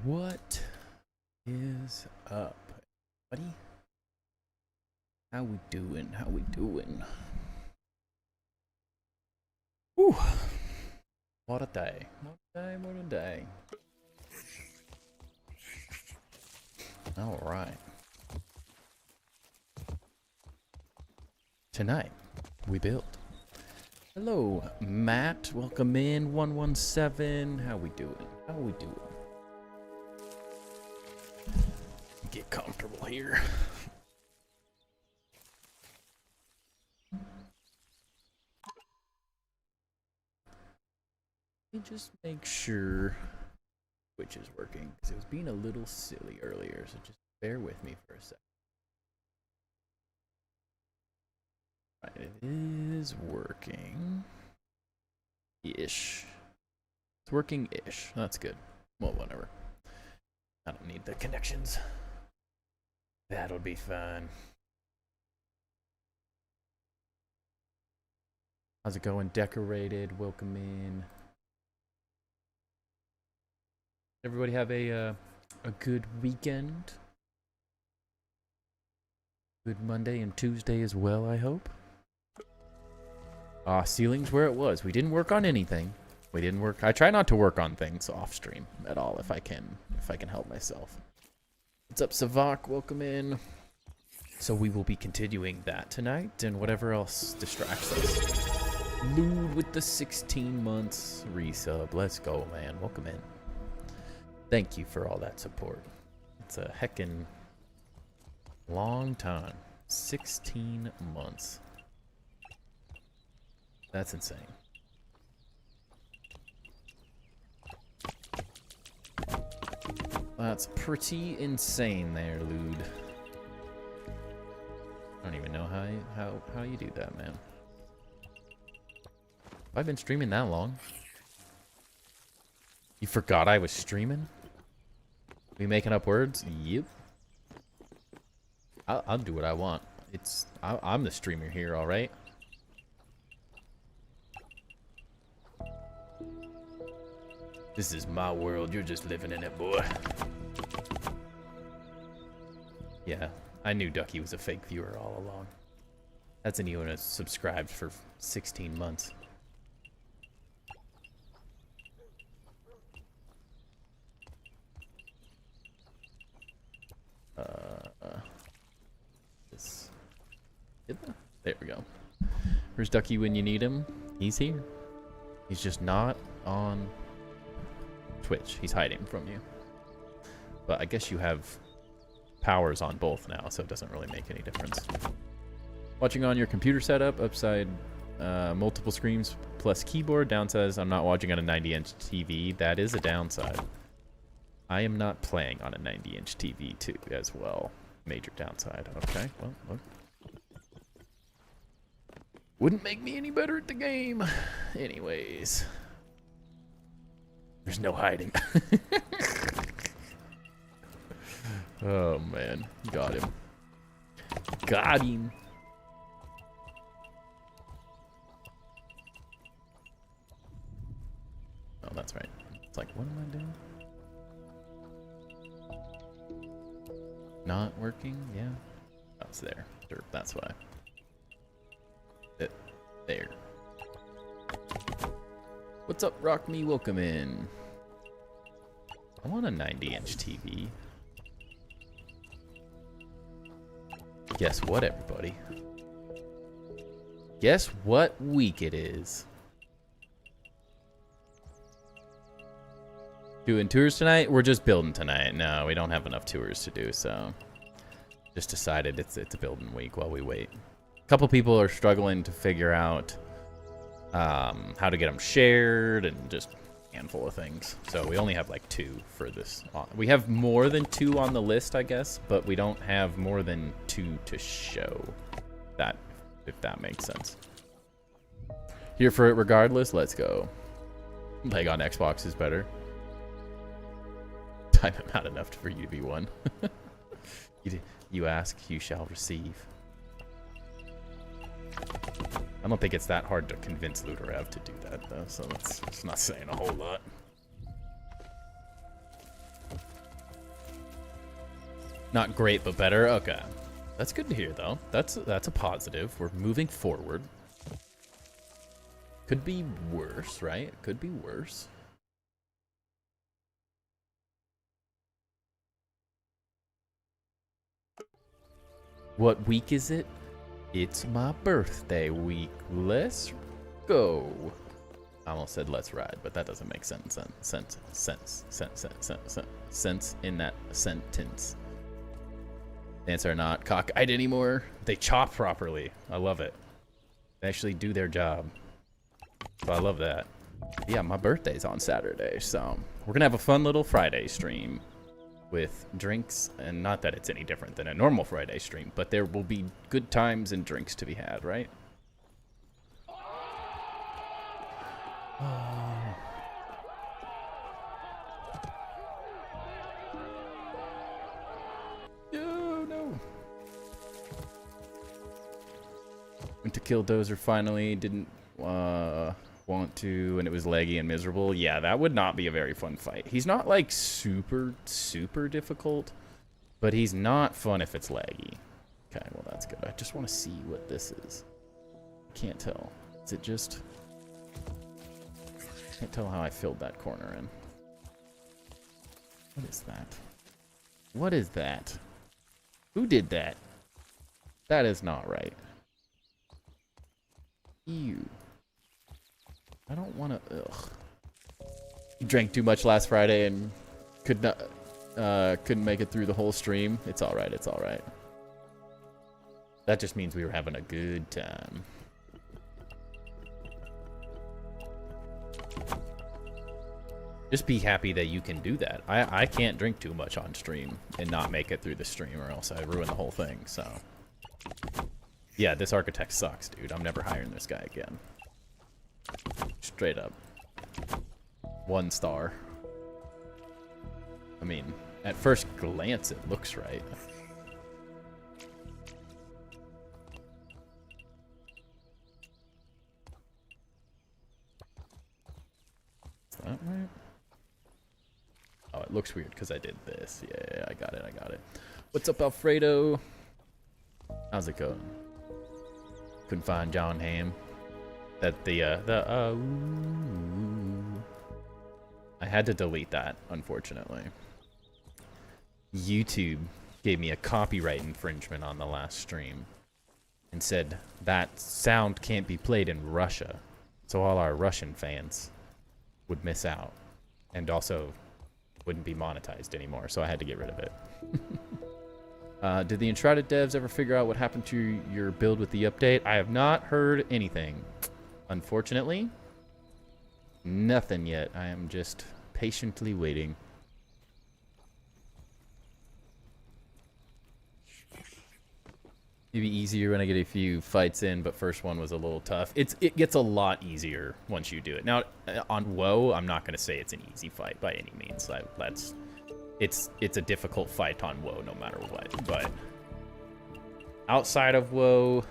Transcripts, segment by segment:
What is up, buddy? How we doing? How we doing? Whew. What a day. What a day, what a day. Alright. Tonight, we build. Hello, Matt. Welcome in. 117. How we doing? How we doing? Get comfortable here. Let me just make sure Twitch is working, because it was being a little silly earlier, so just bear with me for a second. Right, it is working. Ish. It's working-ish. That's good. Well, whatever. I don't need the connections. That'll be fine. How's it going? Decorated. Welcome in. Everybody have a good weekend. Good Monday and Tuesday as well, I hope. Ceiling's where it was. We didn't work on anything. We didn't work. I try not to work on things off stream at all if I can help myself. What's up, Savak? Welcome in. So we will be continuing that tonight and whatever else distracts us. Lude with the 16 months resub. Let's go, man. Welcome in. Thank you for all that support. It's a heckin' long time. 16 months. That's insane. That's pretty insane there, Lude. I don't even know how you do that, man. Have I been streaming that long? You forgot I was streaming? We making up words? Yep. I'll do what I want. I'm the streamer here, all right? This is my world. You're just living in it, boy. Yeah, I knew Ducky was a fake viewer all along. That's anyone who's subscribed for 16 months. There we go. Where's Ducky when you need him? He's here. He's just not on Twitch. He's hiding from you. But I guess you have powers on both now, so it doesn't really make any difference. Watching on your computer setup, upside multiple screens plus keyboard. Down says I'm not watching on a 90-inch TV. That is a downside. I am not playing on a 90-inch TV too as well. Major downside. Okay, well. Wouldn't make me any better at the game. Anyways. There's no hiding. Oh, man. Got him. Got him. Oh, that's right. It's like, what am I doing? Not working? Yeah. Oh, it's there. Derp, that's why. There. What's up, Rock Me? Welcome in. I want a 90-inch TV. Guess what, everybody? Guess what week it is? Doing tours tonight? We're just building tonight. No, we don't have enough tours to do, so just decided it's a building week while we wait. A couple people are struggling to figure out how to get them shared and just a handful of things. So we only have like 2 for this. We have more than 2 on the list, I guess, but we don't have more than 2 to show. That, if that makes sense. Here for it regardless. Let's go. Playing on Xbox is better. Time am not enough for you to be one. You ask, you shall receive. I don't think it's that hard to convince Ludorev to do that, though, so it's not saying a whole lot. Not great, but better. Okay. That's good to hear, though. That's a positive. We're moving forward. Could be worse, right? Could be worse. What week is it? It's my birthday week. Let's go. I almost said let's ride, but that doesn't make sense in that sentence. Dance are not cockeyed anymore. They chop properly. I love it. They actually do their job. So I love that. Yeah, my birthday's on Saturday, so we're gonna have a fun little Friday stream with drinks, and not that it's any different than a normal Friday stream, but there will be good times and drinks to be had, right? Oh no. Went to kill Dozer finally, didn't want to, and it was laggy and miserable. Yeah, that would not be a very fun fight. He's not like super difficult, but he's not fun if it's laggy. Okay, well that's good. I just want to see what this is. Can't tell. Is it just... Can't tell how I filled that corner in. What is that? What is that? Who did that? That is not right. Ew. I don't want to... Ugh. You drank too much last Friday and couldn't make it through the whole stream. It's alright, it's alright. That just means we were having a good time. Just be happy that you can do that. I can't drink too much on stream and not make it through the stream, or else I ruin the whole thing, so... Yeah, this architect sucks, dude. I'm never hiring this guy again. Straight up. 1 star. I mean, at first glance, it looks right. Is that right? Oh, it looks weird because I did this. Yeah, I got it. What's up, Alfredo? How's it going? Couldn't find John Hamm. I had to delete that, unfortunately. YouTube gave me a copyright infringement on the last stream and said that sound can't be played in Russia, so all our Russian fans would miss out and also wouldn't be monetized anymore, so I had to get rid of it. Did the Enshrouded devs ever figure out what happened to your build with the update? I have not heard anything. Unfortunately, nothing yet. I am just patiently waiting. Maybe easier when I get a few fights in, but first one was a little tough. It gets a lot easier once you do it. Now, on WoW, I'm not going to say it's an easy fight by any means. It's a difficult fight on WoW no matter what. But outside of WoW,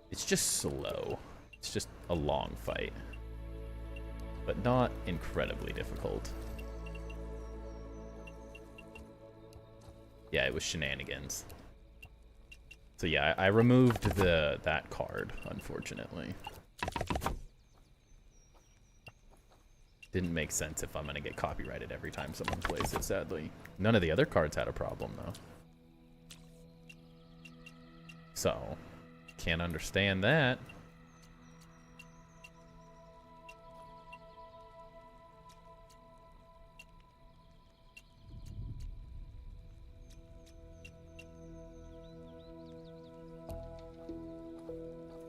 it's just slow. It's just a long fight, but not incredibly difficult. Yeah, it was shenanigans. So yeah, I removed that card, unfortunately. Didn't make sense if I'm gonna get copyrighted every time someone plays it, sadly. None of the other cards had a problem, though. So, can't understand that.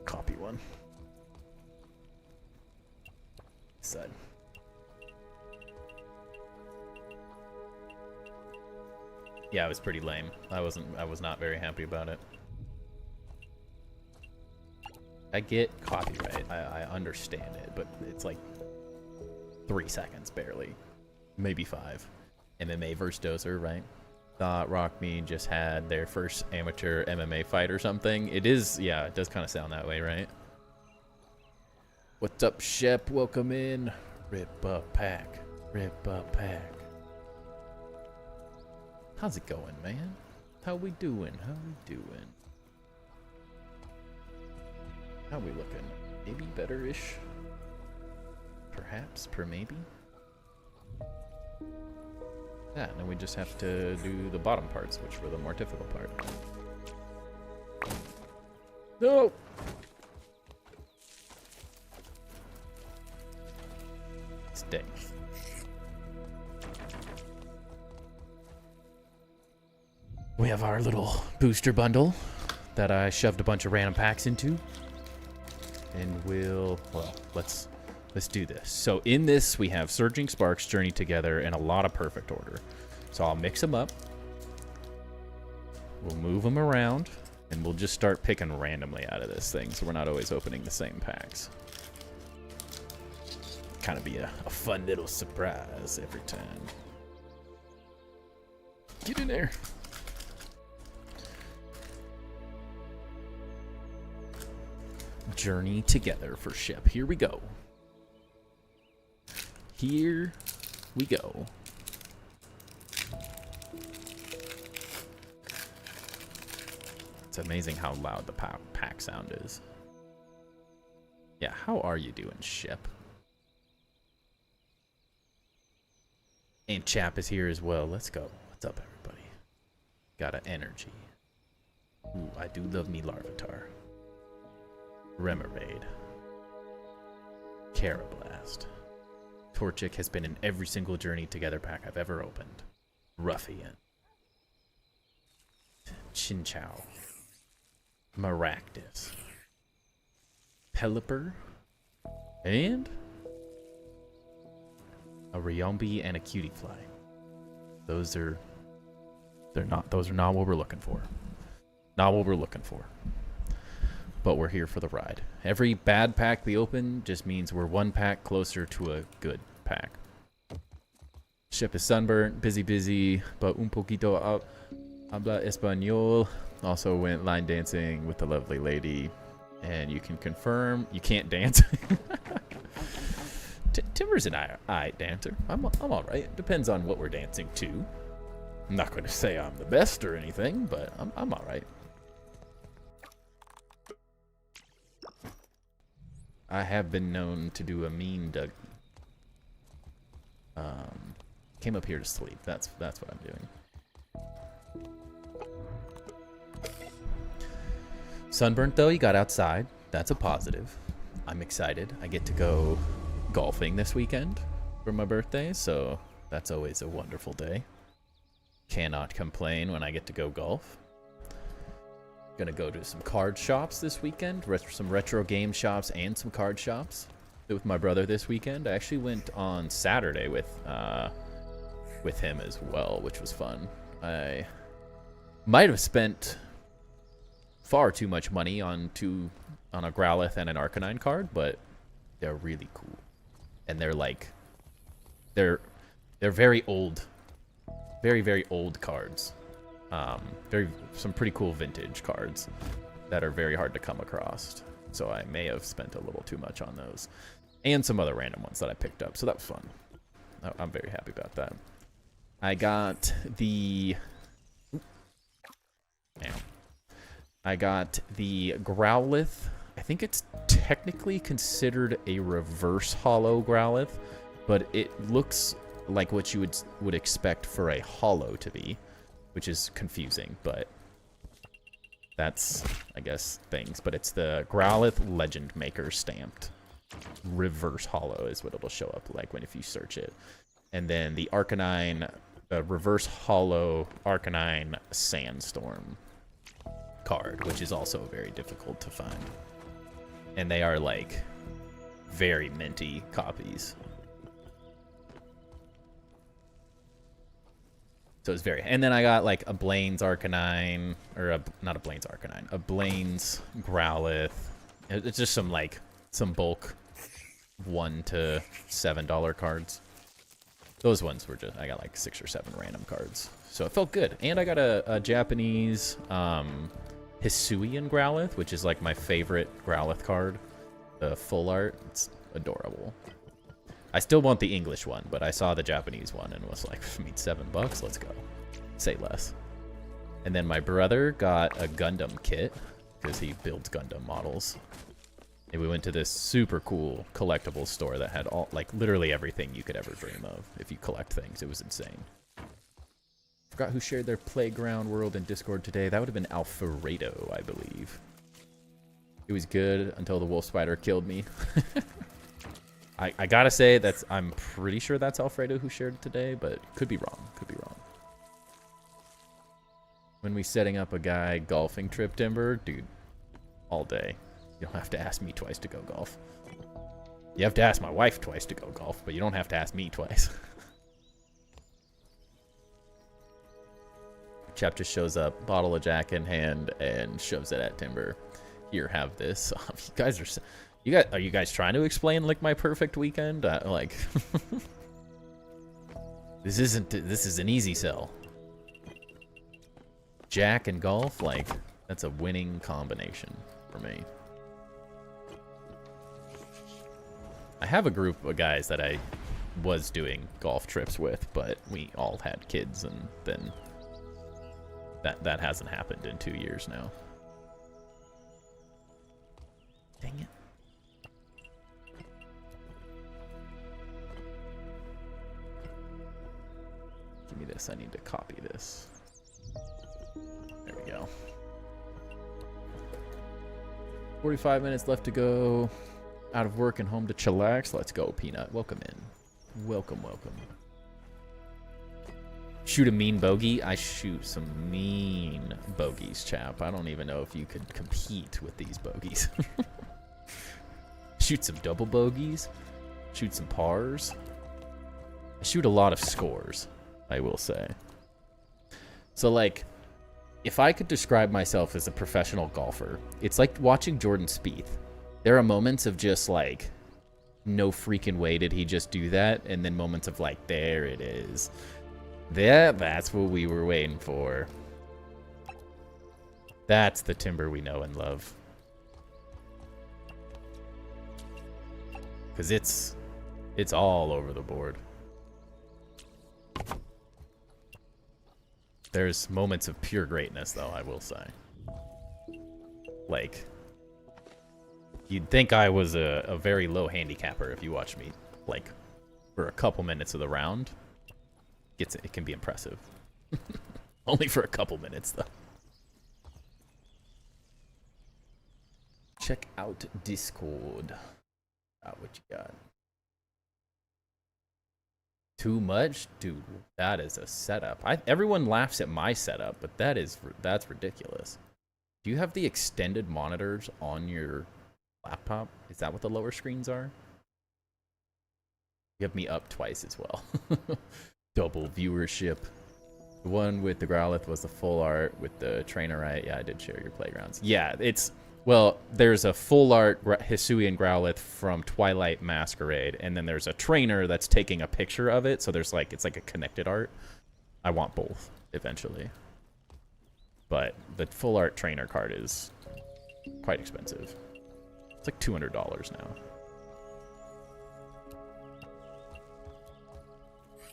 Copy one. Side. Yeah, it was pretty lame. I was not very happy about it. I get copyright. I understand it, but it's like 3 seconds barely. Maybe 5. MMA versus Dozer, right? Thought Rock Me just had their first amateur MMA fight or something. It is, yeah, it does kind of sound that way, right? What's up, Shep? Welcome in. Rip up pack. Rip up pack. How's it going, man? How we doing? How we doing? How we looking? Maybe better-ish? Perhaps, per maybe? Yeah, and then we just have to do the bottom parts, which were the more difficult part. No! Stay. We have our little booster bundle that I shoved a bunch of random packs into. And well, let's do this. So in this, we have Surging Sparks, Journey Together, and a lot of Perfect Order. So I'll mix them up. We'll move them around, and we'll just start picking randomly out of this thing, so we're not always opening the same packs. Kind of be a fun little surprise every time. Get in there. Journey Together for ship. Here we go. Here we go. It's amazing how loud the pack sound is. Yeah, how are you doing, ship? And Chap is here as well. Let's go. What's up, everybody? Got an energy. Ooh, I do love me Larvitar. Remoraid. Carablast. Torchic has been in every single Journey Together pack I've ever opened. Ruffian. Chinchou. Maractus. Pelipper. And a Riombi and a Cutiefly. Those are not what we're looking for. Not what we're looking for. But we're here for the ride. Every bad pack we open just means we're one pack closer to a good pack. Ship is sunburnt, busy, but un poquito habla español. Also went line dancing with the lovely lady. And you can confirm you can't dance. Timber's an alright dancer. I'm alright. Depends on what we're dancing to. I'm not going to say I'm the best or anything, but I'm alright. I have been known to do a mean Doug. Came up here to sleep. That's what I'm doing. Sunburnt though, you got outside. That's a positive. I'm excited. I get to go golfing this weekend for my birthday, so that's always a wonderful day. Cannot complain when I get to go golf. Gonna go to some card shops this weekend, some retro game shops and some card shops with my brother this weekend. I actually went on Saturday with him as well, which was fun. I might have spent far too much money on a Growlithe and an Arcanine card, but they're really cool. And they're very old, very old cards. Some pretty cool vintage cards that are very hard to come across. So I may have spent a little too much on those. And some other random ones that I picked up. So that was fun. I'm very happy about that. I got the Growlithe. I think it's technically considered a reverse hollow Growlithe, but it looks like what you would expect for a hollow to be, which is confusing, but that's, I guess, things. But it's the Growlithe Legend Maker stamped reverse hollow is what it'll show up like if you search it. And then the Arcanine, the reverse hollow Arcanine Sandstorm card, which is also very difficult to find. And they are like very minty copies. So it's very, and then I got like a Blaine's Arcanine, or not a Blaine's Arcanine, a Blaine's Growlithe. It's just some bulk $1 to $7 cards. Those ones were just, I got like 6 or 7 random cards. So it felt good. And I got a Japanese Hisuian Growlithe, which is like my favorite Growlithe card. The full art, it's adorable. I still want the English one, but I saw the Japanese one and was like, I mean, $7, let's go. Say less. And then my brother got a Gundam kit because he builds Gundam models. And we went to this super cool collectible store that had all, like, literally everything you could ever dream of if you collect things. It was insane. Forgot who shared their Playground World in Discord today. That would have been Alfredo, I believe. It was good until the wolf spider killed me. I gotta say, I'm pretty sure that's Alfredo who shared it today, but could be wrong. Could be wrong. When we setting up a guy golfing trip, Timber? Dude, all day. You don't have to ask me twice to go golf. You have to ask my wife twice to go golf, but you don't have to ask me twice. Chap just shows up, bottle of Jack in hand, and shoves it at Timber. Here, have this. Are you guys trying to explain like my perfect weekend? Like, this is an easy sell. Jack and golf, like, that's a winning combination for me. I have a group of guys that I was doing golf trips with, but we all had kids, and then that hasn't happened in 2 years now. Dang it. Give me this. I need to copy this. There we go. 45 minutes left to go. Out of work and home to chillax. Let's go, Peanut. Welcome in. Welcome, welcome. Shoot a mean bogey? I shoot some mean bogeys, chap. I don't even know if you could compete with these bogeys. Shoot some double bogeys. Shoot some pars. I shoot a lot of scores, I will say. So, like, if I could describe myself as a professional golfer, it's like watching Jordan Spieth. There are moments of just like, no freaking way did he just do that, and then moments of like, there it is. That's what we were waiting for. That's the Timber we know and love. Because it's all over the board. There's moments of pure greatness, though, I will say. Like, you'd think I was a very low handicapper if you watch me, like, for a couple minutes of the round. It can be impressive. Only for a couple minutes, though. Check out Discord. What you got? Too much? Dude, that is a setup. Everyone laughs at my setup, but that's ridiculous. Do you have the extended monitors on your laptop? Is that what the lower screens are? You have me up twice as well. Double viewership. The one with the Growlithe was the full art with the trainer, right? Yeah, I did share your playgrounds. Yeah, well, there's a full art Hisuian Growlithe from Twilight Masquerade, and then there's a trainer that's taking a picture of it, so it's like a connected art. I want both eventually. But the full art trainer card is quite expensive. It's like $200 now.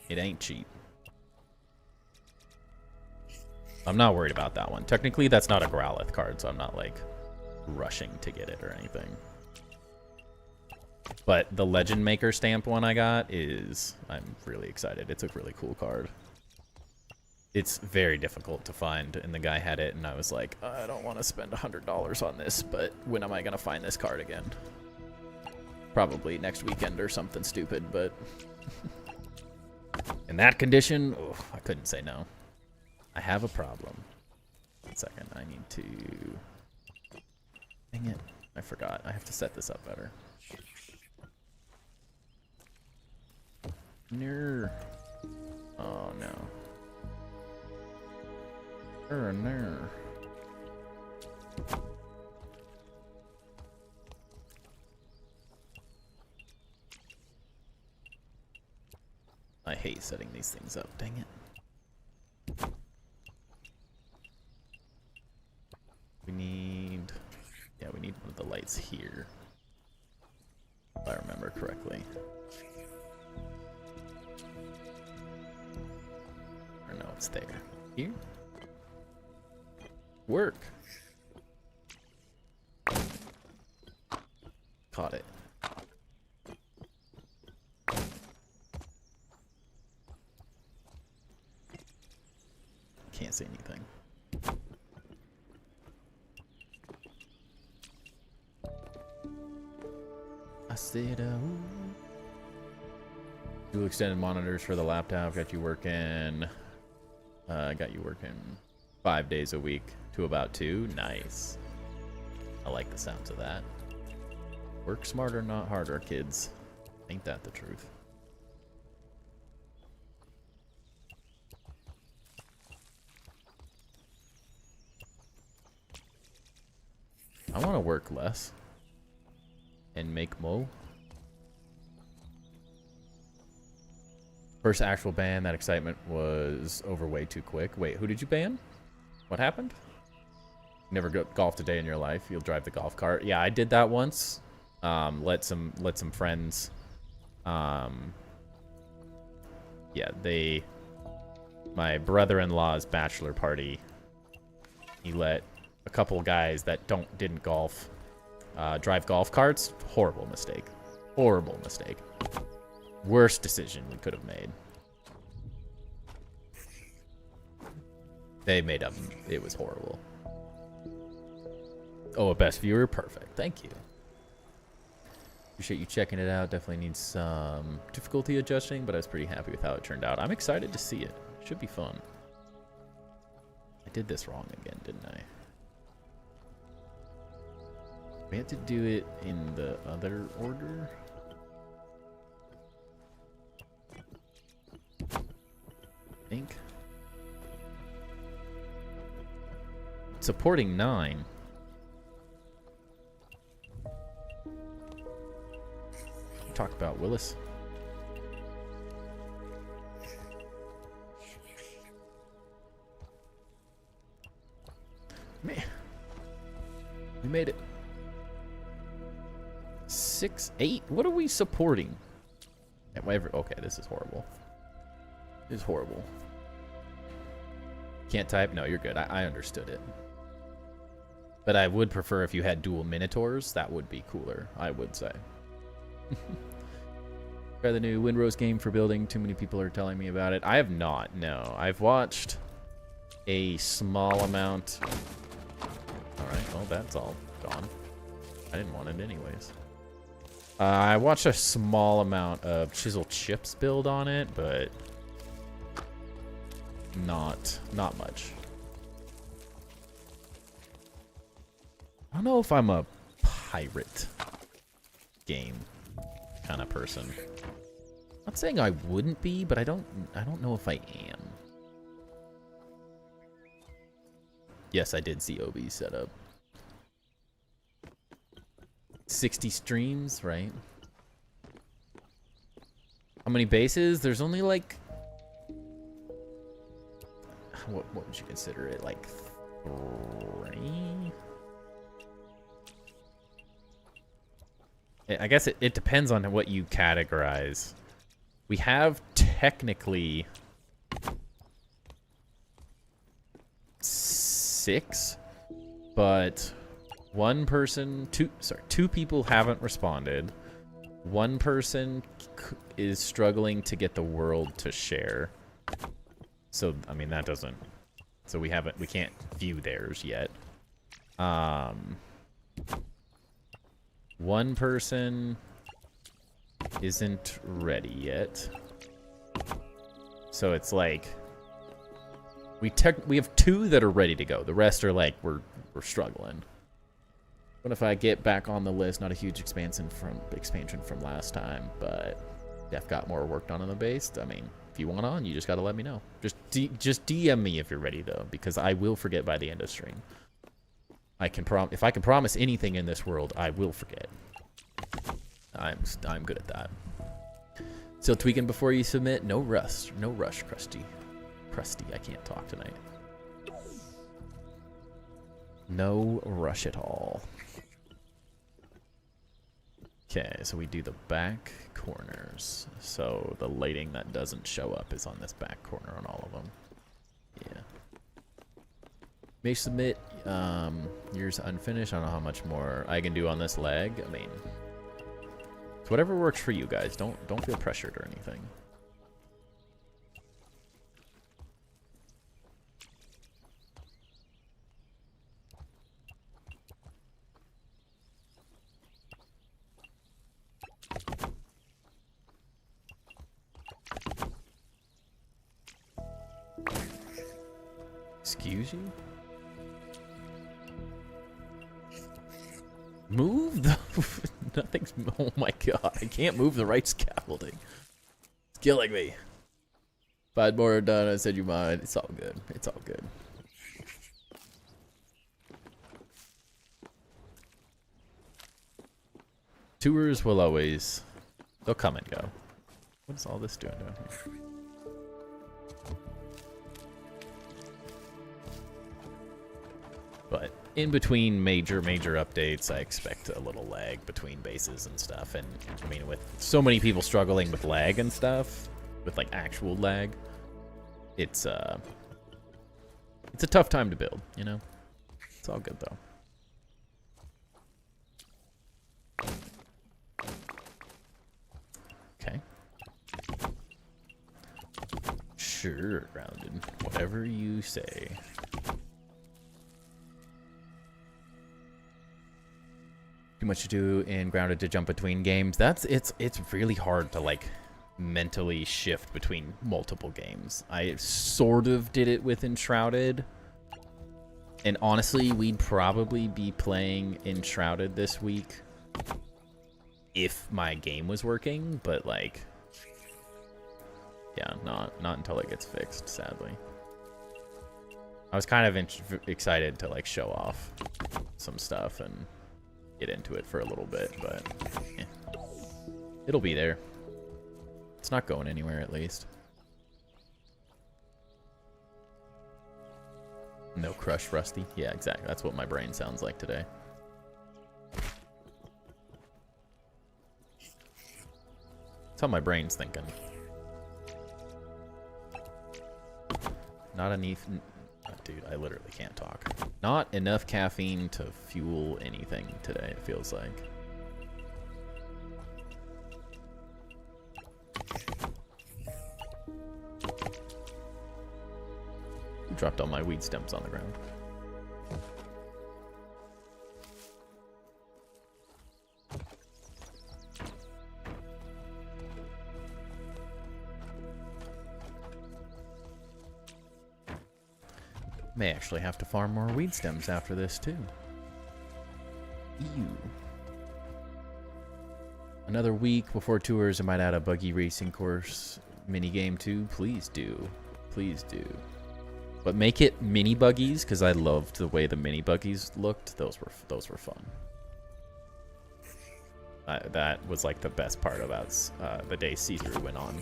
It ain't cheap. I'm not worried about that one. Technically, that's not a Growlithe card, so I'm not, like, rushing to get it or anything. But the Legend Maker stamp one I got I'm really excited. It's a really cool card. It's very difficult to find, and the guy had it, and I was like, I don't want to spend $100 on this, but when am I going to find this card again? Probably next weekend or something stupid, but... in that condition, oh, I couldn't say no. I have a problem. 1 second, I need to... Dang it, I forgot. I have to set this up better. No. Oh, no. No. I hate setting these things up, dang it. We need one of the lights here. If I remember correctly. Or no, it's there. Here. Work. Caught it. Can't say anything. I said, dual extended monitors for the laptop. Got you working. Got you working 5 days a week to about 2. Nice. I like the sounds of that. Work smarter, not harder, kids. Ain't that the truth? I want to work less and make more. First actual ban, that excitement was over way too quick. Wait, who did you ban? What happened? Never golfed a day in your life. You'll drive the golf cart. Yeah, I did that once. Let some friends. Yeah, my brother-in-law's bachelor party. He let a couple guys that didn't golf drive golf carts. Horrible mistake. Horrible mistake. Worst decision we could have made. They made up. It was horrible. Oh, a best viewer? Perfect. Thank you. Appreciate you checking it out. Definitely needs some difficulty adjusting, but I was pretty happy with how it turned out. I'm excited to see it. Should be fun. I did this wrong again, didn't I? We had to do it in the other order. I think. Supporting 9. Talk about Willis. Man, we made it. 6, 8. What are we supporting? Okay, this is horrible. This is horrible. Can't type? No, you're good. I understood it. But I would prefer if you had dual Minotaurs. That would be cooler, I would say. Try the new Windrose game for building. Too many people are telling me about it. I have not, no. I've watched a small amount. Alright, well, that's all gone. I didn't want it anyways. I watched a small amount of Chisel Chips build on it, but not much. I don't know if I'm a pirate game kind of person. Not saying I wouldn't be, but I don't know if I am. Yes, I did see OB set up. 60 streams, right? How many bases? There's only like... What would you consider it? Like 3? I guess it depends on what you categorize. We have technically 6, but two people haven't responded. One person is struggling to get the world to share. So, I mean, that doesn't... So we can't view theirs yet. One person isn't ready yet. So it's like... We have 2 that are ready to go. The rest are like, we're struggling. What if I get back on the list? Not a huge expansion from last time, but Def got more work done on the base. I mean, if you want on, you just gotta let me know. Just DM me if you're ready though, because I will forget by the end of stream. If I can promise anything in this world, I will forget. I'm good at that. Still tweaking before you submit. No rush, Krusty. I can't talk tonight. No rush at all. Okay, so we do the back corners. So the lighting that doesn't show up is on this back corner on all of them. Yeah. May submit yours unfinished. I don't know how much more I can do on this leg. I mean, it's whatever works for you guys. Don't feel pressured or anything. Excuse you? Move the... Nothing's... Oh my god, I can't move the right scaffolding. It's killing me. If I had more done, I said you mind. It's all good. It's all good. Tours will always... They'll come and go. What is all this doing down here? But in between major updates, I expect a little lag between bases and stuff. And I mean, with so many people struggling with lag and stuff, with like actual lag, it's a tough time to build, you know? It's all good though. Okay. Sure, Grounded. Whatever you say. Too much to do in Grounded to jump between games. It's really hard to like mentally shift between multiple games. I sort of did it with Enshrouded. And honestly, we'd probably be playing Enshrouded this week if my game was working, but like yeah, not until it gets fixed, sadly. I was kind of excited to like show off some stuff and get into it for a little bit, but yeah. It'll be there. It's not going anywhere, at least. No crush, Rusty. Yeah, exactly. That's what my brain sounds like today. That's how my brain's thinking. Not enough... Dude, I literally can't talk. Not enough caffeine to fuel anything today, it feels like. Dropped all my weed stems on the ground. May actually have to farm more weed stems after this, too. Ew. Another week before tours, I might add a buggy racing course mini game, too. Please do. Please do. But make it mini buggies, because I loved the way the mini buggies looked. Those were fun. That was like the best part about the day C3 went on.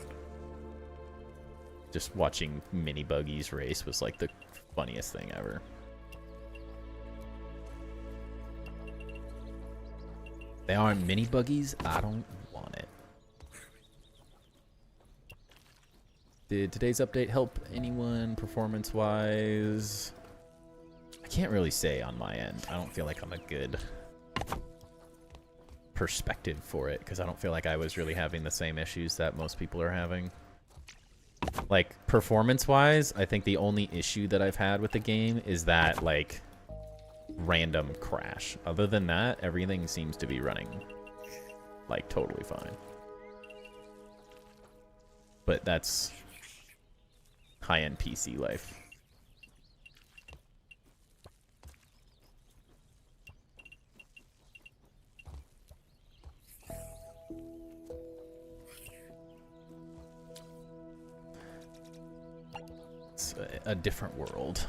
Just watching mini buggies race was like the funniest thing ever. They aren't mini buggies. I don't want it. Did today's update help anyone performance-wise? I can't really say on my end. I don't feel like I'm a good perspective for it, because I don't feel like I was really having the same issues that most people are having. Like, performance-wise, I think the only issue that I've had with the game is that, like, random crash. Other than that, everything seems to be running, like, totally fine. But that's high-end PC life. It's a different world.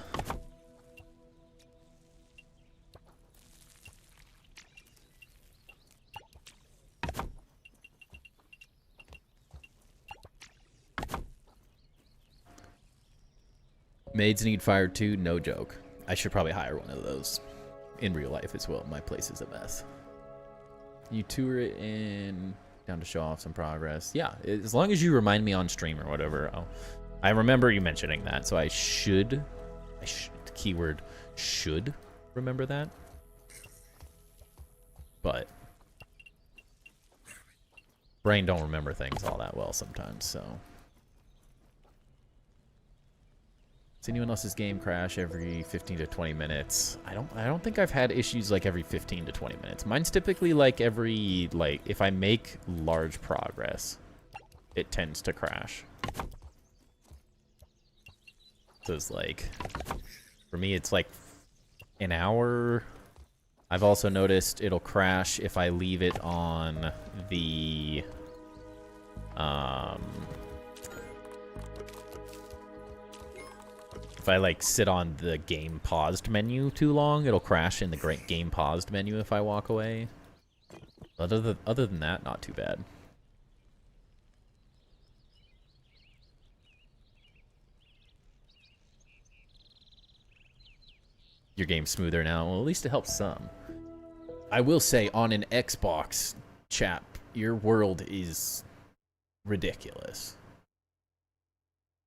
Maids need fire too, no joke. I should probably hire one of those in real life as well. My place is a mess. You tour it in down to show off some progress. Yeah, as long as you remind me on stream or whatever. I remember you mentioning that, so I should keyword should remember that. But brain don't remember things all that well sometimes, so. Does anyone else's game crash every 15 to 20 minutes? I don't think I've had issues like every 15 to 20 minutes. Mine's typically like every, like, if I make large progress, it tends to crash. So it's like, for me, it's like an hour. I've also noticed it'll crash if I leave it on the, if I like sit on the game paused menu too long, it'll crash in the game paused menu if I walk away. Other than that, not too bad. Your game's smoother now. Well, at least it helps some. I will say, on an Xbox, chap, your world is ridiculous.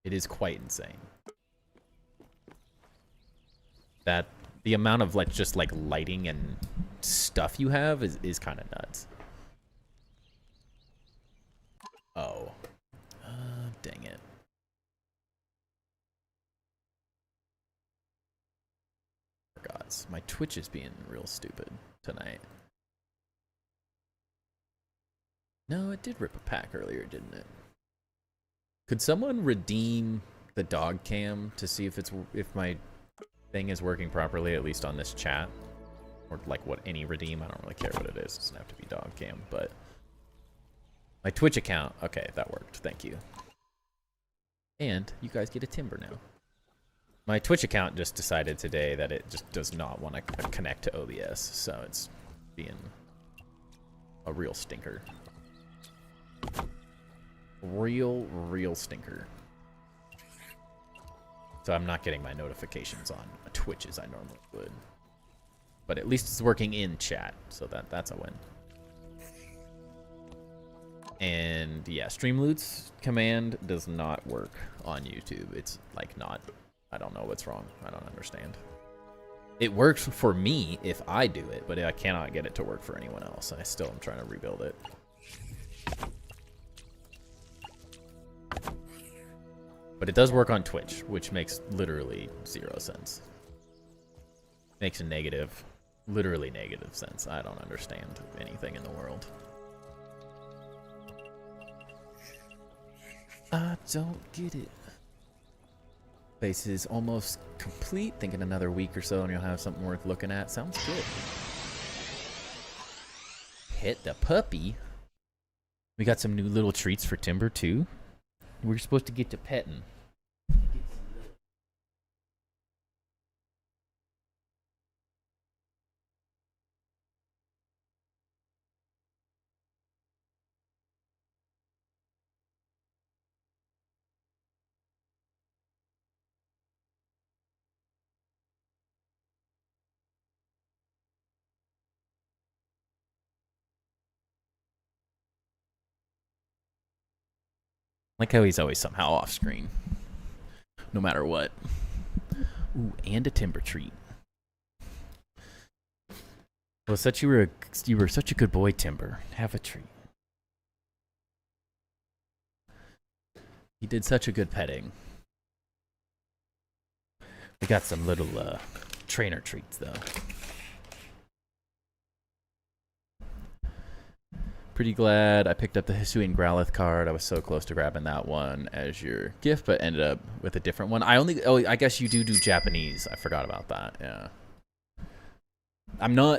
It is quite insane. That the amount of like just like lighting and stuff you have is kind of nuts. Oh, dang it. Gods, my Twitch is being real stupid tonight. No, it did rip a pack earlier, didn't it? Could someone redeem the dog cam to see if my thing is working properly, at least on this chat? Or like what any redeem, I don't really care what it is. It doesn't have to be dog cam, but my Twitch account, okay, that worked. Thank you. And you guys get a timber now. My Twitch account just decided today that it just does not want to connect to OBS, so it's being a real stinker. Real stinker. So I'm not getting my notifications on Twitch as I normally would. But at least it's working in chat, so that's a win. And yeah, Streamloots command does not work on YouTube. It's like not... I don't know what's wrong. I don't understand. It works for me if I do it, but I cannot get it to work for anyone else. I still am trying to rebuild it. But it does work on Twitch, which makes literally 0 sense. Makes a negative, literally negative sense. I don't understand anything in the world. I don't get it. Base is almost complete. Thinking another week or so and you'll have something worth looking at. Sounds good. Hit the puppy. We got some new little treats for Timber too. We're supposed to get to petting. Like how he's always somehow off screen. No matter what. Ooh, and a timber treat. Well, such you were such a good boy, Timber. Have a treat. He did such a good petting. We got some little trainer treats though. Pretty glad I picked up the Hisuian Growlithe card. I was so close to grabbing that one as your gift, but ended up with a different one. I guess you do Japanese. I forgot about that. Yeah.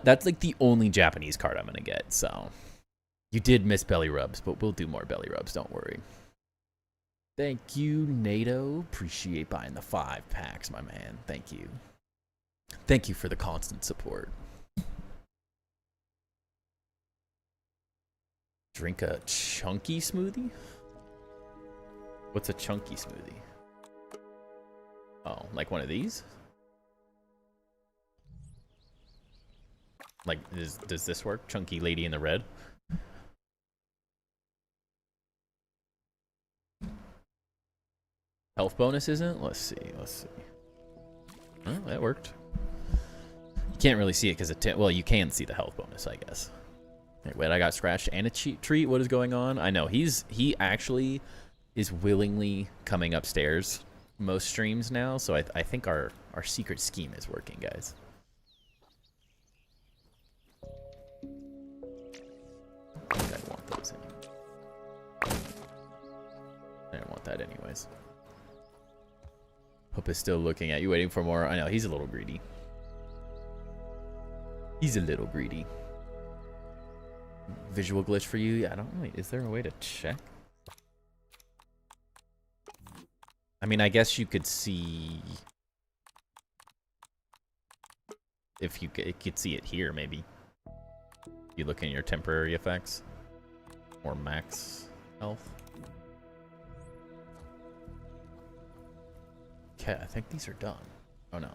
That's like the only Japanese card I'm gonna get, so. You did miss belly rubs, but we'll do more belly rubs, don't worry. Thank you, NATO. Appreciate buying the 5 packs, my man. Thank you. Thank you for the constant support. Drink a chunky smoothie? What's a chunky smoothie? Oh, like one of these? Like, does this work? Chunky lady in the red? Health bonus isn't? Let's see. Oh, that worked. Can't really see it because well, you can see the health bonus, I guess. Hey, wait, I got scratched and a cheat treat. What is going on? I know he actually is willingly coming upstairs most streams now, so I think our secret scheme is working, guys. I think I want those anyway. I don't want that anyways. Hope is still looking at you, waiting for more. I know, he's a little greedy. He's a little greedy. Visual glitch for you? Yeah, I don't really. Is there a way to check? I mean, I guess you could see if you could see it here, maybe. You look in your temporary effects or max health. Okay, I think these are done. Oh no,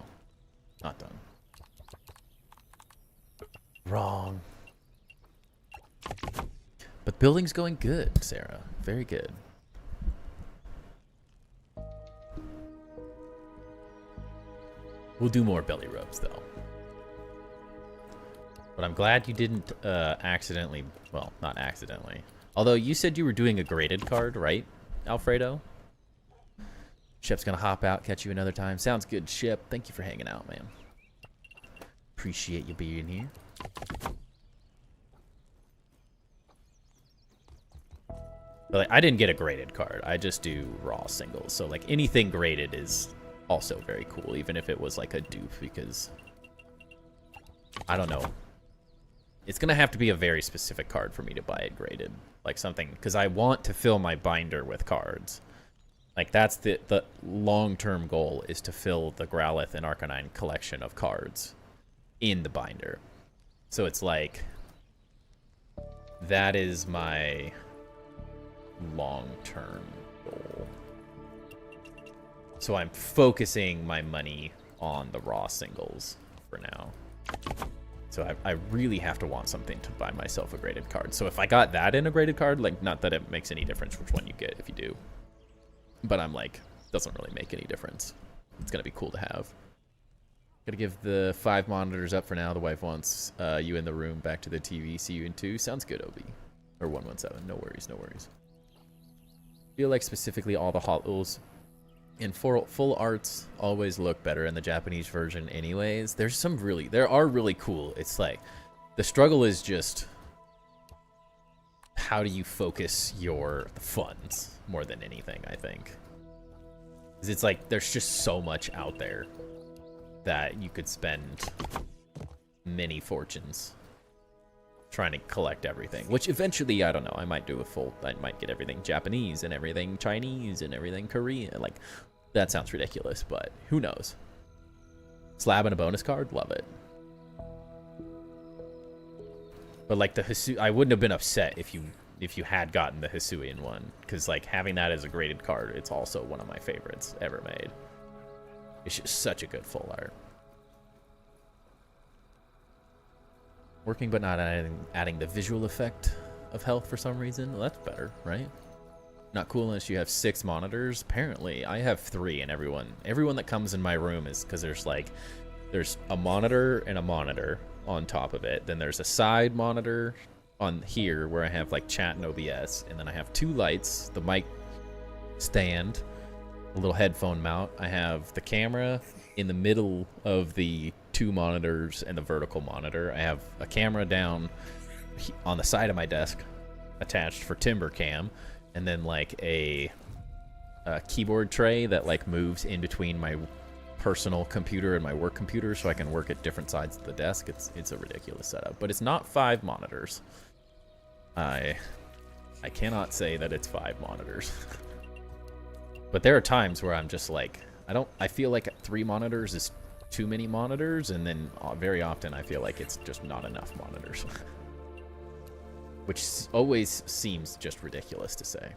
not done. Wrong. But building's going good, Sarah. Very good. We'll do more belly rubs, though. But I'm glad you didn't accidentally... Well, not accidentally. Although you said you were doing a graded card, right, Alfredo? Shep's gonna hop out, catch you another time. Sounds good, Shep. Thank you for hanging out, man. Appreciate you being here. But like, I didn't get a graded card. I just do raw singles. So like anything graded is also very cool, even if it was like a dupe, because I don't know. It's gonna have to be a very specific card for me to buy it graded. Like something, because I want to fill my binder with cards. Like that's the long-term goal, is to fill the Growlithe and Arcanine collection of cards in the binder. So it's like, that is my long-term goal. So I'm focusing my money on the raw singles for now. So I really have to want something to buy myself a graded card. So if I got that in a graded card, like, not that it makes any difference which one you get if you do. But I'm like, doesn't really make any difference. It's gonna be cool to have. Gotta give the 5 monitors up for now. The wife wants you in the room, back to the TV. See you in 2. Sounds good, Obi. Or 117. No worries, no worries. Feel like specifically all the Holos in full arts always look better in the Japanese version anyways. There are really cool. It's like, the struggle is just, how do you focus your funds more than anything, I think. Because it's like, there's just so much out there that you could spend many fortunes trying to collect everything, which eventually, I don't know, I might get everything Japanese and everything Chinese and everything Korean. Like, that sounds ridiculous, but who knows? Slab and a bonus card, love it. But like the Hisu, I wouldn't have been upset if you had gotten the Hisuian one, because like having that as a graded card, it's also one of my favorites ever made. It's just such a good full art. Working but not adding the visual effect of health for some reason. Well, that's better, right? Not cool unless you have 6 monitors. Apparently, I have 3, and everyone that comes in my room is, because there's a monitor and a monitor on top of it. Then there's a side monitor on here where I have like chat and OBS, and then I have 2 lights, the mic stand, a little headphone mount. I have the camera in the middle of the 2 monitors and the vertical monitor. I have a camera down on the side of my desk attached for Timber Cam, and then like a keyboard tray that like moves in between my personal computer and my work computer, so I can work at different sides of the desk. It's a ridiculous setup, but it's not 5 monitors. I cannot say that it's 5 monitors. But there are times where I'm just like, I feel like 3 monitors is too many monitors, and then very often I feel like it's just not enough monitors. Which always seems just ridiculous to say.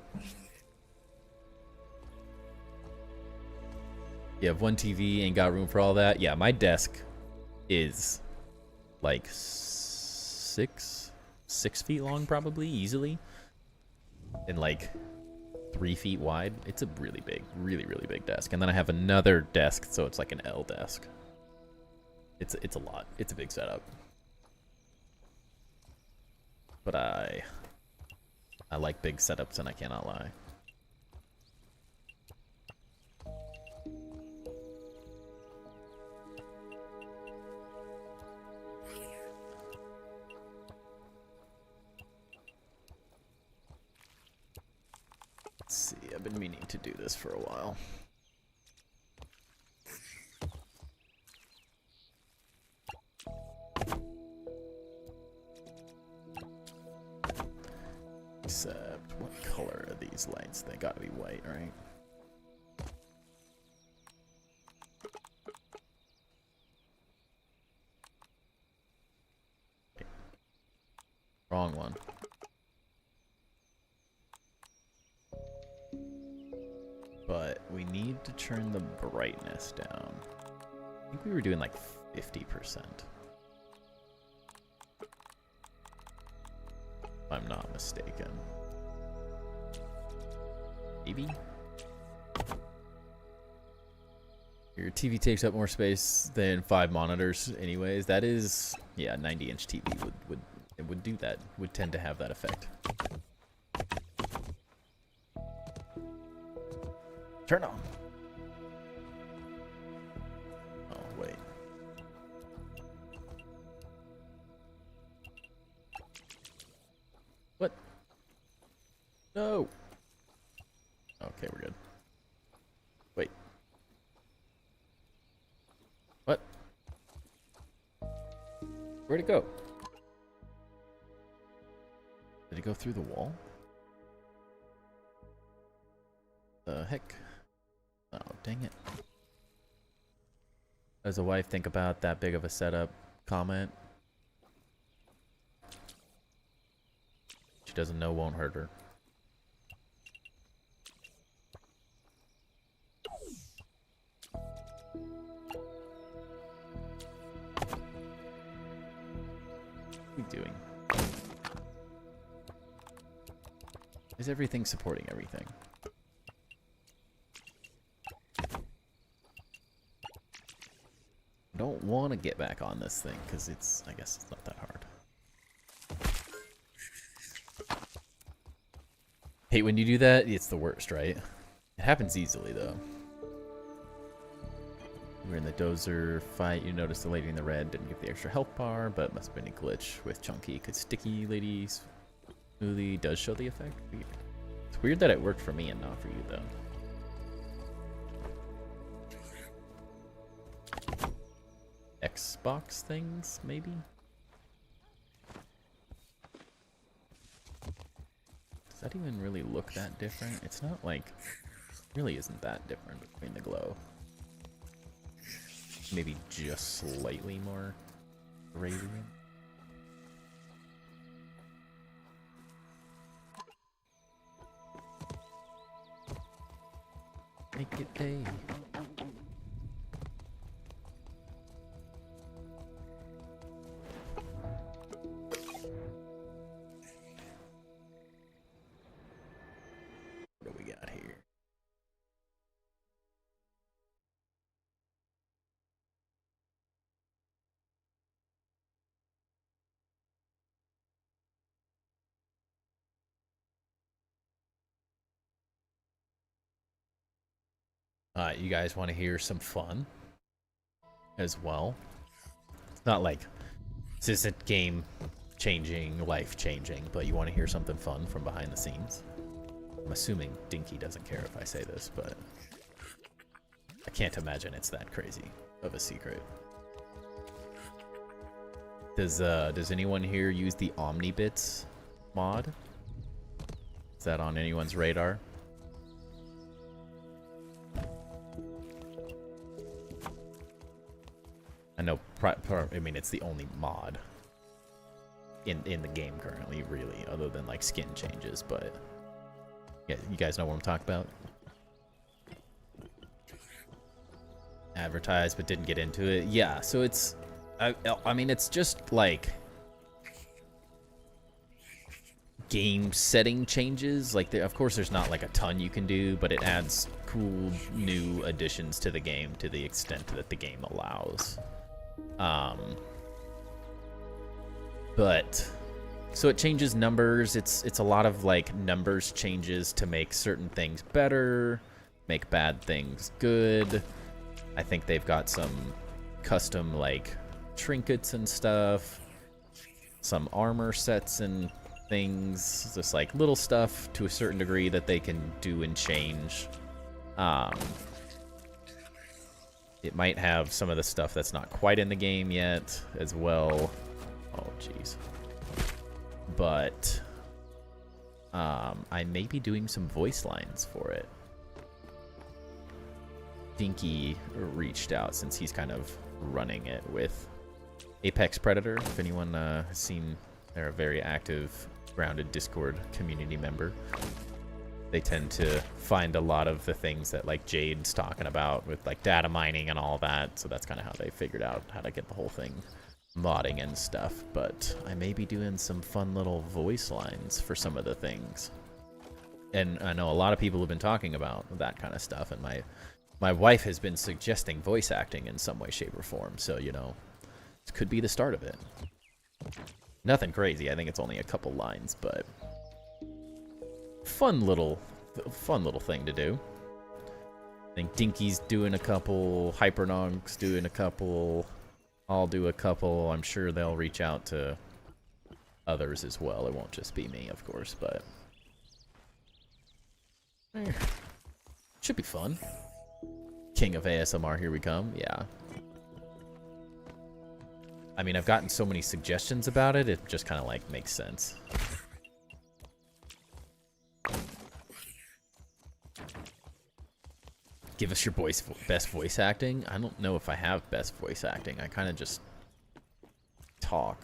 You have 1 TV, ain't got room for all that. Yeah, my desk is like 6 feet long, probably, easily. And like 3 feet wide. It's a really big, really big desk. And then I have another desk, so it's like an L desk. It's a lot. It's a big setup. But I like big setups, and I cannot lie. Let's see, I've been meaning to do this for a while. Except, what color are these lights? They gotta be white, right? Wait. Wrong one. But we need to turn the brightness down. I think we were doing like 50%. If I'm not mistaken. Maybe? Your TV takes up more space than 5 monitors anyways. That is, yeah, 90-inch TV would do that. Would tend to have that effect. Turn on. Oh, wait. What? No. Okay, we're good. Wait. What? Where'd it go? Did it go through the wall? The heck? Oh, dang it. Does a wife think about that big of a setup? Comment. She doesn't know won't hurt her. What are we doing? Is everything supporting everything? I don't want to get back on this thing because it's, I guess it's not that hard. Hate when you do that. It's the worst, right? It happens easily though. We're in the dozer fight. You notice the lady in the red didn't get the extra health bar, but must have been a glitch with Chunky because sticky lady smoothie does show the effect. Weird. It's weird that it worked for me and not for you though. Xbox things, maybe? Does that even really look that different? It's not like, really isn't that different between the glow. Maybe just slightly more radiant. Make it day. What do we got here? You guys want to hear some fun as well? It's not like this isn't game changing, life changing, but you want to hear something fun from behind the scenes. I'm assuming Dinky doesn't care if I say this, but I can't imagine it's that crazy of a secret. Does anyone here use the Omnibits mod? Is that on anyone's radar? I know, I mean, it's the only mod in the game currently, really, other than like skin changes. But yeah, you guys know what I'm talking about. Advertised, but didn't get into it. Yeah, so it's, I mean, it's just like game setting changes. Like, of course, there's not like a ton you can do, but it adds cool new additions to the game to the extent that the game allows. But so it changes numbers. It's a lot of like numbers changes to make certain things better, make bad things good. I think they've got some custom like trinkets and stuff, some armor sets and things, just like little stuff to a certain degree that they can do and change. It might have some of the stuff that's not quite in the game yet as well. Oh, jeez. But I may be doing some voice lines for it. Dinky reached out since he's kind of running it with Apex Predator. If anyone has seen, they're a very active, grounded Discord community member. They tend to find a lot of the things that like Jade's talking about with like data mining and all that. So that's kind of how they figured out how to get the whole thing modding and stuff. But I may be doing some fun little voice lines for some of the things. And I know a lot of people have been talking about that kind of stuff. And my wife has been suggesting voice acting in some way, shape, or form. So, you know, this could be the start of it. Nothing crazy. I think it's only a couple lines, but fun little thing to do. I think Dinky's doing a couple, Hypernonk's doing a couple, I'll do a couple. I'm sure they'll reach out to others as well. It won't just be me, of course, but should be fun. King of ASMR, here we come. Yeah. I mean, I've gotten so many suggestions about it, it just kind of like makes sense. Give us your best voice acting. I don't know if I have best voice acting. I kind of just talk.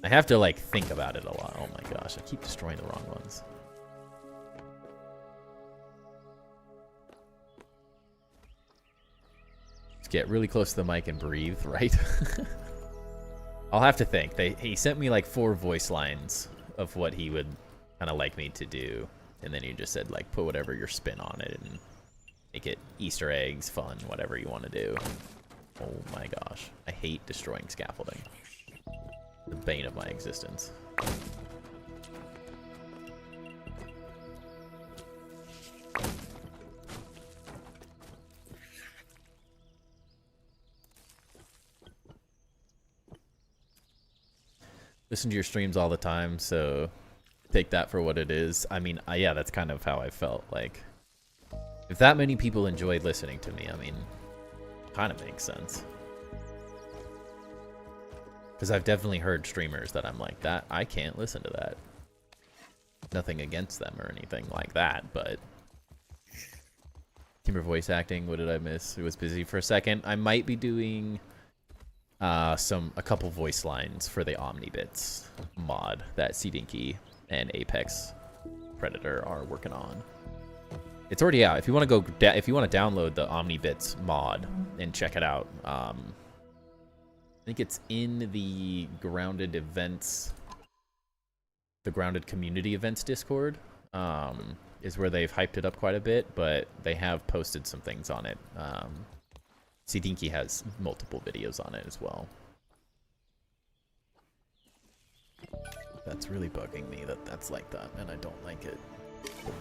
I have to like think about it a lot. Oh my gosh, I keep destroying the wrong ones. Just get really close to the mic and breathe, right? I'll have to think. He sent me like 4 voice lines of what he would kind of like me to do. And then he just said like, put whatever your spin on it and make it Easter eggs, fun, whatever you want to do. Oh my gosh. I hate destroying scaffolding. The bane of my existence. Listen to your streams all the time, so take that for what it is. I mean, yeah, that's kind of how I felt. Like, if that many people enjoyed listening to me, I mean, kind of makes sense. Because I've definitely heard streamers that I'm like, that I can't listen to that. Nothing against them or anything like that, but Timber voice acting, what did I miss? It was busy for a second. I might be doing a couple voice lines for the Omnibits mod that Cdinky and Apex Predator are working on. It's already out. If you want to if you want to download the Omnibits mod and check it out, I think it's in the Grounded Events, the Grounded Community Events Discord, is where they've hyped it up quite a bit, but they have posted some things on it. Cdinky has multiple videos on it as well. That's really bugging me that that's like that, and I don't like it.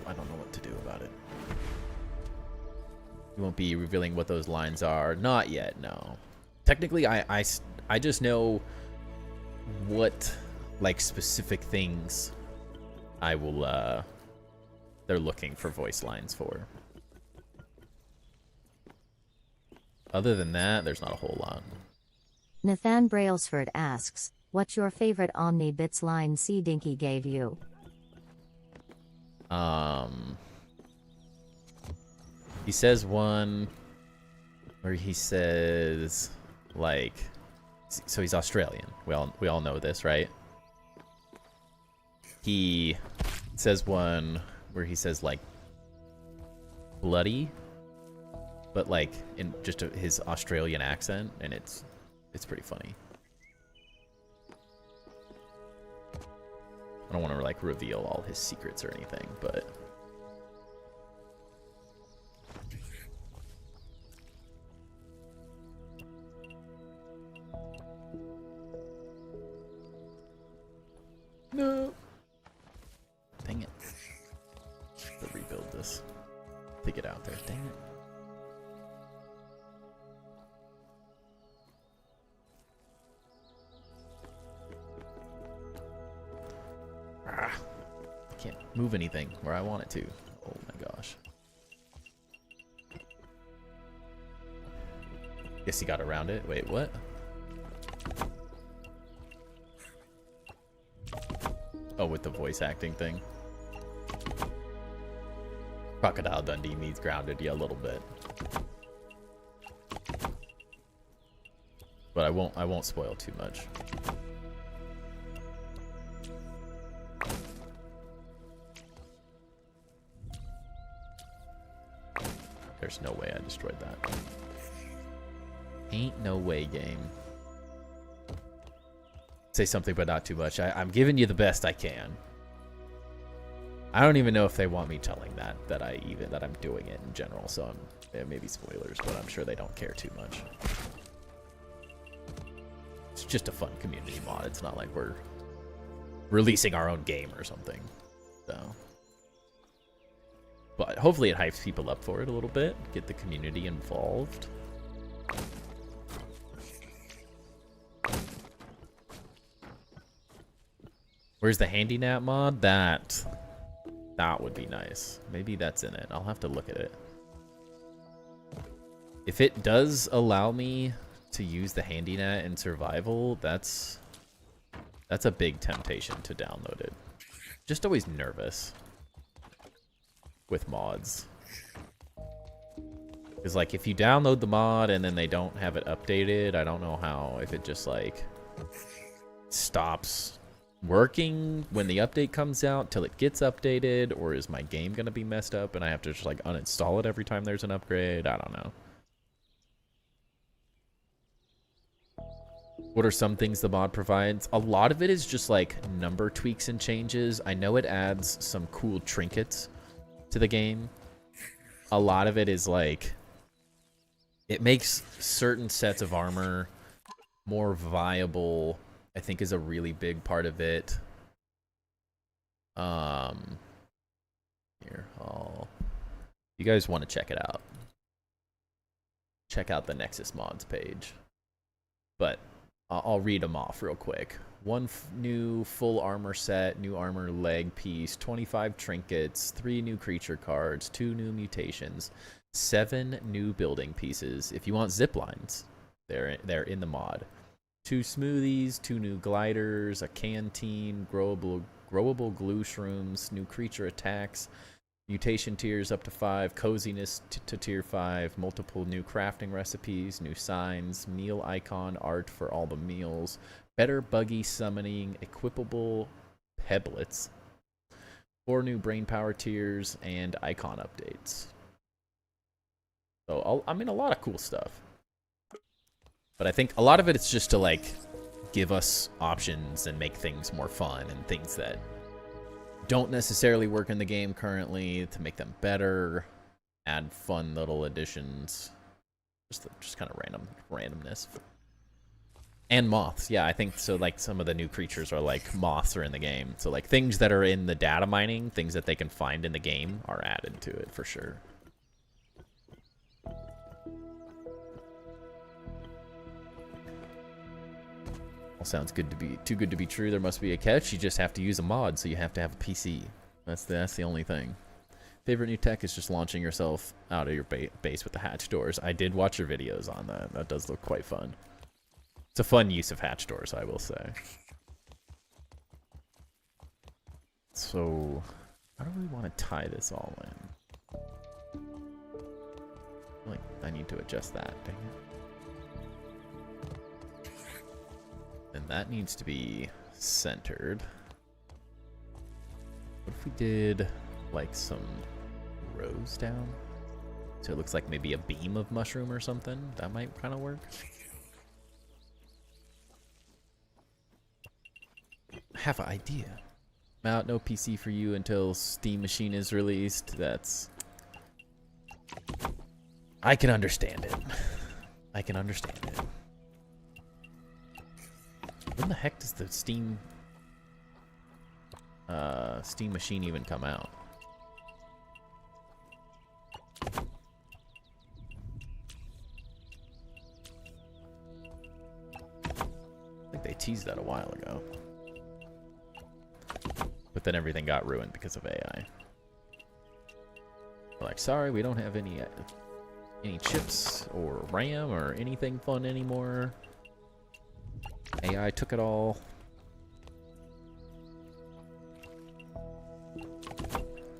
I don't know what to do about it. You won't be revealing what those lines are. Not yet, no. Technically, I just know what, like, specific things I will, they're looking for voice lines for. Other than that, there's not a whole lot. Nathan Brailsford asks, what's your favorite Omnibits line Cdinky gave you? He says one where he says, like, so he's Australian. We all know this, right? He says one where he says, like, bloody, but like in just his Australian accent, and it's pretty funny. I don't want to like reveal all his secrets or anything, but to get out there. Dang it. Ah, can't move anything where I want it to. Oh my gosh. Guess he got around it. Wait, what? Oh, with the voice acting thing. Crocodile Dundee needs grounded, yeah, a little bit. But I won't spoil too much. There's no way I destroyed that. Ain't no way, game. Say something, but not too much. I'm giving you the best I can. I don't even know if they want me telling that I'm doing it in general. So yeah, maybe spoilers, but I'm sure they don't care too much. It's just a fun community mod. It's not like we're releasing our own game or something. So, but hopefully it hypes people up for it a little bit. Get the community involved. Where's the Handy Nap mod? That would be nice. Maybe that's in it. I'll have to look at it. If it does allow me to use the Handy Nat in survival, that's a big temptation to download it. Just always nervous with mods. Because like if you download the mod and then they don't have it updated, I don't know how, if it just like stops working when the update comes out till it gets updated, or is my game gonna be messed up and I have to just like uninstall it every time there's an upgrade? I don't know. What are some things the mod provides? A lot of it is just like number tweaks and changes. I know it adds some cool trinkets to the game. A lot of it is like it makes certain sets of armor more viable, I think, is a really big part of it. Here, you guys want to check it out, check out the Nexus mods page. But I'll read them off real quick. One new full armor set, new armor leg piece, 25 trinkets, 3 new creature cards, 2 new mutations, 7 new building pieces. If you want zip lines, they're in the mod. 2 smoothies, 2 new gliders, a canteen, growable glue shrooms, new creature attacks, mutation tiers up to 5, coziness to tier 5, multiple new crafting recipes, new signs, meal icon art for all the meals, better buggy summoning, equipable peblets, 4 new brain power tiers, and icon updates. So, I mean, a lot of cool stuff. But I think a lot of it is just to, like, give us options and make things more fun and things that don't necessarily work in the game currently to make them better, add fun little additions. Just kind of randomness. And moths. Yeah, I think so. Like, some of the new creatures are like moths are in the game. So, like, things that are in the data mining, things that they can find in the game are added to it for sure. Sounds good to be too good to be true. There must be a catch. You just have to use a mod, so you have to have a PC. That's the only thing. Favorite new tech is just launching yourself out of your base with the hatch doors. I did watch your videos on that. That does look quite fun. It's a fun use of hatch doors, I will say. So, how do we want to tie this all in? Like, I need to adjust that. Dang it. And that needs to be centered. What if we did like some rows down? So it looks like maybe a beam of mushroom or something. That might kind of work. I have an idea. Out, no PC for you until Steam Machine is released. That's... I can understand it. I can understand it. When the heck does the Steam Machine even come out? think they teased that a while ago. But then everything got ruined because of AI. They're like, sorry, we don't have any chips or RAM or anything fun anymore. AI took it all.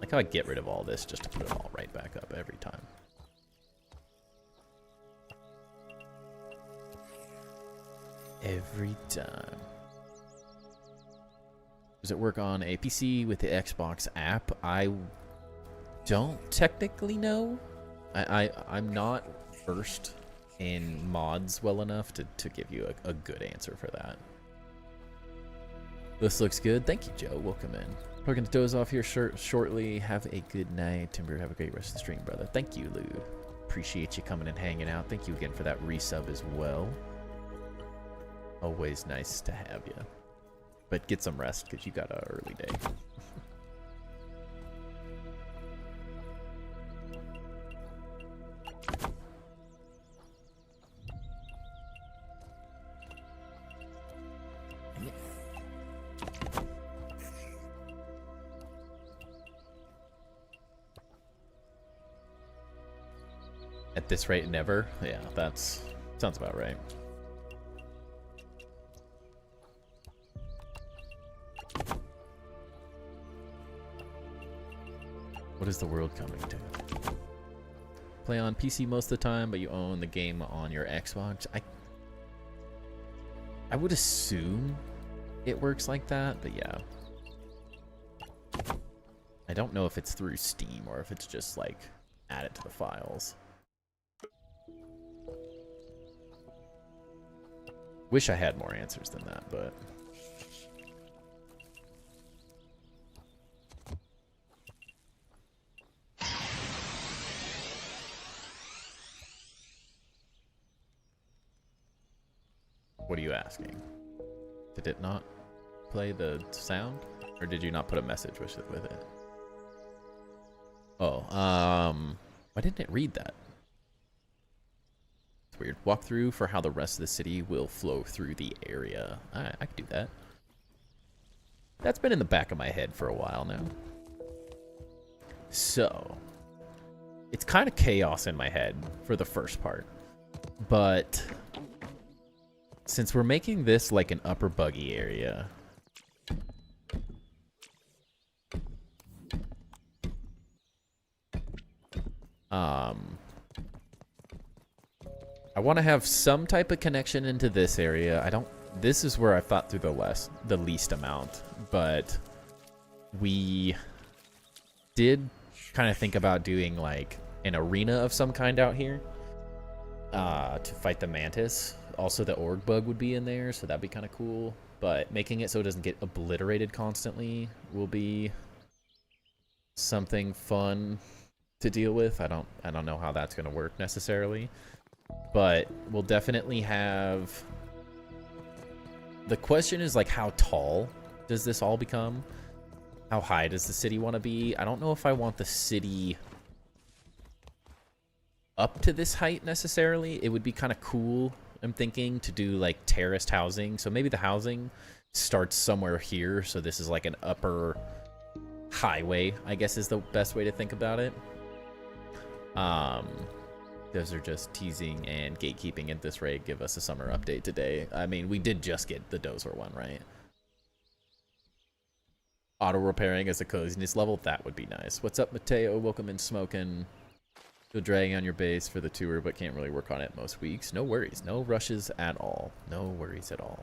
Like how I get rid of all this just to put it all right back up every time. Every time. Does it work on a PC with the Xbox app? I don't technically know. I'm not versed in mods well enough to give you a good answer for that. This looks good. Thank you, Joe. Welcome in. We're going to doze off here shortly. Have a good night. Timber, have a great rest of the stream, brother. Thank you, Lou. Appreciate you coming and hanging out. Thank you again for that resub as well. Always nice to have you. But get some rest because you got an early day. At this rate, never? Yeah, that's sounds about right. What is the world coming to? Play on PC most of the time, but you own the game on your Xbox. I would assume it works like that, but yeah. I don't know if it's through Steam or if it's just like added to the files. Wish I had more answers than that, but what are you asking? Did it not play the sound? Or did you not put a message with it? Oh, why didn't it read that? It's weird. Walk through for how the rest of the city will flow through the area. I could do that. That's been in the back of my head for a while now. So, it's kind of chaos in my head for the first part. But since we're making this like an upper buggy area, I want to have some type of connection into this area. This is where I thought through the least amount, but we did kind of think about doing like an arena of some kind out here to fight the mantis. Also, the org bug would be in there, so that'd be kind of cool. But making it so it doesn't get obliterated constantly will be something fun to deal with. I don't know how that's going to work necessarily, but we'll definitely have. The question is like, how tall does this all become? How high does the city want to be? I don't know if I want the city up to this height necessarily. It would be kind of cool, I'm thinking, to do like terraced housing. So maybe the housing starts somewhere here. So this is like an upper highway, I guess is the best way to think about it. Those are just teasing and gatekeeping at this rate. Give us a summer update today. I mean, we did just get the Dozer one, right? Auto repairing as a coziness level, that would be nice. What's up, Mateo? Welcome in, smoking. Still dragging on your base for the tour, but can't really work on it most weeks. No worries. No rushes at all. No worries at all.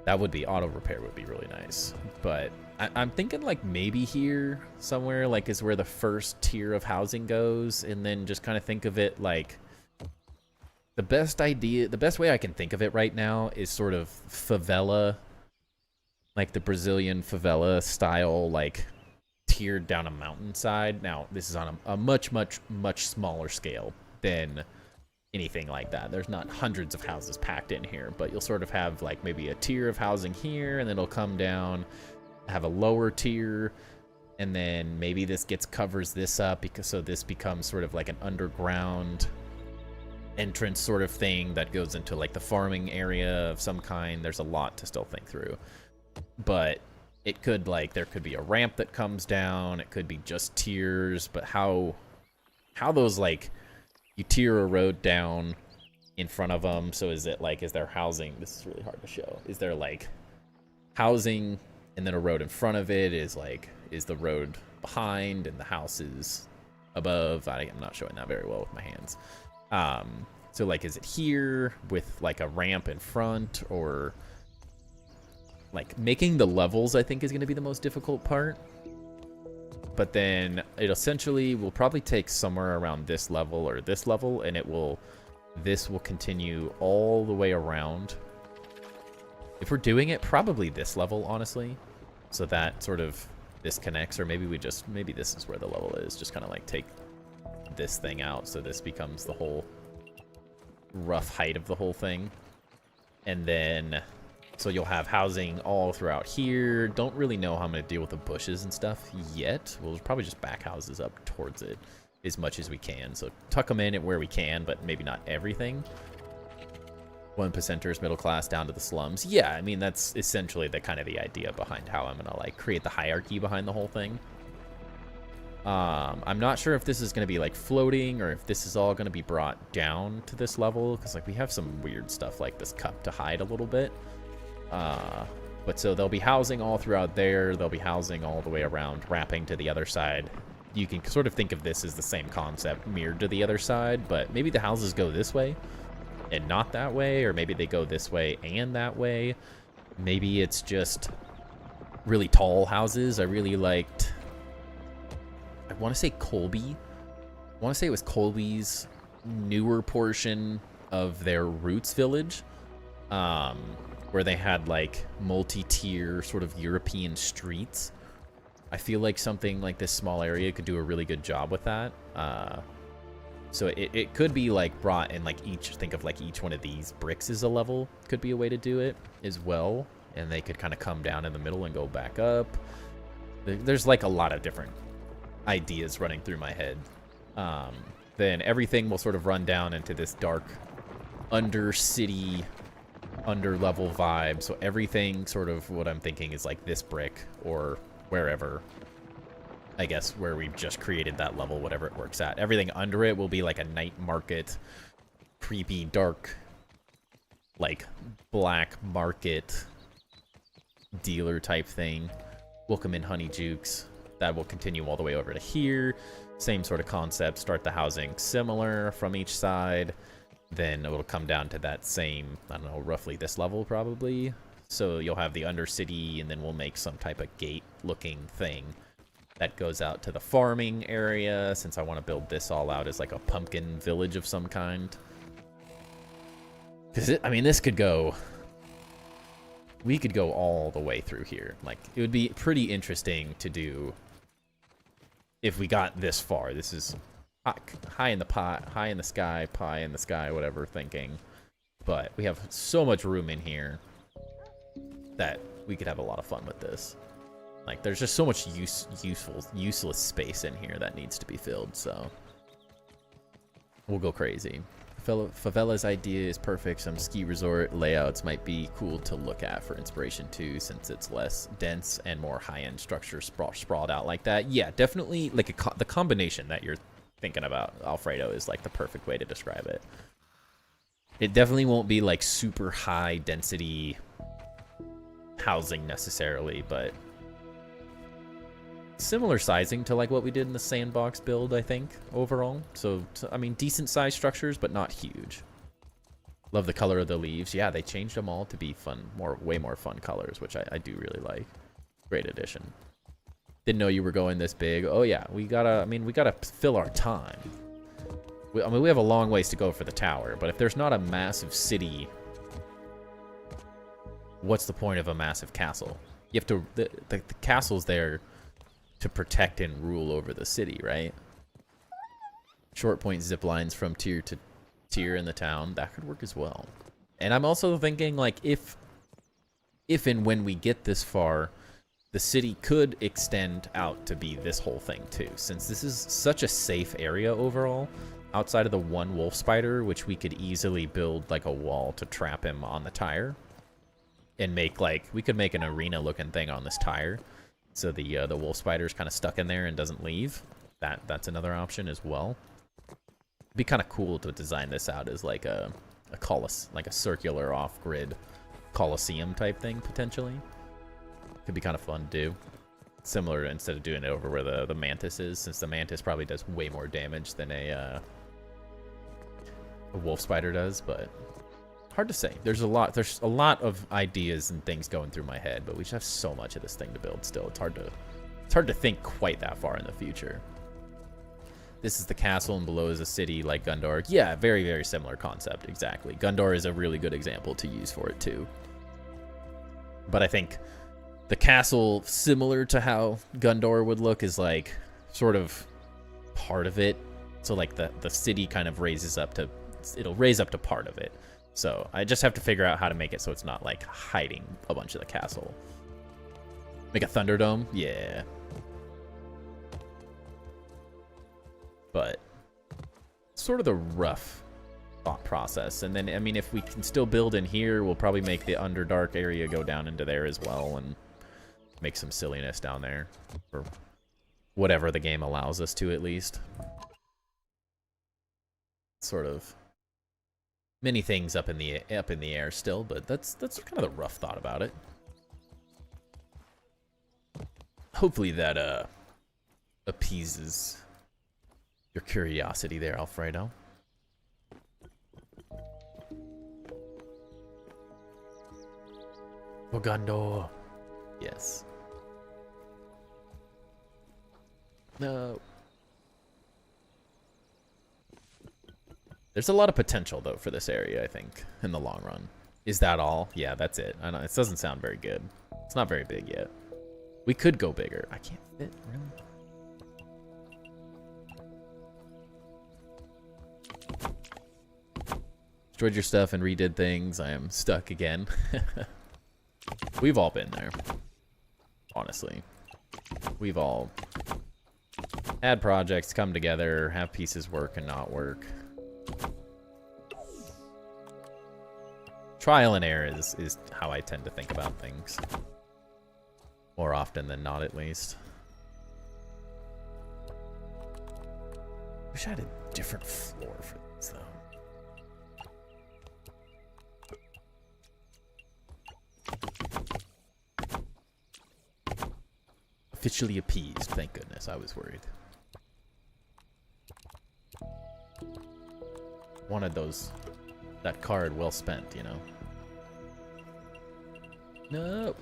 That would be, auto repair would be really nice. But I'm thinking like maybe here somewhere like is where the first tier of housing goes, and then just kind of think of it like the best way I can think of it right now is sort of favela, like the Brazilian favela style, like tiered down a mountainside. Now this is on a much smaller scale than anything like that. There's not hundreds of houses packed in here, but you'll sort of have like maybe a tier of housing here, and then it'll come down, have a lower tier, and then maybe this covers this up, because so this becomes sort of like an underground entrance sort of thing that goes into like the farming area of some kind. There's a lot to still think through, but it could like there could be a ramp that comes down. It could be just tiers, but how those like you tier a road down in front of them. So is it like, is there housing? This is really hard to show. Is there like housing and then a road in front of it? Is the road behind and the houses above? I'm not showing that very well with my hands. So like, is it here with like a ramp in front, or like making the levels, I think is going to be the most difficult part. But then it essentially will probably take somewhere around this level or this level, and this will continue all the way around. If we're doing it, probably this level, honestly. So that sort of disconnects, or maybe maybe this is where the level is. Just kind of like take this thing out, so this becomes the whole rough height of the whole thing. And then, so you'll have housing all throughout here. Don't really know how I'm going to deal with the bushes and stuff yet. We'll probably just back houses up towards it as much as we can. So tuck them in at where we can, but maybe not everything. 1%ers, middle class, down to the slums. Yeah, I mean, that's essentially the kind of the idea behind how I'm going to like create the hierarchy behind the whole thing. I'm not sure if this is going to be like floating, or if this is all going to be brought down to this level, because like we have some weird stuff like this cup to hide a little bit. But so there'll be housing all throughout there. There'll be housing all the way around, wrapping to the other side. You can sort of think of this as the same concept mirrored to the other side, but maybe the houses go this way and not that way, or maybe they go this way and that way. Maybe it's just really tall houses. I really liked, I want to say Colby. I want to say it was Colby's newer portion of their Roots Village, where they had like multi-tier sort of European streets. I feel like something like this small area could do a really good job with that. So it could be like brought in like think of like each one of these bricks as a level could be a way to do it as well. And they could kind of come down in the middle and go back up. There's like a lot of different ideas running through my head. Then everything will sort of run down into this dark under city, under level vibe. So everything sort of what I'm thinking is like this brick, or wherever, I guess, where we've just created that level, whatever it works at. Everything under it will be like a night market, creepy, dark, like black market dealer type thing. Welcome in Honey Jukes. That will continue all the way over to here. Same sort of concept. Start the housing similar from each side. Then it will come down to that same, I don't know, roughly this level probably. So you'll have the Undercity, and then we'll make some type of gate-looking thing that goes out to the farming area, since I want to build this all out as like a pumpkin village of some kind. Because, I mean, this could go... We could go all the way through here. Like, it would be pretty interesting to do if we got this far. This is high in the pot, high in the sky, pie in the sky, whatever thinking. But we have so much room in here that we could have a lot of fun with this. Like, there's just so much useless space in here that needs to be filled, so we'll go crazy. Favela's idea is perfect. Some ski resort layouts might be cool to look at for inspiration too, since it's less dense and more high-end structure sprawled out like that. Yeah, definitely, like the combination that you're thinking about, Alfredo, is like the perfect way to describe it. It definitely won't be like super high density housing necessarily, but similar sizing to like what we did in the sandbox build, I think, overall. So I mean, decent sized structures, but not huge. Love the color of the leaves. Yeah, they changed them all to be fun, way more fun colors, which I do really like. Great addition. Didn't know you were going this big. Oh yeah, we gotta fill our time. I mean, we have a long ways to go for the tower, but if there's not a massive city, what's the point of a massive castle? You have to, the castle's there to protect and rule over the city, right? Short point zip lines from tier to tier in the town, that could work as well. And I'm also thinking, like, if and when we get this far, the city could extend out to be this whole thing too, since this is such a safe area overall. outside of the one wolf spider, which we could easily build like a wall to trap him on the tire. And make like, we could make an arena looking thing on this tire. So the wolf spider's kind of stuck in there and doesn't leave. That's another option as well. It'd be kind of cool to design this out as like a circular off-grid Coliseum type thing, potentially. Could be kind of fun to do. Similar, instead of doing it over where the mantis is, since the mantis probably does way more damage than a wolf spider does, but hard to say. There's a lot of ideas and things going through my head, but we just have so much of this thing to build still. It's hard to think quite that far in the future. This is the castle, and below is a city like Gundor. Yeah, very, very similar concept, exactly. Gundor is a really good example to use for it, too. But I think the castle, similar to how Gundor would look, is like sort of part of it. So like the city kind of raises up to, it'll raise up to part of it. So I just have to figure out how to make it so it's not like hiding a bunch of the castle. Make a Thunderdome? Yeah. But sort of the rough thought process. And then, I mean, if we can still build in here, we'll probably make the Underdark area go down into there as well and make some silliness down there. Or whatever the game allows us to, at least. Sort of many things up in the air still, but that's kind of the rough thought about it. Hopefully that appeases your curiosity there, Alfredo. Bogando. Yes. No. There's a lot of potential, though, for this area, I think, in the long run. Is that all? Yeah, that's it. I know, it doesn't sound very good. It's not very big yet. We could go bigger. I can't fit, really. Destroyed your stuff and redid things. I am stuck again. We've all been there. Honestly. We've all had projects come together, have pieces work and not work. Trial and error is how I tend to think about things. More often than not, at least. Wish I had a different floor for this, though. Officially appeased, thank goodness. I was worried. Wanted that card well spent, you know. Nope.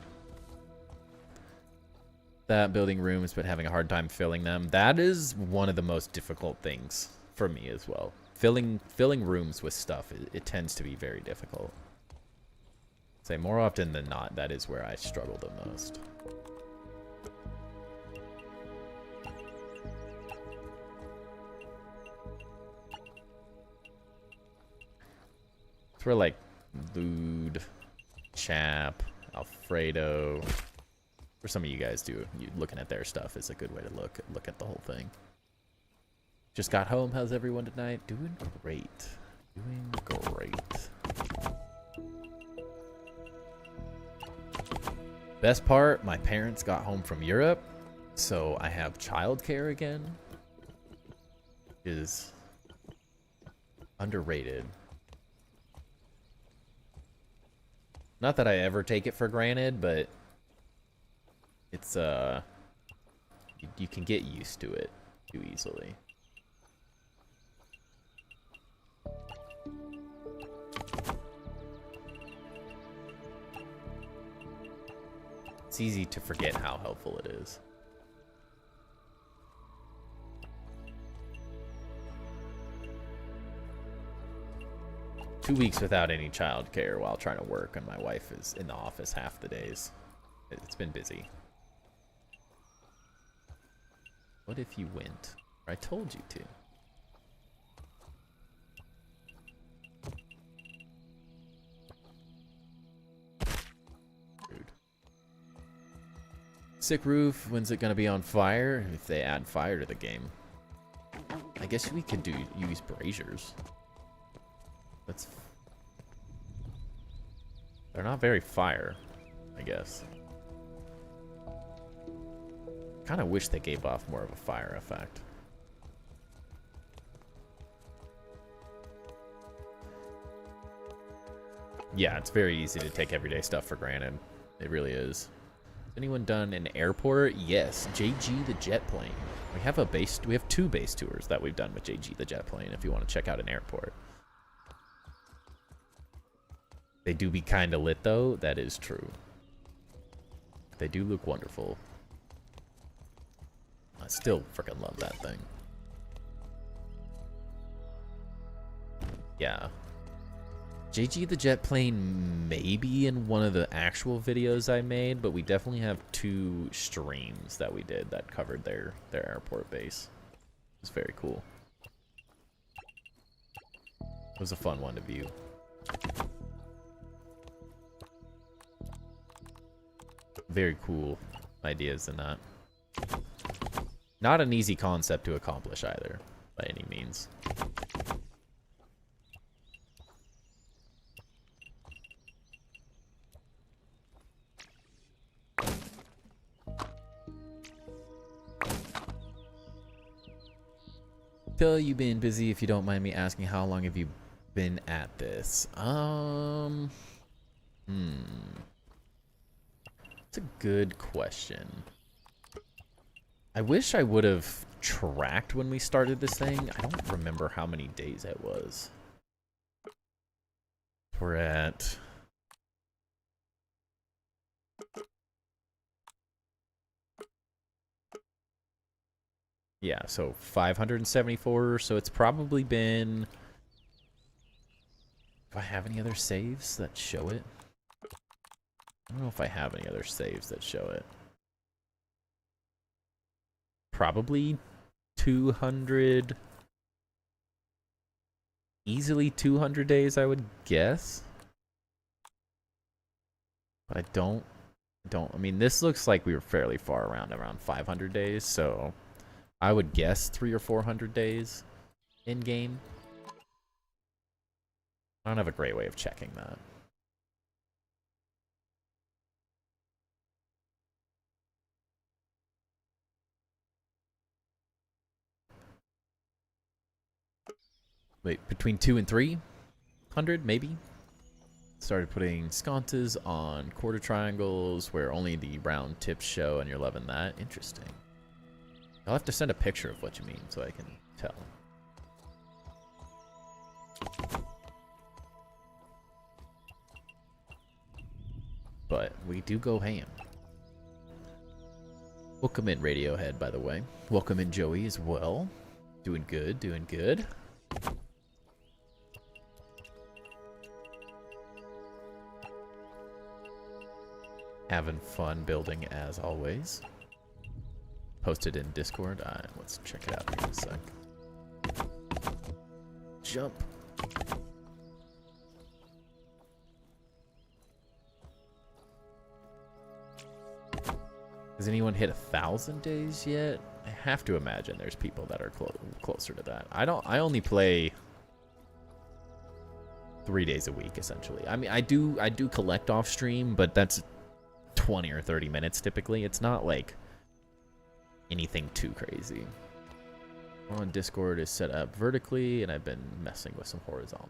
That building rooms, but having a hard time filling them. That is one of the most difficult things for me as well. Filling rooms with stuff, it tends to be very difficult. Say more often than not, that is where I struggle the most. It's where like Lude, Chap, Alfredo, for some of you guys do, looking at their stuff is a good way to look at the whole thing. Just got home. How's everyone tonight? Doing great. Doing great. Best part, my parents got home from Europe, so I have childcare again. Is underrated. Not that I ever take it for granted, but it's you can get used to it too easily. It's easy to forget how helpful it is. Two weeks without any childcare while trying to work, and my wife is in the office half the days. It's been busy. What if you went? I told you to. Rude. Sick roof. When's it gonna be on fire? If they add fire to the game. I guess we could use braziers. They're not very fire, I guess. Kind of wish they gave off more of a fire effect. Yeah, it's very easy to take everyday stuff for granted. It really is. Has anyone done an airport? Yes, JG the jet plane. We have two base tours that we've done with JG the jet plane if you want to check out an airport. They do be kind of lit though, that is true. They do look wonderful. I still freaking love that thing. Yeah. JG the jet plane maybe in one of the actual videos I made, but we definitely have 2 streams that we did that covered their airport base. It was very cool. It was a fun one to view. Very cool ideas in that. Not an easy concept to accomplish either, by any means. Phil, you've been busy. If you don't mind me asking, how long have you been at this? It's a good question. I wish I would have tracked when we started this thing. I don't remember how many days it was. We're at... Yeah, so 574, so it's probably been... Do I have any other saves that show it? I don't know if I have any other saves that show it. Probably 200... Easily 200 days, I would guess. But I don't... I mean, this looks like we were fairly far around 500 days, so... I would guess 300 or 400 days in game. I don't have a great way of checking that. Wait, between 200 and 300 maybe? Started putting sconces on quarter triangles where only the round tips show, and you're loving that. Interesting. I'll have to send a picture of what you mean so I can tell. But we do go ham. Welcome in, Radiohead, by the way. Welcome in, Joey, as well. Doing good, doing good. Having fun building as always. Posted in Discord. Let's check it out here in a sec. Jump. Has anyone hit 1,000 days yet? I have to imagine there's people that are closer to that. I only play 3 days a week essentially. I mean, I do collect off stream, but that's 20 or 30 minutes typically. It's not like anything too crazy. On Discord is set up vertically, and I've been messing with some horizontal.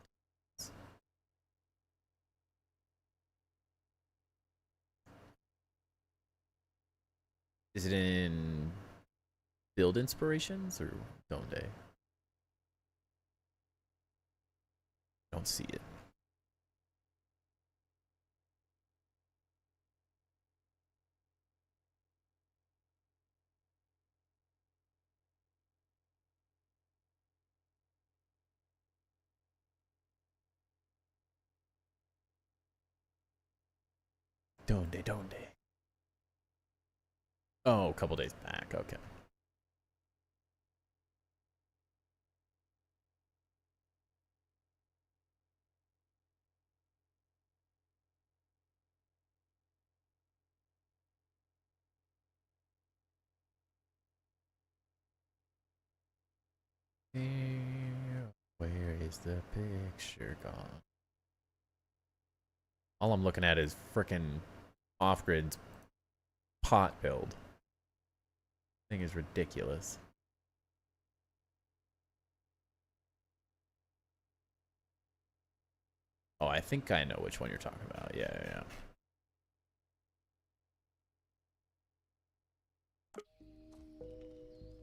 Is it in Build Inspirations or Donde? Don't see it. Donde. Oh, a couple days back. Okay. Where is the picture gone? All I'm looking at is frickin' Off-Grid's pot build. Thing is ridiculous. Oh, I think I know which one you're talking about. Yeah.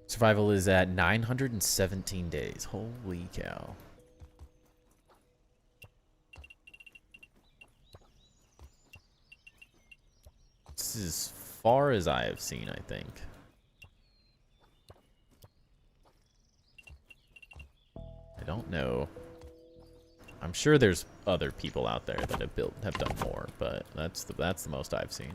Survival is at 917 days. Holy cow. This is as far as I have seen, I think. I don't know. I'm sure there's other people out there that have done more, but that's the most I've seen.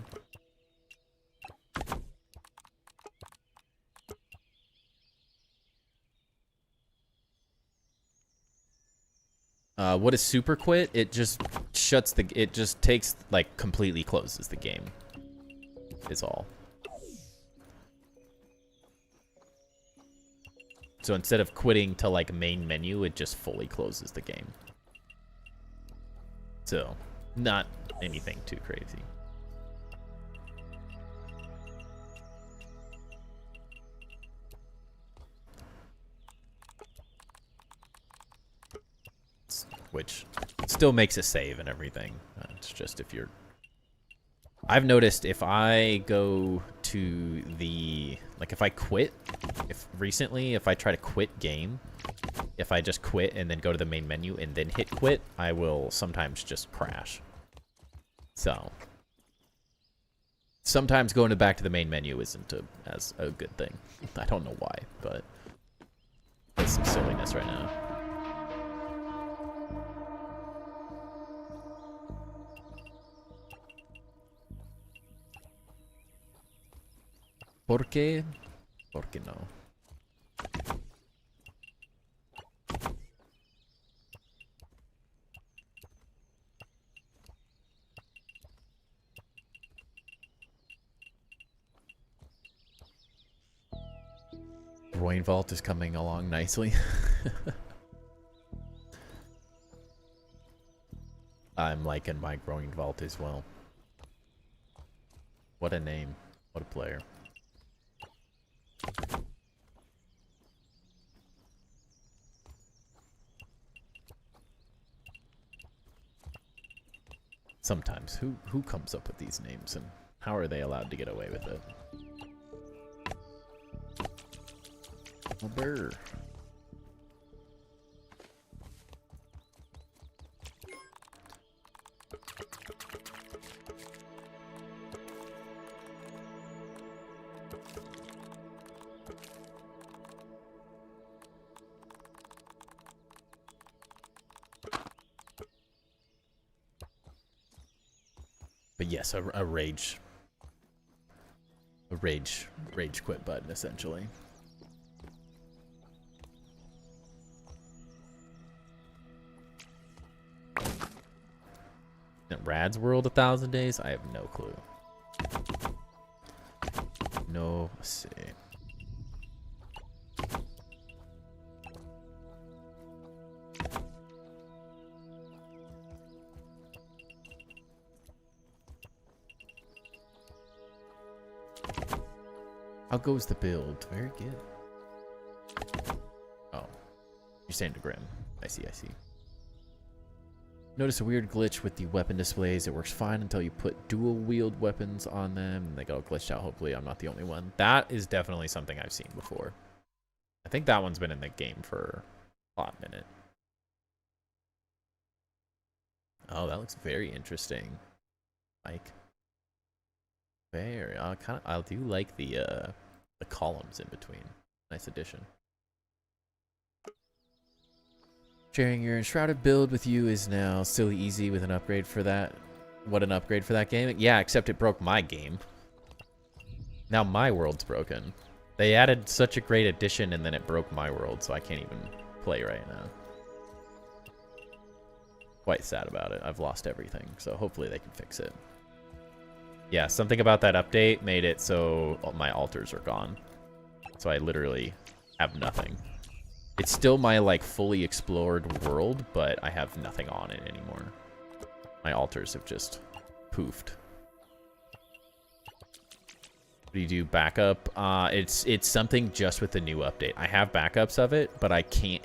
What is super quit? It just shuts it just takes, like, completely closes the game. Is all. So instead of quitting to, like, main menu, it just fully closes the game. So, not anything too crazy. Which still makes a save and everything. It's just if you're... I've noticed if I go to the... Like, if I quit... If I try to quit game... If I just quit and then go to the main menu and then hit quit, I will sometimes just crash. So... Sometimes going back to the main menu isn't as a good thing. I don't know why, but... That's some silliness right now. ¿Por qué? ¿Por qué no? Groin Vault is coming along nicely. I'm liking my Groin Vault as well. What a name. What a player. Sometimes. Who comes up with these names and how are they allowed to get away with it? A bear. But yes, a rage quit button essentially. Rad's World 1,000 days? I have no clue. No see. How goes the build? Very good. Oh. You're saying to Grim. I see. Notice a weird glitch with the weapon displays. It works fine until you put dual wield weapons on them and they get all glitched out. Hopefully I'm not the only one. That is definitely something I've seen before. I think that one's been in the game for a hot minute. Oh, that looks very interesting. Mike. Very. I do like the columns in between. Nice addition. Sharing your Enshrouded build with you is now silly easy with an upgrade for that. What an upgrade for that game. Yeah, except it broke my game. Now my world's broken. They added such a great addition and then it broke my world, so I can't even play right now. Quite sad about it. I've lost everything, so hopefully they can fix it. Yeah, something about that update made it so my altars are gone. So I literally have nothing. It's still my, like, fully explored world, but I have nothing on it anymore. My altars have just poofed. Do you do backup? It's something just with the new update. I have backups of it, but I can't.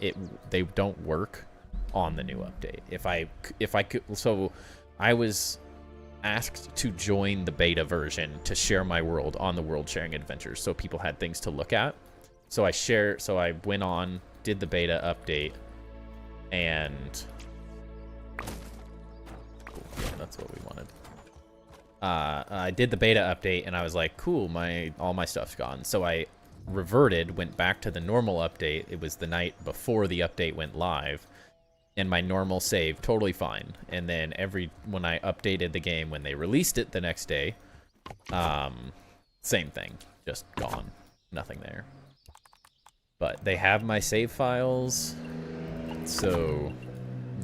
They don't work on the new update. If I could, so I was asked to join the beta version to share my world on the world sharing adventures, so people had things to look at. So I went on, did the beta update, and yeah, that's what we wanted. I did the beta update, and I was like, cool, all my stuff's gone. So I reverted, went back to the normal update. It was the night before the update went live, and my normal save, totally fine. And then when I updated the game, when they released it the next day, same thing, just gone, nothing there. But they have my save files, so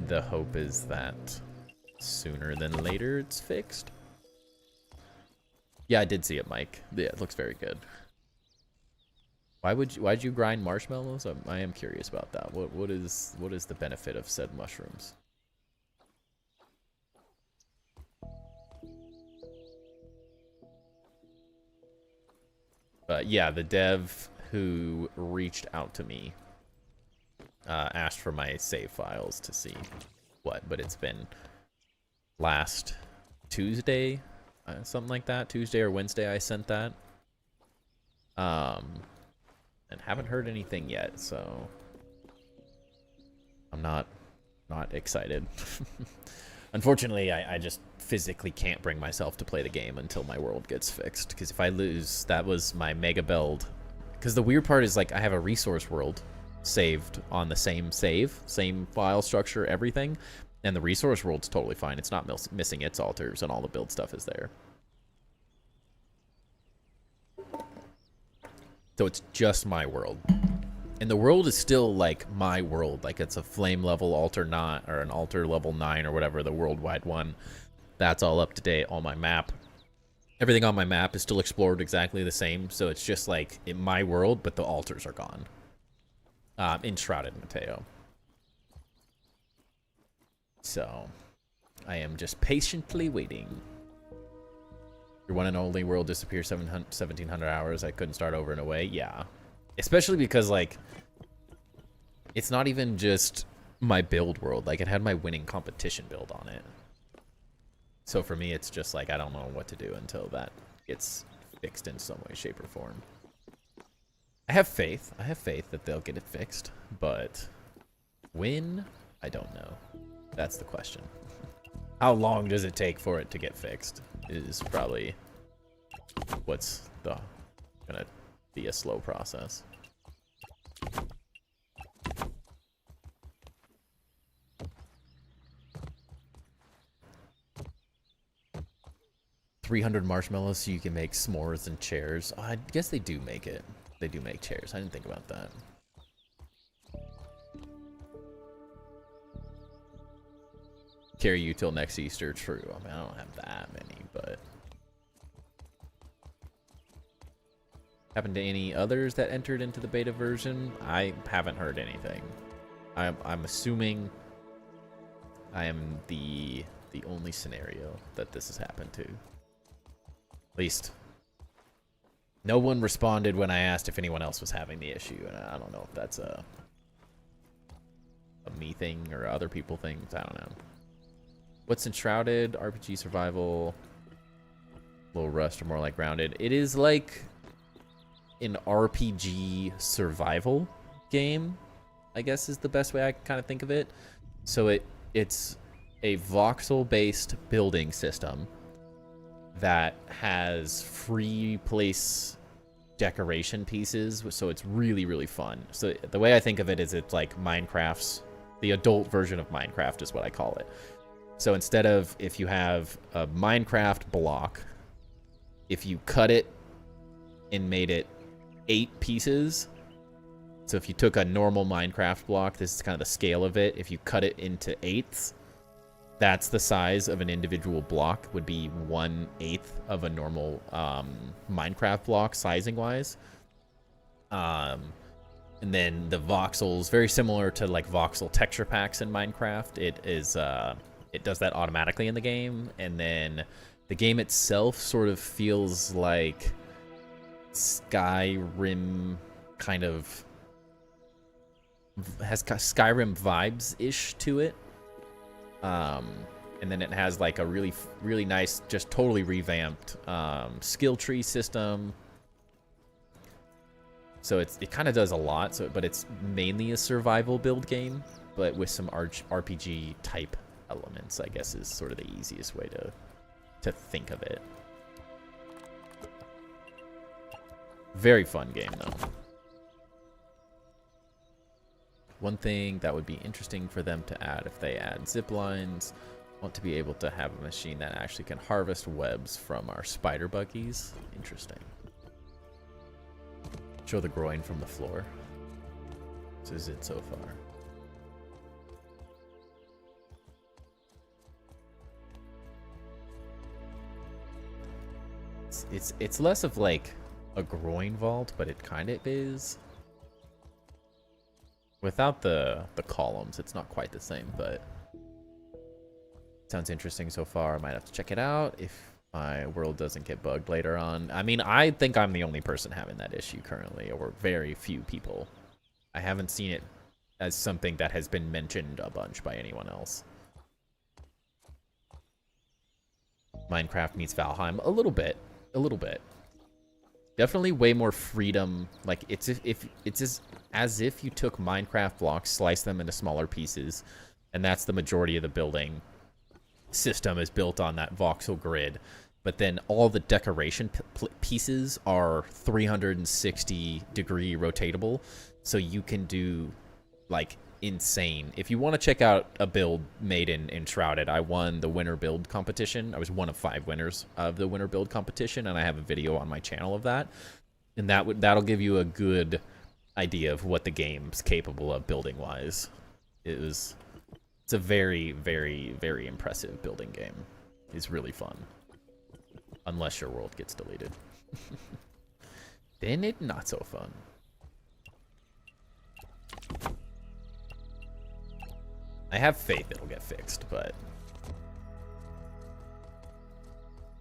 the hope is that sooner than later it's fixed. Yeah, I did see it, Mike. Yeah, it looks very good. Why'd you grind marshmallows? I am curious about that. What is the benefit of said mushrooms? But yeah, the dev who reached out to me asked for my save files to see what, but it's been last Tuesday, something like that, Tuesday or Wednesday I sent that, and haven't heard anything yet, so I'm not excited. Unfortunately, I just physically can't bring myself to play the game until my world gets fixed, because if I lose, that was my mega build. Because the weird part is, like, I have a resource world saved on the same file structure, everything, and the resource world's totally fine. It's not missing its altars, and all the build stuff is there. So it's just my world. And the world is still, like, my world. Like, it's a flame level altar not, or an altar level 9 or whatever, the worldwide one. That's all up to date on my map. Everything on my map is still explored exactly the same. So it's just, like, in my world, but the altars are gone. In Shrouded Mateo. So, I am just patiently waiting. Your one and only world disappears 1700 hours. I couldn't start over and away. Yeah. Especially because, like, it's not even just my build world. Like, it had my winning competition build on it. So for me, it's just like, I don't know what to do until that gets fixed in some way, shape, or form. I have faith. I have faith that they'll get it fixed. But when? I don't know. That's the question. How long does it take for it to get fixed is probably what's gonna be a slow process. $300 marshmallows so you can make s'mores and chairs. Oh, I guess they do make it. They do make chairs. I didn't think about that. Carry you till next Easter. True. I mean, I don't have that many, but happened to any others that entered into the beta version? I haven't heard anything. I'm assuming I am the only scenario that this has happened to. At least no one responded when I asked if anyone else was having the issue, and I don't know if that's a me thing or other people things. I don't know. What's Enshrouded? RPG survival. A little Rust or more like Grounded. It is like an RPG survival game, I guess is the best way I kind of think of it. So it's a voxel-based building system that has free place decoration pieces, so it's really, really fun. So the way I think of it is it's like Minecraft's, the adult version of Minecraft is what I call it. So instead of, if you have a Minecraft block, if you cut it and made it 8 pieces, so if you took a normal Minecraft block, this is kind of the scale of it, if you cut it into 8ths, that's the size of an individual block, would be 1/8 of a normal Minecraft block, sizing-wise. And then the voxels, very similar to like voxel texture packs in Minecraft. It does that automatically in the game, and then the game itself sort of feels like Skyrim kind of has Skyrim vibes ish to it. And then it has like a really nice, just totally revamped skill tree system. So it kind of does a lot. But it's mainly a survival build game, but with some RPG type elements, I guess, is sort of the easiest way to think of it. Very fun game though. One thing that would be interesting for them to add if they add zip lines, want to be able to have a machine that actually can harvest webs from our spider buggies. Interesting. Show the groin from the floor. This is it so far. It's less of like a groin vault, but it kind of is. Without the columns, it's not quite the same, but sounds interesting so far. I might have to check it out if my world doesn't get bugged later on. I mean, I think I'm the only person having that issue currently, or very few people. I haven't seen it as something that has been mentioned a bunch by anyone else. Minecraft meets Valheim a little bit. Definitely way more freedom. Like it's as if you took Minecraft blocks, sliced them into smaller pieces, and that's the majority of the building system is built on that voxel grid. But then all the decoration pieces are 360 degree rotatable, so you can do like insane. If you want to check out a build made in Shrouded, I won the winter build competition. I was one of 5 winners of the winter build competition, and I have a video on my channel of that. And that'll give you a good idea of what the game's capable of building wise. It's a very, very, very impressive building game. It's really fun. Unless your world gets deleted. Then it's not so fun. I have faith it'll get fixed, but...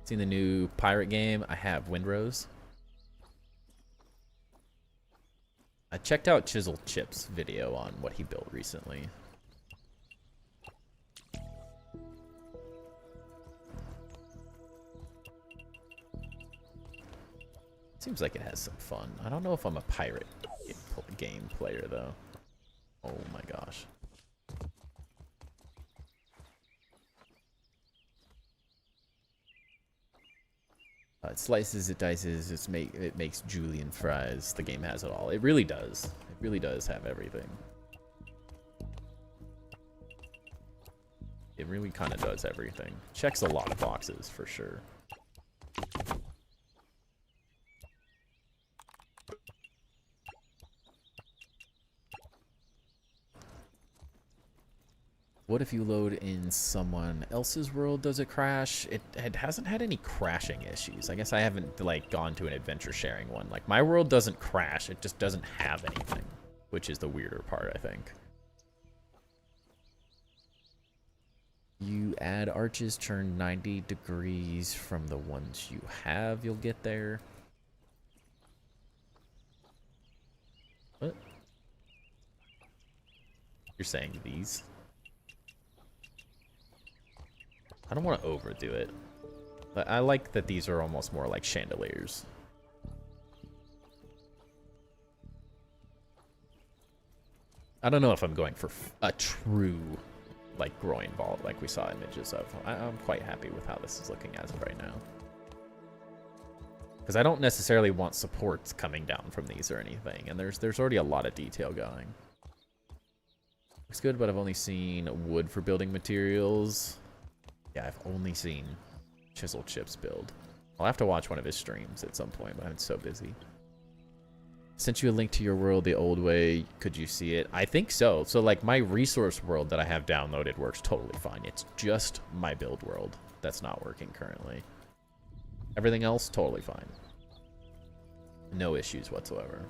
Seen the new pirate game? I have Windrose. I checked out Chisel Chip's video on what he built recently. Seems like it has some fun. I don't know if I'm a pirate game player, though. Oh my gosh. It slices, it dices, it makes julienne fries. The game has it all. It really does. It really does have everything. It really kind of does everything. Checks a lot of boxes, for sure. What if you load in someone else's world? Does it crash? It hasn't had any crashing issues. I guess I haven't like gone to an adventure sharing one. Like my world doesn't crash. It just doesn't have anything, which is the weirder part, I think. You add arches, turn 90 degrees from the ones you have. You'll get there. What? You're saying these? I don't want to overdo it, but I like that these are almost more like chandeliers. I don't know if I'm going for a true, like, groin vault like we saw images of. I'm quite happy with how this is looking as of right now. Because I don't necessarily want supports coming down from these or anything, and there's already a lot of detail going. Looks good, but I've only seen wood for building materials. Yeah, I've only seen Chisel Chips build. I'll have to watch one of his streams at some point, but I'm so busy. Sent you a link to your world the old way. Could you see it? I think so. So, like, my resource world that I have downloaded works totally fine. It's just my build world that's not working currently. Everything else, totally fine. No issues whatsoever.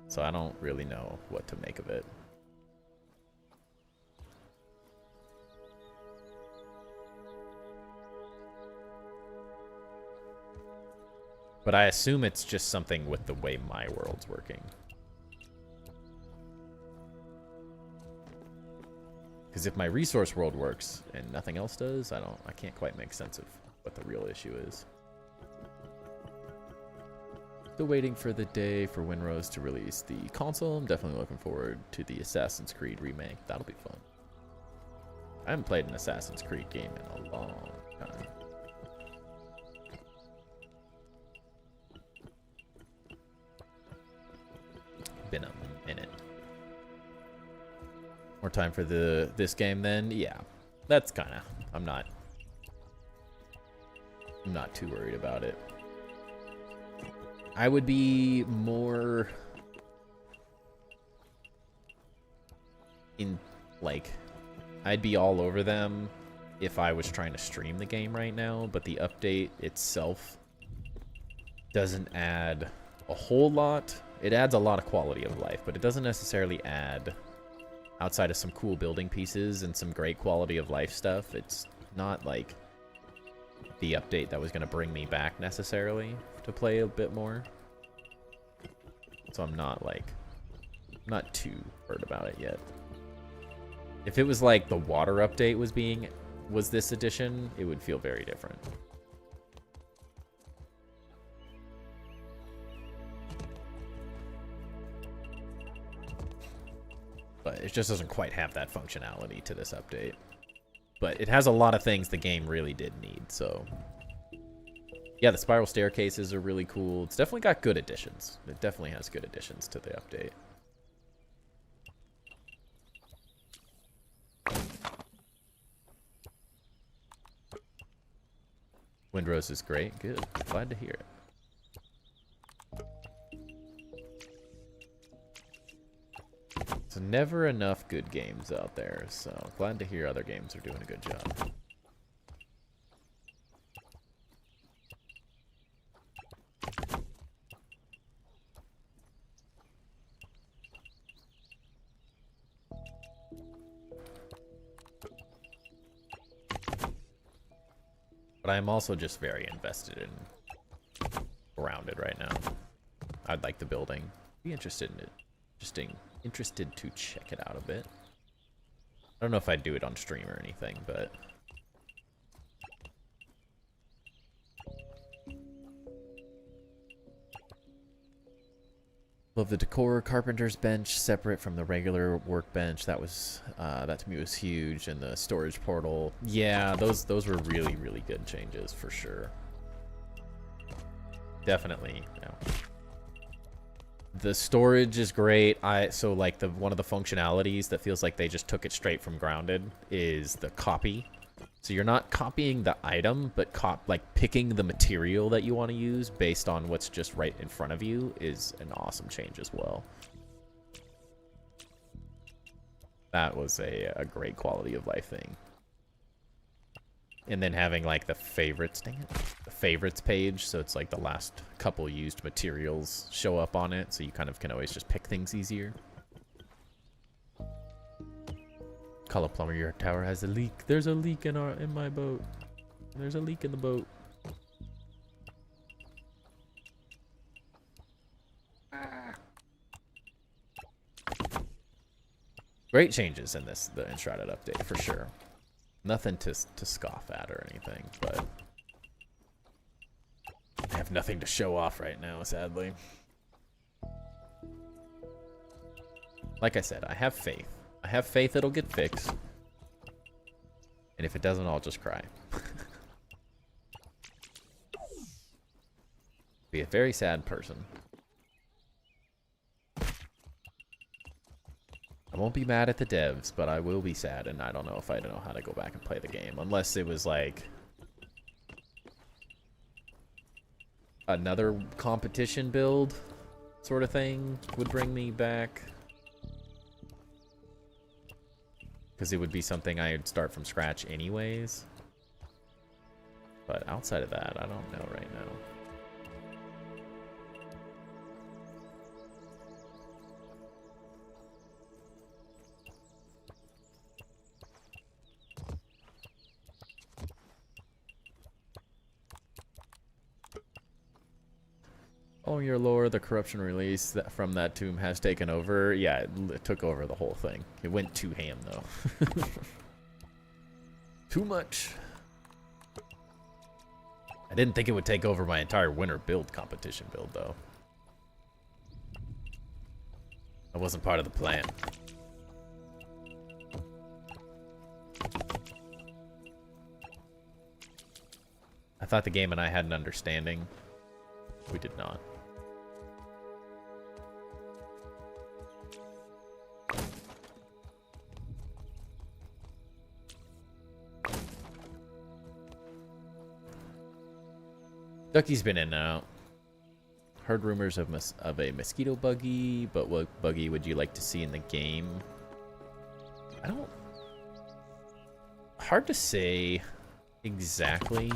So I don't really know what to make of it. But I assume it's just something with the way my world's working. Because if my resource world works and nothing else does, I can't quite make sense of what the real issue is. Still waiting for the day for Winrose to release the console. I'm definitely looking forward to the Assassin's Creed remake. That'll be fun. I haven't played an Assassin's Creed game in a long time. Been a minute. More time for this game then? Yeah. That's kinda. I'm not too worried about it. I would be more I'd be all over them if I was trying to stream the game right now, but the update itself doesn't add a whole lot. It adds a lot of quality of life, but it doesn't necessarily add, outside of some cool building pieces and some great quality of life stuff, it's not like the update that was going to bring me back necessarily to play a bit more. So I'm not too hurt about it yet. If it was like the water update was this edition, it would feel very different. But it just doesn't quite have that functionality to this update. But it has a lot of things the game really did need, so... Yeah, the spiral staircases are really cool. It's definitely got good additions. It definitely has good additions to the update. Windrose is great. Good. Glad to hear it. There's never enough good games out there, so glad to hear other games are doing a good job. But I'm also just very invested in Grounded right now. I'd like the building. Be interested in it. Interested to check it out a bit. I don't know if I'd do it on stream or anything, but love the decor. Carpenter's bench separate from the regular workbench. That was that to me was huge. And the storage portal. Yeah, those were really, really good changes for sure. Definitely, you know. The storage is great. So like one of the functionalities that feels like they just took it straight from Grounded is the copy. So you're not copying the item, but picking the material that you want to use based on what's just right in front of you is an awesome change as well. That was a great quality of life thing. And then having like the favorites, dang it, the favorites page, so it's like the last couple used materials show up on it, so you kind of can always just pick things easier. Call a plumber, your tower has a leak. There's a leak in my boat. There's a leak in the boat. Great changes in the Enshrouded update for sure. Nothing to scoff at or anything, but I have nothing to show off right now, sadly. Like I said, I have faith. I have faith it'll get fixed. And if it doesn't, I'll just cry. Be a very sad person. I won't be mad at the devs, but I will be sad, and I don't know if I know how to go back and play the game. Unless it was like another competition build sort of thing would bring me back. Because it would be something I'd start from scratch anyways. But outside of that, I don't know right now. Oh, your lore, the corruption release that from that tomb has taken over. Yeah, it took over the whole thing. It went too ham, though. Too much. I didn't think it would take over my entire winter build competition build, though. That wasn't part of the plan. I thought the game and I had an understanding. We did not. Ducky's been in and out. Heard rumors of a mosquito buggy, but what buggy would you like to see in the game? I don't... Hard to say exactly,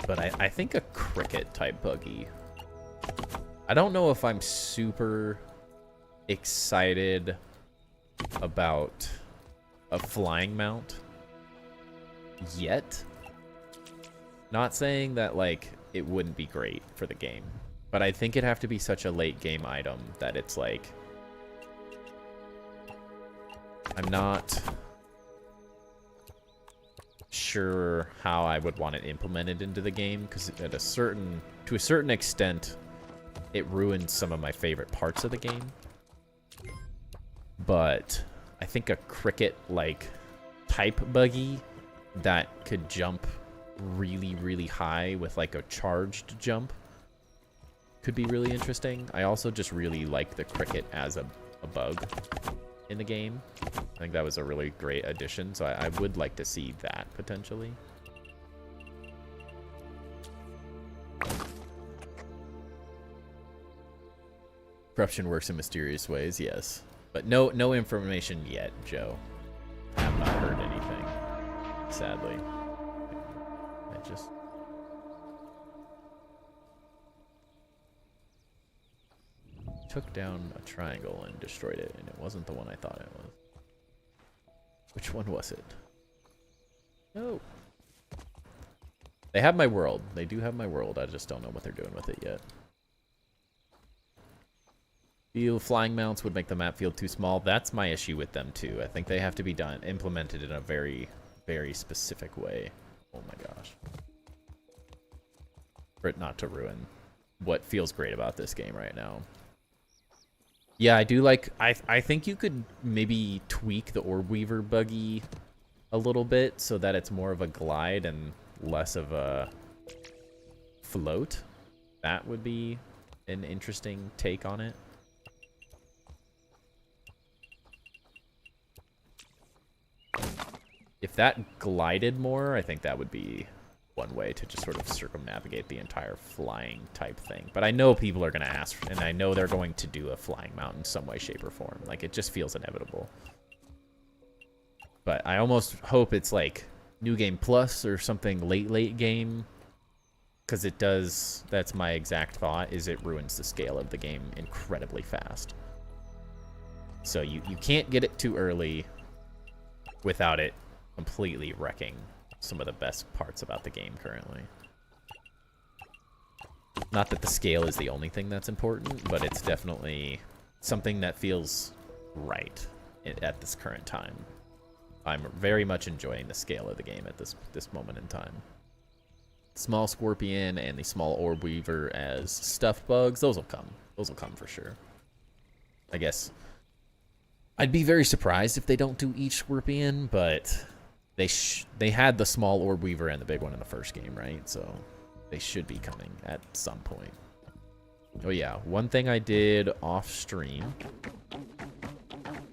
but I think a cricket type buggy. I don't know if I'm super excited about a flying mount yet. Not saying that, like, it wouldn't be great for the game, but I think it'd have to be such a late game item that it's like, I'm not sure how I would want it implemented into the game, because to a certain extent, it ruins some of my favorite parts of the game. But I think a cricket like type buggy that could jump really, really high with like a charged jump could be really interesting. I also just really like the cricket as a bug in the game. I think that was a really great addition, so I would like to see that potentially. Corruption works in mysterious ways, yes. But no information yet, Joe. I have not heard anything, sadly. I just... took down a triangle and destroyed it, and it wasn't the one I thought it was. Which one was it? No. They have my world. They do have my world. I just don't know what they're doing with it yet. Feel flying mounts would make the map feel too small. That's my issue with them too. I think they have to be implemented in a very, very specific way. Oh my gosh. For it not to ruin what feels great about this game right now. Yeah, I do like... I think you could maybe tweak the Orb Weaver buggy a little bit so that it's more of a glide and less of a float. That would be an interesting take on it. If that glided more, I think that would be one way to just sort of circumnavigate the entire flying type thing. But I know people are going to ask, and I know they're going to do a flying mount in some way, shape, or form. Like, it just feels inevitable. But I almost hope it's like New Game Plus or something late game. Because it does, that's my exact thought, is it ruins the scale of the game incredibly fast. So you can't get it too early without it completely wrecking some of the best parts about the game currently. Not that the scale is the only thing that's important, but it's definitely something that feels right at this current time. I'm very much enjoying the scale of the game at this moment in time. Small Scorpion and the small Orb Weaver as stuffed bugs, those will come. Those will come for sure. I guess I'd be very surprised if they don't do each Scorpion, but they had the small Orb Weaver and the big one in the first game, right? So they should be coming at some point. Oh yeah, one thing I did off stream,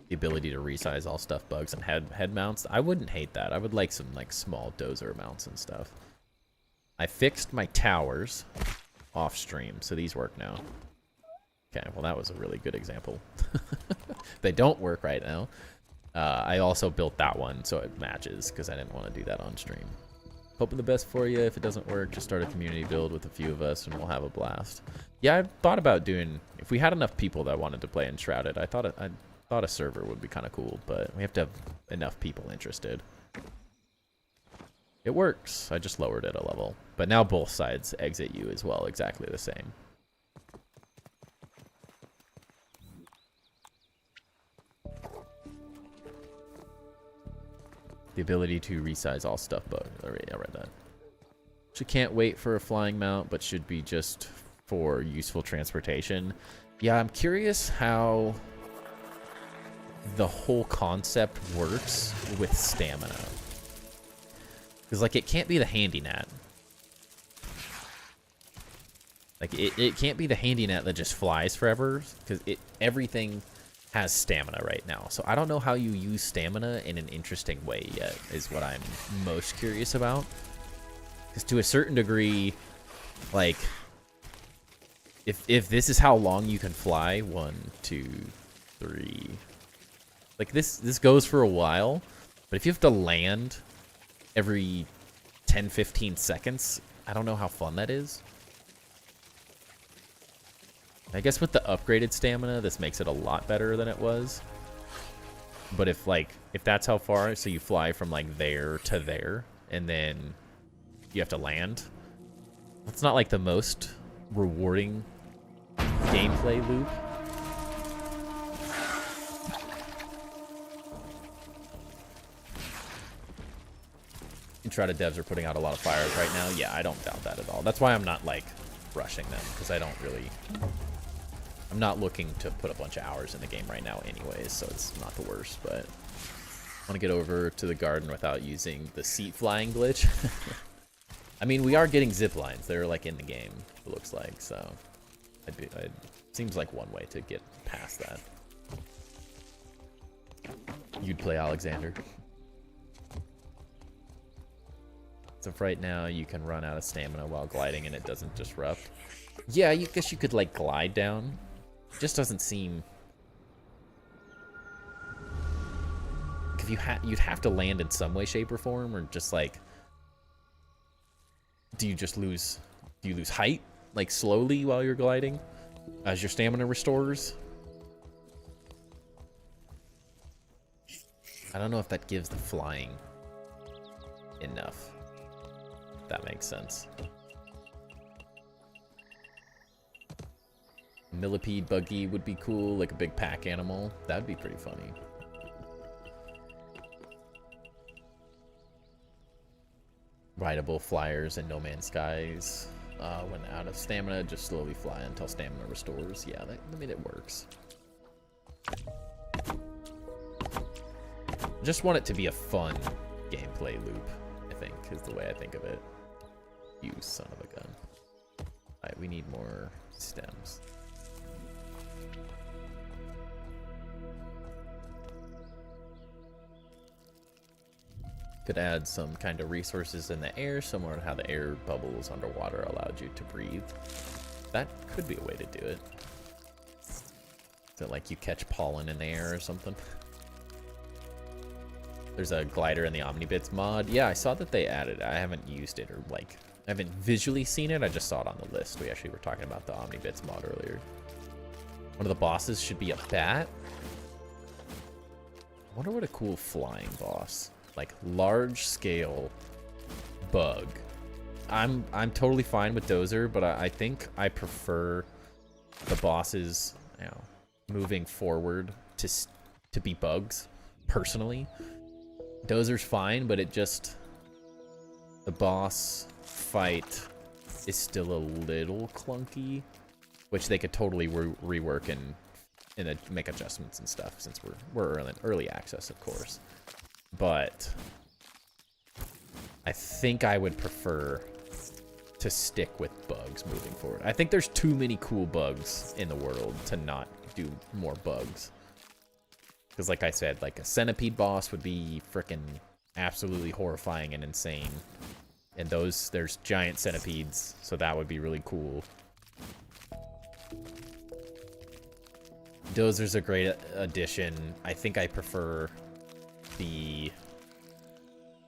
the ability to resize all stuffed bugs and head mounts. I wouldn't hate that. I would like some like small dozer mounts and stuff. I fixed my towers off stream, so these work now. Okay, well that was a really good example. They don't work right now. I also built that one so it matches because I didn't want to do that on stream. Hoping the best for you. If it doesn't work, just start a community build with a few of us and we'll have a blast. Yeah, I thought about doing, if we had enough people that wanted to play Enshrouded, I thought a server would be kind of cool, but we have to have enough people interested. It works. I just lowered it a level. But now both sides exit you as well, exactly the same. The ability to resize all stuff bug. Alright, I read that. She can't wait for a flying mount, but should be just for useful transportation. Yeah, I'm curious how the whole concept works with stamina. Because, like, it can't be the handy net. Like, it can't be the handy net that just flies forever, because everything has stamina right now. So I don't know how you use stamina in an interesting way yet, is what I'm most curious about. Because to a certain degree, like, if this is how long you can fly, 1, 2, 3... Like, this goes for a while, but if you have to land every 10, 15 seconds, I don't know how fun that is. I guess with the upgraded stamina, this makes it a lot better than it was. But if that's how far, so you fly from, like, there to there, and then you have to land, that's not, like, the most rewarding gameplay loop. Entrada devs are putting out a lot of fires right now. Yeah, I don't doubt that at all. That's why I'm not, like, rushing them, because I don't really... I'm not looking to put a bunch of hours in the game right now anyways, so it's not the worst, but I want to get over to the garden without using the seat flying glitch. I mean, we are getting zip lines. They're, like, in the game, it looks like, so... it seems like one way to get past that. You'd play Alexander. So right now, you can run out of stamina while gliding and it doesn't disrupt. Yeah, I guess you could, like, glide down. It just doesn't seem... If you'd have to land in some way, shape, or form, or just, like... Do you lose height, like, slowly while you're gliding? As your stamina restores? I don't know if that gives the flying enough. That makes sense. Millipede buggy would be cool, like a big pack animal. That'd be pretty funny. Rideable flyers in No Man's Skies. When out of stamina, just slowly fly until stamina restores. Yeah, I mean, it works. Just want it to be a fun gameplay loop, I think, is the way I think of it. You son of a gun. Alright, we need more stems. Could add some kind of resources in the air, similar to how the air bubbles underwater allowed you to breathe. That could be a way to do it. So, like, you catch pollen in the air or something. There's a glider in the Omnibits mod. Yeah, I saw that they added it. I haven't used it, or, like, I haven't visually seen it. I just saw it on the list. We actually were talking about the Omnibits mod earlier. One of the bosses should be a bat. I wonder what a cool flying boss. Like, large scale bug. I'm totally fine with Dozer, but I think I prefer the bosses, you know, moving forward to be bugs personally. Dozer's fine, but it just, the boss fight is still a little clunky, which they could totally rework and make adjustments and stuff, since we're early access, of course. But I think I would prefer to stick with bugs moving forward. I think there's too many cool bugs in the world to not do more bugs. Because like I said, like a centipede boss would be freaking absolutely horrifying and insane. And there's giant centipedes, so that would be really cool. Dozer's a great addition. I think I prefer the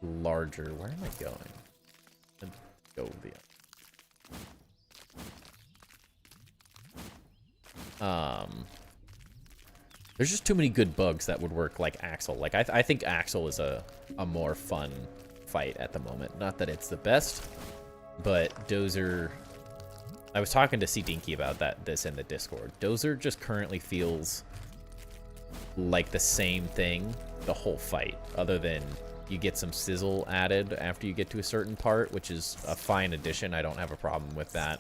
larger... Where am I going? Let's go with the... There's just too many good bugs that would work like Axel. Like, I think Axel is a more fun fight at the moment. Not that it's the best, but Dozer... I was talking to C Dinky about this in the Discord. Dozer just currently feels like the same thing the whole fight, other than you get some sizzle added after you get to a certain part, which is a fine addition. I don't have a problem with that.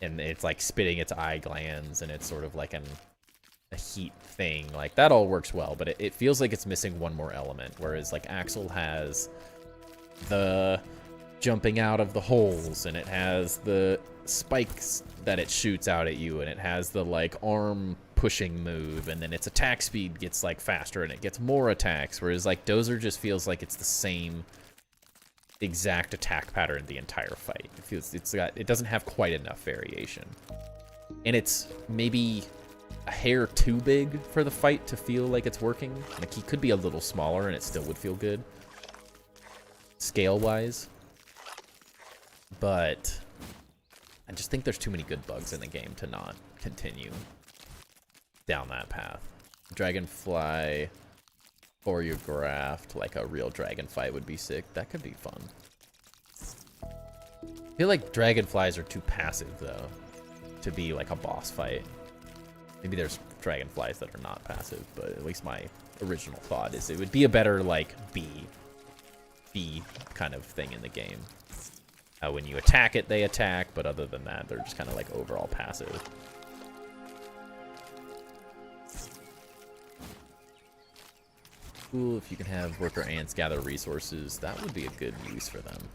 And it's like spitting its eye glands, and it's sort of like a heat thing. Like, that all works well, but it feels like it's missing one more element. Whereas, like, Axel has the jumping out of the holes, and it has the spikes that it shoots out at you, and it has the, like, arm pushing move, and then its attack speed gets, like, faster, and it gets more attacks. Whereas, like, Dozer just feels like it's the same exact attack pattern the entire fight. It feels it doesn't have quite enough variation, and it's maybe a hair too big for the fight to feel like it's working. Like, he could be a little smaller and it still would feel good scale wise, but I just think there's too many good bugs in the game to not continue down that path. Dragonfly choreographed, like a real dragon fight would be sick. That could be fun. I feel like dragonflies are too passive, though, to be like a boss fight. Maybe there's dragonflies that are not passive, but at least my original thought is it would be a better, like, bee kind of thing in the game. When you attack it, they attack, but other than that, they're just kind of, like, overall passive. Cool if you can have worker ants gather resources. That would be a good use for them.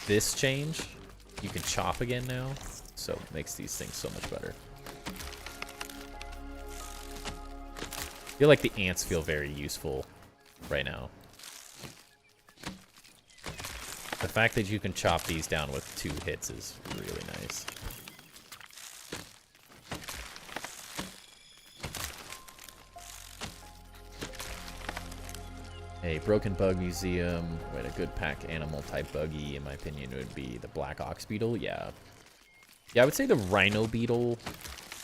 This change, you can chop again now, so it makes these things so much better. I feel like the ants feel very useful right now. The fact that you can chop these down with 2 hits is really nice. A broken bug museum. Wait, a good pack animal type buggy, in my opinion, would be the black ox beetle. Yeah. Yeah, I would say the rhino beetle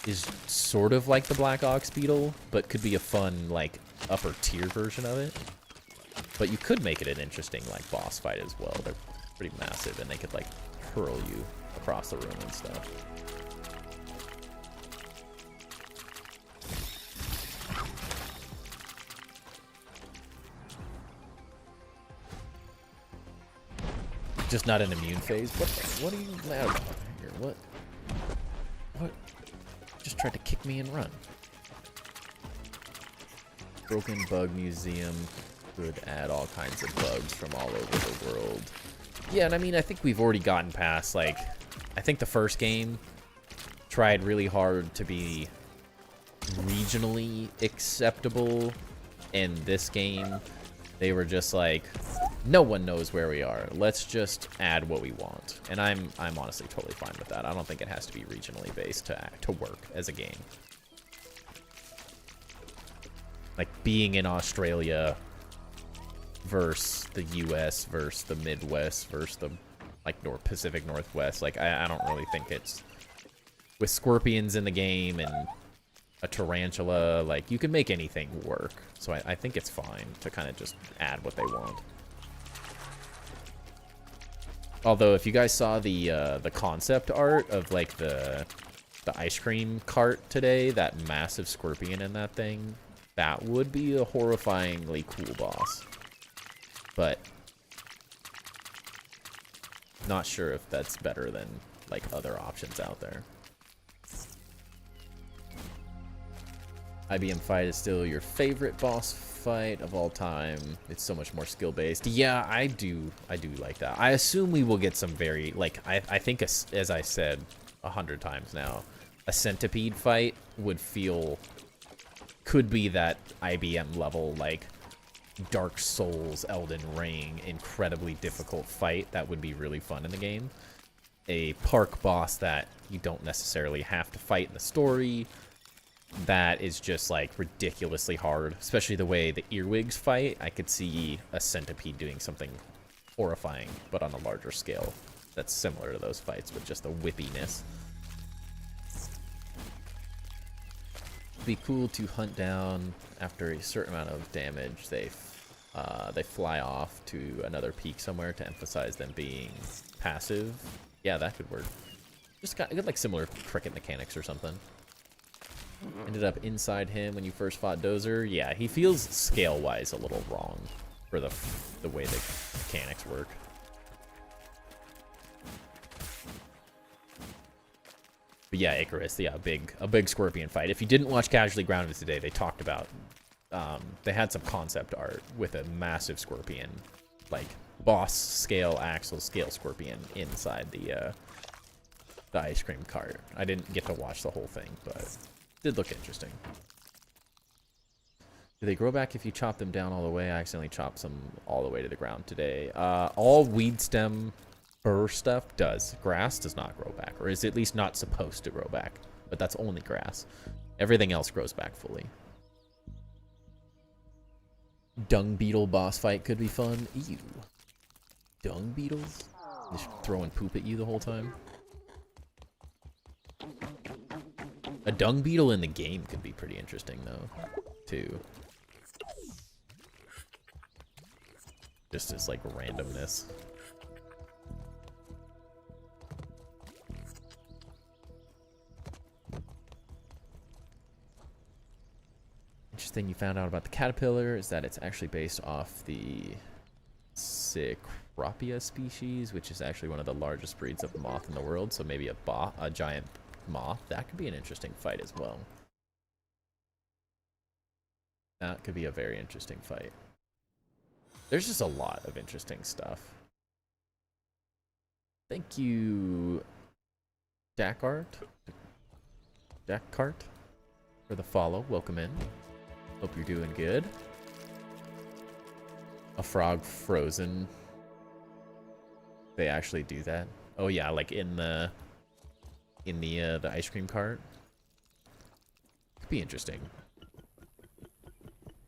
is sort of like the black ox beetle, but could be a fun, like, upper tier version of it. But you could make it an interesting, like, boss fight as well. They're pretty massive, and they could, like, hurl you across the room and stuff. Just not an immune phase? What are you mad about here? What? Just tried to kick me and run. Broken bug museum could add all kinds of bugs from all over the world. Yeah, and I mean, I think we've already gotten past, like, I think the first game tried really hard to be regionally acceptable, and this game, they were just like, no one knows where we are. Let's just add what we want. And I'm honestly totally fine with that. I don't think it has to be regionally based to work as a game. Like, being in Australia versus the US versus the Midwest versus the, like, Pacific Northwest. Like, I don't really think it's... With scorpions in the game and a tarantula, like, you can make anything work. So I think it's fine to kind of just add what they want. Although, if you guys saw the concept art of, like, the ice cream cart today, that massive scorpion in that thing, that would be a horrifyingly cool boss. But not sure if that's better than, like, other options out there. IBM fight is still your favorite boss fight of all time. It's so much more skill based. Yeah, I do like that. I assume we will get some very, like, I think, as I said 100 times now, a centipede fight could be that IBM level, like, Dark Souls, Elden Ring, incredibly difficult fight that would be really fun in the game. A park boss that you don't necessarily have to fight in the story, that is just, like, ridiculously hard, especially the way the earwigs fight. I could see a centipede doing something horrifying, but on a larger scale, that's similar to those fights with just the whippiness. It'd be cool to hunt down after a certain amount of damage. They fly off to another peak somewhere to emphasize them being passive. Yeah, that could work. Just got like similar cricket mechanics or something. Ended up inside him when you first fought Dozer. Yeah, he feels scale-wise a little wrong for the way the mechanics work. But yeah, Icarus, yeah, a big Scorpion fight. If you didn't watch Casually Grounded today, they talked about, they had some concept art with a massive Scorpion, like boss scale, Axel scale Scorpion inside the ice cream cart. I didn't get to watch the whole thing, but it did look interesting. Do they grow back if you chop them down all the way? I accidentally chopped some all the way to the ground today. All weed stem fur stuff does. Grass does not grow back, or is at least not supposed to grow back. But that's only grass. Everything else grows back fully. Dung beetle boss fight could be fun. Ew. Dung beetles? Just throwing poop at you the whole time? A dung beetle in the game could be pretty interesting, though, too. Just as, like, randomness. Interesting you found out about the caterpillar is that it's actually based off the Cecropia species, which is actually one of the largest breeds of moth in the world. So maybe a giant moth. That could be an interesting fight as well. That could be a very interesting fight. There's just a lot of interesting stuff. Thank you, Dakart, for the follow. Welcome in. Hope you're doing good. A frog frozen. They actually do that. Oh yeah, like in the ice cream cart. Could be interesting.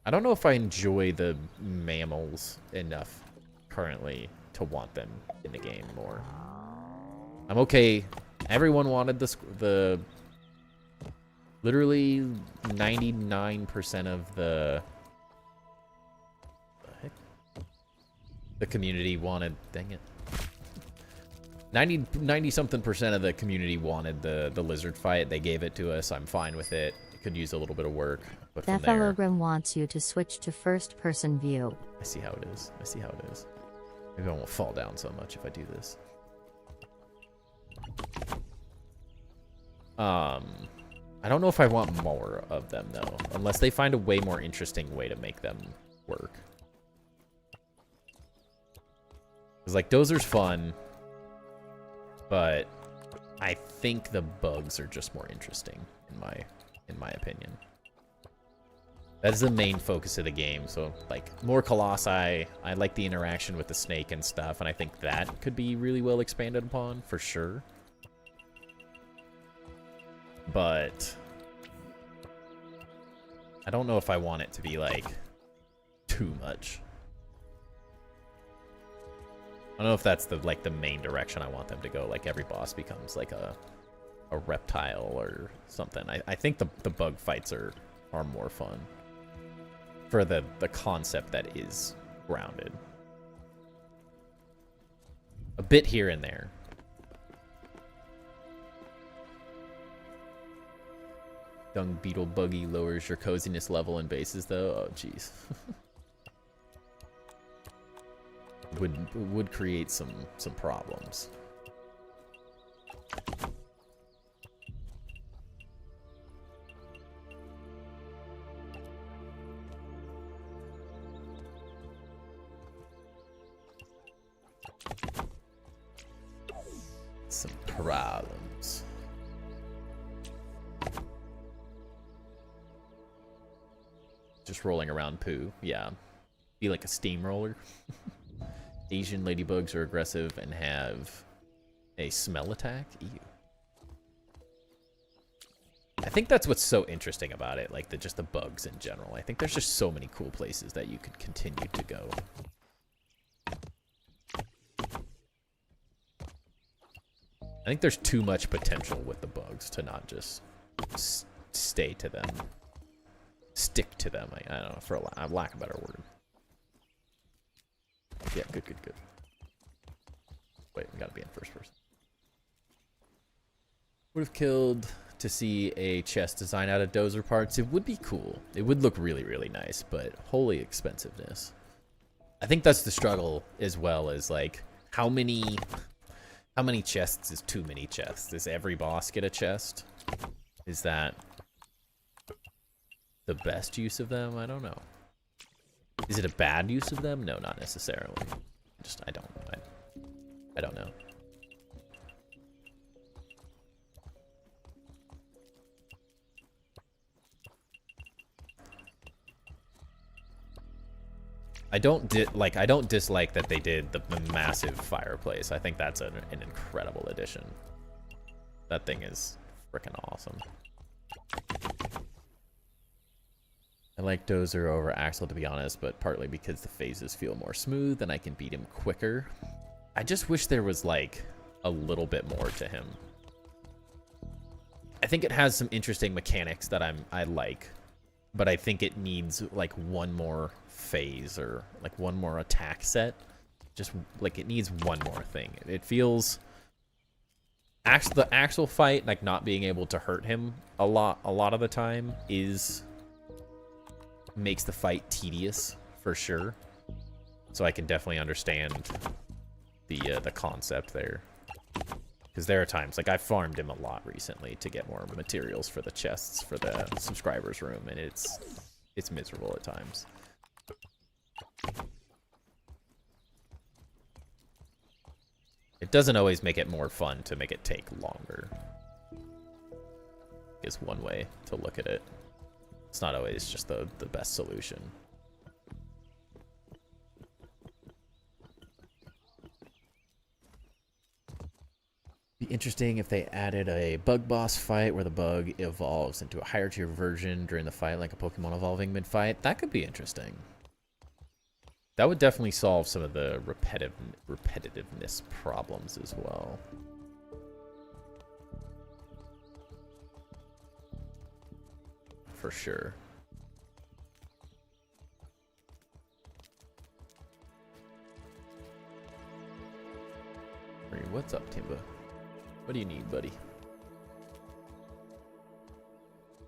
I don't know if I enjoy the mammals enough currently to want them in the game more. I'm okay. Everyone wanted the literally 99% of the community wanted, dang it. 90 something percent of the community wanted the lizard fight. They gave it to us. I'm fine with it. It could use a little bit of work. But from there, Defelogrim wants you to switch to first person view. I see how it is. I see how it is. Maybe I won't fall down so much if I do this. I don't know if I want more of them though, unless they find a way more interesting way to make them work. Cause like Dozer's fun, but I think the bugs are just more interesting in my opinion. That's the main focus of the game. So like more Colossi. I like the interaction with the snake and stuff, and I think that could be really well expanded upon for sure. But I don't know if I want it to be like too much. I don't know if that's the main direction I want them to go. Like every boss becomes like a reptile or something. I think the bug fights are more fun for the concept that is grounded. A bit here and there. Dung beetle buggy lowers your coziness level in bases though. Oh jeez. would create some problems. Some problems. Just rolling around poo. Yeah. Be like a steamroller. Asian ladybugs are aggressive and have a smell attack. Ew. I think that's what's so interesting about it, like just the bugs in general. I think there's just so many cool places that you could continue to go. I think there's too much potential with the bugs to not just stay to them. Stick to them. I don't know, for a lack of a better word. Yeah, good. Wait, we gotta be in first person. Would have killed to see a chest design out of Dozer parts. It would be cool. It would look really, really nice, but holy expensiveness. I think that's the struggle as well, as like how many chests is too many chests? Does every boss get a chest? Is that the best use of them? I don't know. Is it a bad use of them? No, not necessarily. I don't know. I don't dislike that they did the massive fireplace. I think that's an incredible addition. That thing is freaking awesome. I like Dozer over Axel, to be honest, but partly because the phases feel more smooth and I can beat him quicker. I just wish there was like a little bit more to him. I think it has some interesting mechanics that I like, but I think it needs like one more phase or like one more attack set. Just like it needs one more thing. It feels the Axel fight, like not being able to hurt him a lot of the time makes the fight tedious for sure. So I can definitely understand the concept there. Because there are times, like I farmed him a lot recently to get more materials for the chests for the subscribers room, and it's miserable at times. It doesn't always make it more fun to make it take longer. Is one way to look at it. It's not always just the best solution. Be interesting if they added a bug boss fight where the bug evolves into a higher tier version during the fight, like a Pokemon evolving mid-fight. That could be interesting. That would definitely solve some of the repetitiveness problems as well. For sure. What's up, Timba? What do you need, buddy?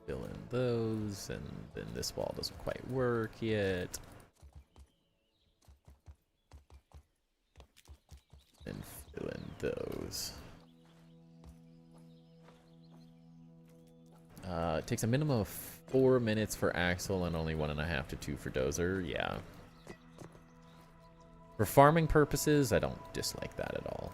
Fill in those, and then this wall doesn't quite work yet. And fill in those. It takes a minimum of 4 minutes for Axel and only 1.5 to 2 for Dozer. Yeah. For farming purposes, I don't dislike that at all.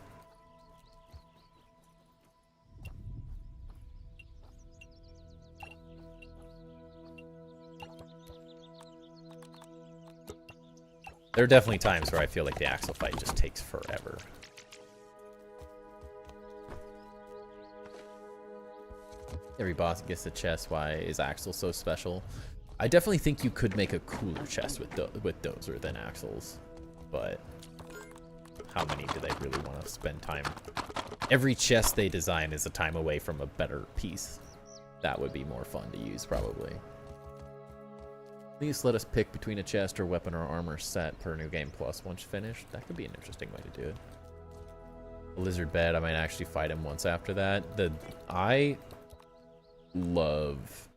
There are definitely times where I feel like the Axel fight just takes forever. Every boss gets a chest. Why is Axel so special? I definitely think you could make a cooler chest with Dozer than Axel's, but how many do they really want to spend time? Every chest they design is a time away from a better piece. That would be more fun to use, probably. Please let us pick between a chest or weapon or armor set per new game plus once finished. That could be an interesting way to do it. The lizard bed, I might actually fight him once after that. I love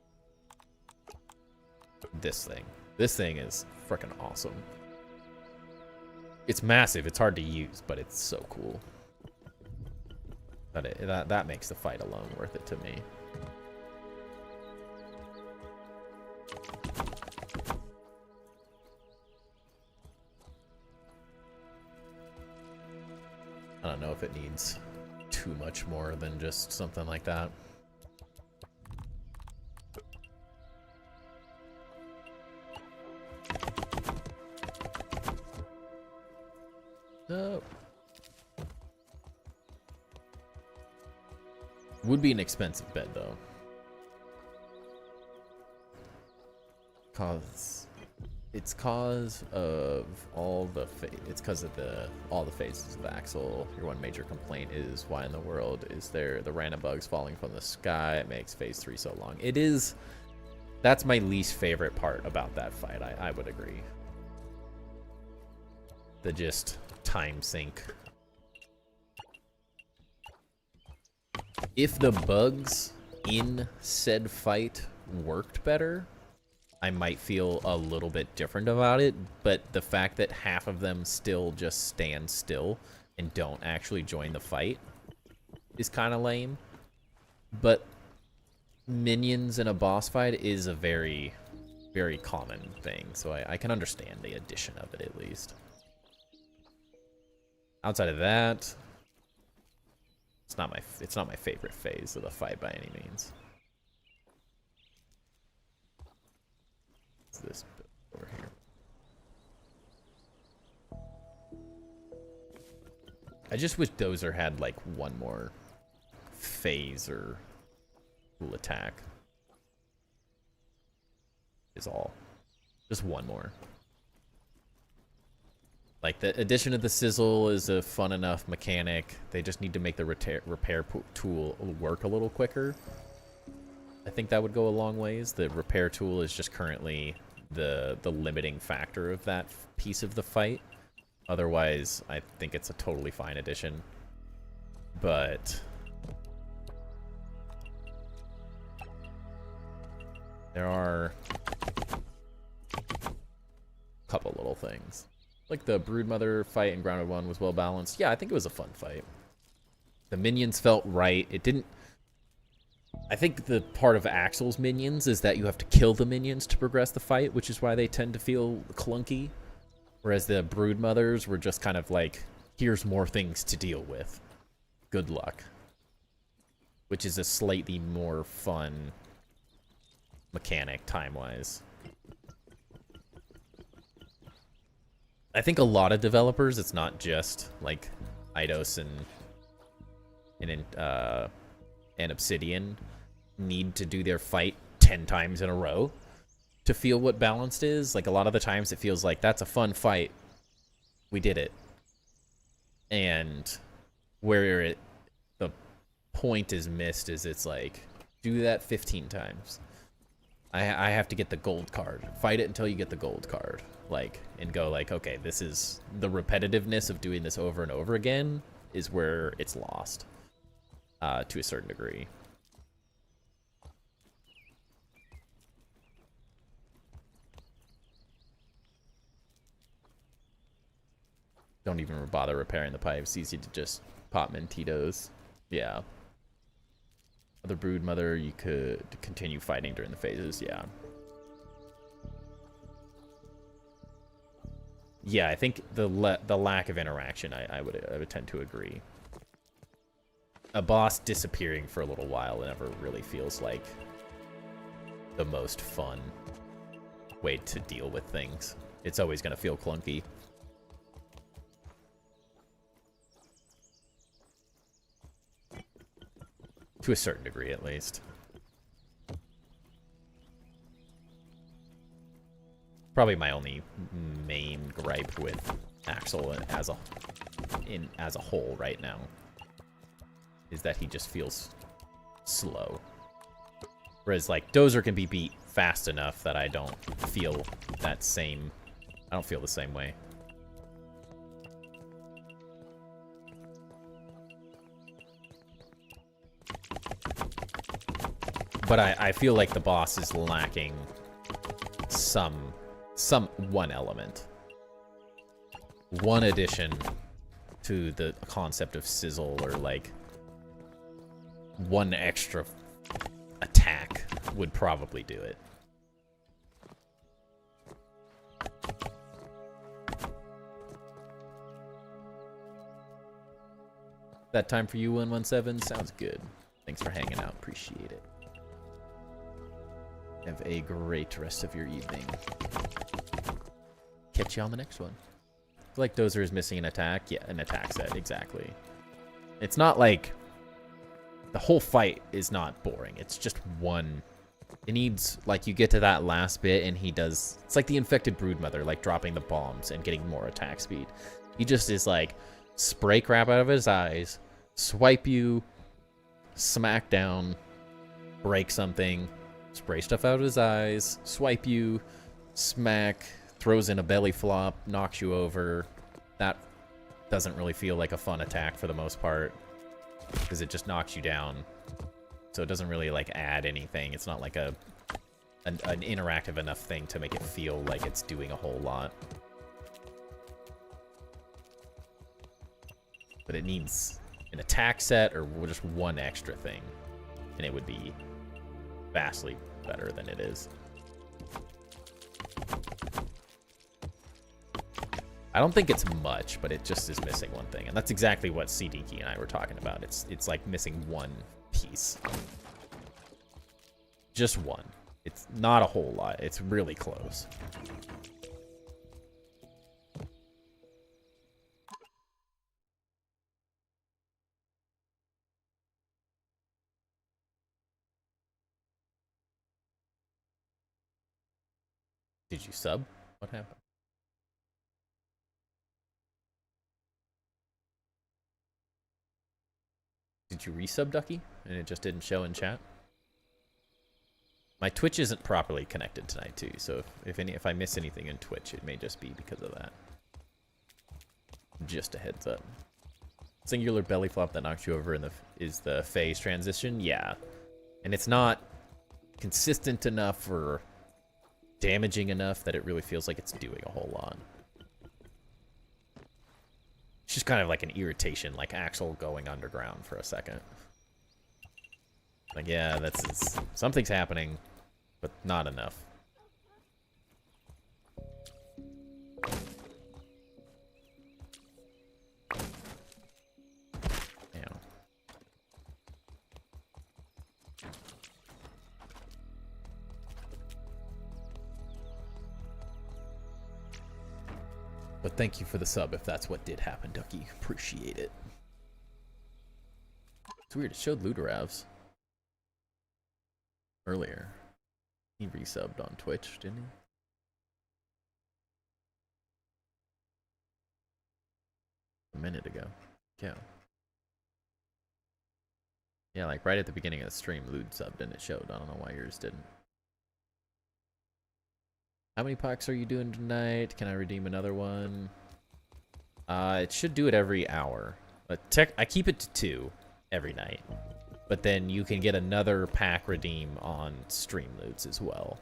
this thing. This thing is freaking awesome. It's massive. It's hard to use, but it's so cool. That makes the fight alone worth it to me. I don't know if it needs too much more than just something like that. No. Would be an expensive bed though. It's cause of all the phases of Axel. Your one major complaint is why in the world is there the random bugs falling from the sky? It makes phase 3 so long. It is. That's my least favorite part about that fight. I would agree. The just time sink. If the bugs in said fight worked better, I might feel a little bit different about it. But the fact that half of them still just stand still and don't actually join the fight is kind of lame. But minions in a boss fight is a very, very common thing, so I can understand the addition of it at least. Outside of that, it's not my favorite phase of the fight by any means. What's this bit over here? I just wish Dozer had like one more phase or cool attack. Is all. Just one more. Like, the addition of the sizzle is a fun enough mechanic. They just need to make the repair tool work a little quicker. I think that would go a long ways. The repair tool is just currently the limiting factor of that piece of the fight. Otherwise, I think it's a totally fine addition. But there are a couple little things. Like the Broodmother fight in Grounded 1 was well balanced. Yeah, I think it was a fun fight. The minions felt right. It didn't... I think the part of Axel's minions is that you have to kill the minions to progress the fight, which is why they tend to feel clunky. Whereas the Broodmothers were just kind of like, here's more things to deal with. Good luck. Which is a slightly more fun mechanic time-wise. I think a lot of developers, it's not just like Eidos and Obsidian, need to do their fight 10 times in a row to feel what balanced is. Like, a lot of the times it feels like, that's a fun fight. We did it. And where the point is missed is it's like, do that 15 times. I have to get the gold card. Fight it until you get the gold card. Like, and go like, okay, this is the repetitiveness of doing this over and over again is where it's lost to a certain degree. Don't even bother repairing the pipe. It's easy to just pop Mentitos. Yeah. Other Broodmother, you could continue fighting during the phases. Yeah. Yeah, I think the lack of interaction, I would tend to agree. A boss disappearing for a little while never really feels like the most fun way to deal with things. It's always going to feel clunky. To a certain degree, at least. Probably my only main gripe with Axel as a whole right now is that he just feels slow. Whereas like Dozer can be beat fast enough that I don't feel that same. I don't feel the same way. But I feel like the boss is lacking one element. One addition to the concept of sizzle, or like one extra attack would probably do it. That time for you, 117? Sounds good. Thanks for hanging out. Appreciate it. Have a great rest of your evening. Catch you on the next one. I feel like Dozer is missing an attack. Yeah, an attack set, exactly. It's not like... The whole fight is not boring. It's just one... It needs, like, you get to that last bit and he does... It's like the infected Broodmother, like dropping the bombs and getting more attack speed. He just is like, spray crap out of his eyes, swipe you, smack down, break something, spray stuff out of his eyes, swipe you, smack, throws in a belly flop, knocks you over. That doesn't really feel like a fun attack for the most part, because it just knocks you down So it doesn't really like add anything. It's not like an interactive enough thing to make it feel like it's doing a whole lot. But it needs an attack set or just one extra thing, and it would be vastly better than it is. I don't think it's much, but it just is missing one thing, and that's exactly what CDK and I were talking about. It's like missing one piece. Just one. It's not a whole lot. It's really close. Did you sub? What happened? Did you resub, Ducky? And it just didn't show in chat? My Twitch isn't properly connected tonight, too, so if I miss anything in Twitch, it may just be because of that. Just a heads up. Singular belly flop that knocks you over is the phase transition? Yeah. And it's not consistent enough or damaging enough that it really feels like it's doing a whole lot. It's just kind of like an irritation, like Axel going underground for a second. Like, yeah, something's happening, but not enough. Yeah. But thank you for the sub if that's what did happen, Ducky. Appreciate it. It's weird, it showed Ludoravs earlier. He resubbed on Twitch, didn't he? A minute ago. Yeah. Yeah, like right at the beginning of the stream, Lud subbed and it showed. I don't know why yours didn't. How many packs are you doing tonight? Can I redeem another one? It should do it every hour. But I keep it to 2 every night. But then you can get another pack redeem on stream loots as well.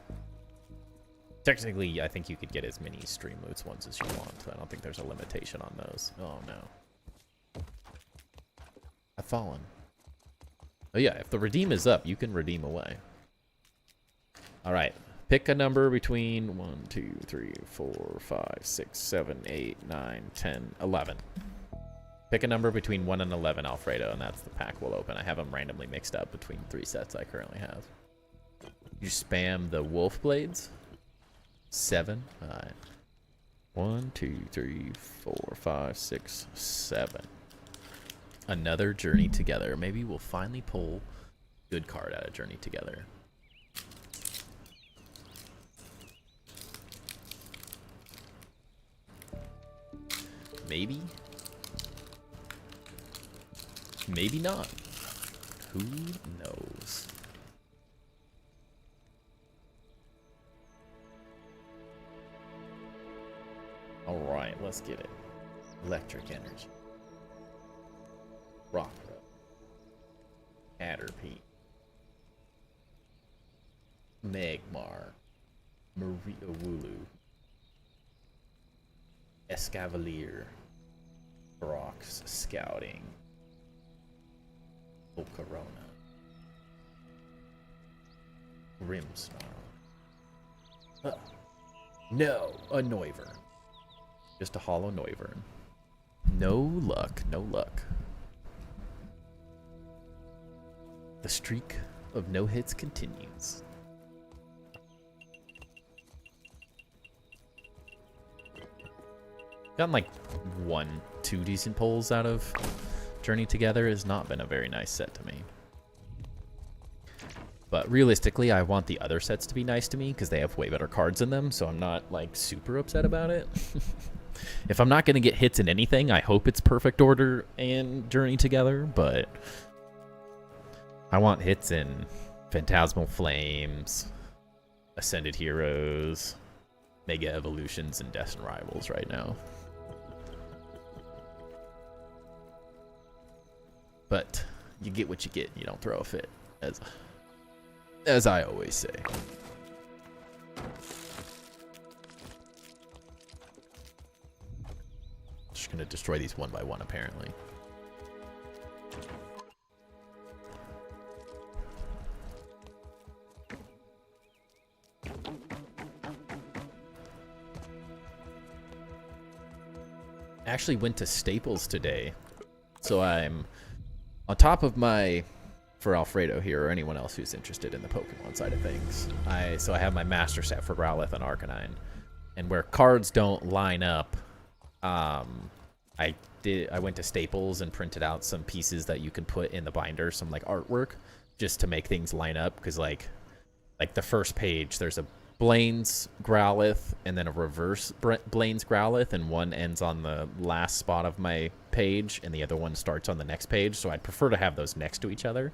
Technically, I think you could get as many stream loots ones as you want. I don't think there's a limitation on those. Oh no. I've fallen. Oh yeah, if the redeem is up, you can redeem away. Alright. Pick a number between 1, 2, 3, 4, 5, 6, 7, 8, 9, 10, 11. Pick a number between 1 and 11, Alfredo, and that's the pack we'll open. I have them randomly mixed up between 3 sets I currently have. You spam the wolf blades. 7. Alright. 1, 2, 3, 4, 5, 6, 7. Another Journey Together. Maybe we'll finally pull a good card out of Journey Together. Maybe. Maybe not. Who knows? Alright, let's get it. Electric energy. Rockruff. Caterpie. Magmar. Wulu. Escavalier. Brock's Scouting. Volcarona. Grimmsnarl. No, a Noivern. Just a hollow Noivern. No luck, no luck. The streak of no hits continues. Gotten like 1, 2 decent pulls out of Journey Together. Has not been a very nice set to me. But realistically, I want the other sets to be nice to me because they have way better cards in them, so I'm not like super upset about it. If I'm not going to get hits in anything, I hope it's Perfect Order and Journey Together, but I want hits in Phantasmal Flames, Ascended Heroes, Mega Evolutions, and Destined Rivals right now. But you get what you get. You don't throw a fit. as I always say. Just gonna destroy these one by one, apparently. Actually went to Staples today, so I'm on top of my, for Alfredo here or anyone else who's interested in the Pokemon side of things. I have my master set for Growlithe and Arcanine, and where cards don't line up, I went to Staples and printed out some pieces that you can put in the binder, some like artwork, just to make things line up. Because like the first page, there's a Blaine's Growlithe and then a reverse Blaine's Growlithe, and one ends on the last spot of my page and the other one starts on the next page. So I'd prefer to have those next to each other,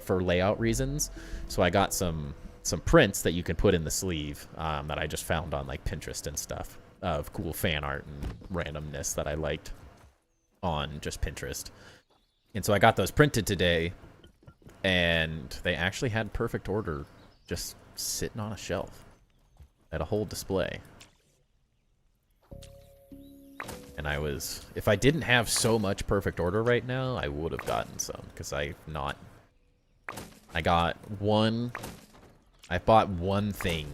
for layout reasons. So I got some prints that you can put in the sleeve that I just found on like Pinterest and stuff of cool fan art and randomness that I liked on just Pinterest. And so I got those printed today, and they actually had perfect order just sitting on a shelf at a whole display. And if I didn't have so much perfect order right now, I would have gotten some, because I bought one thing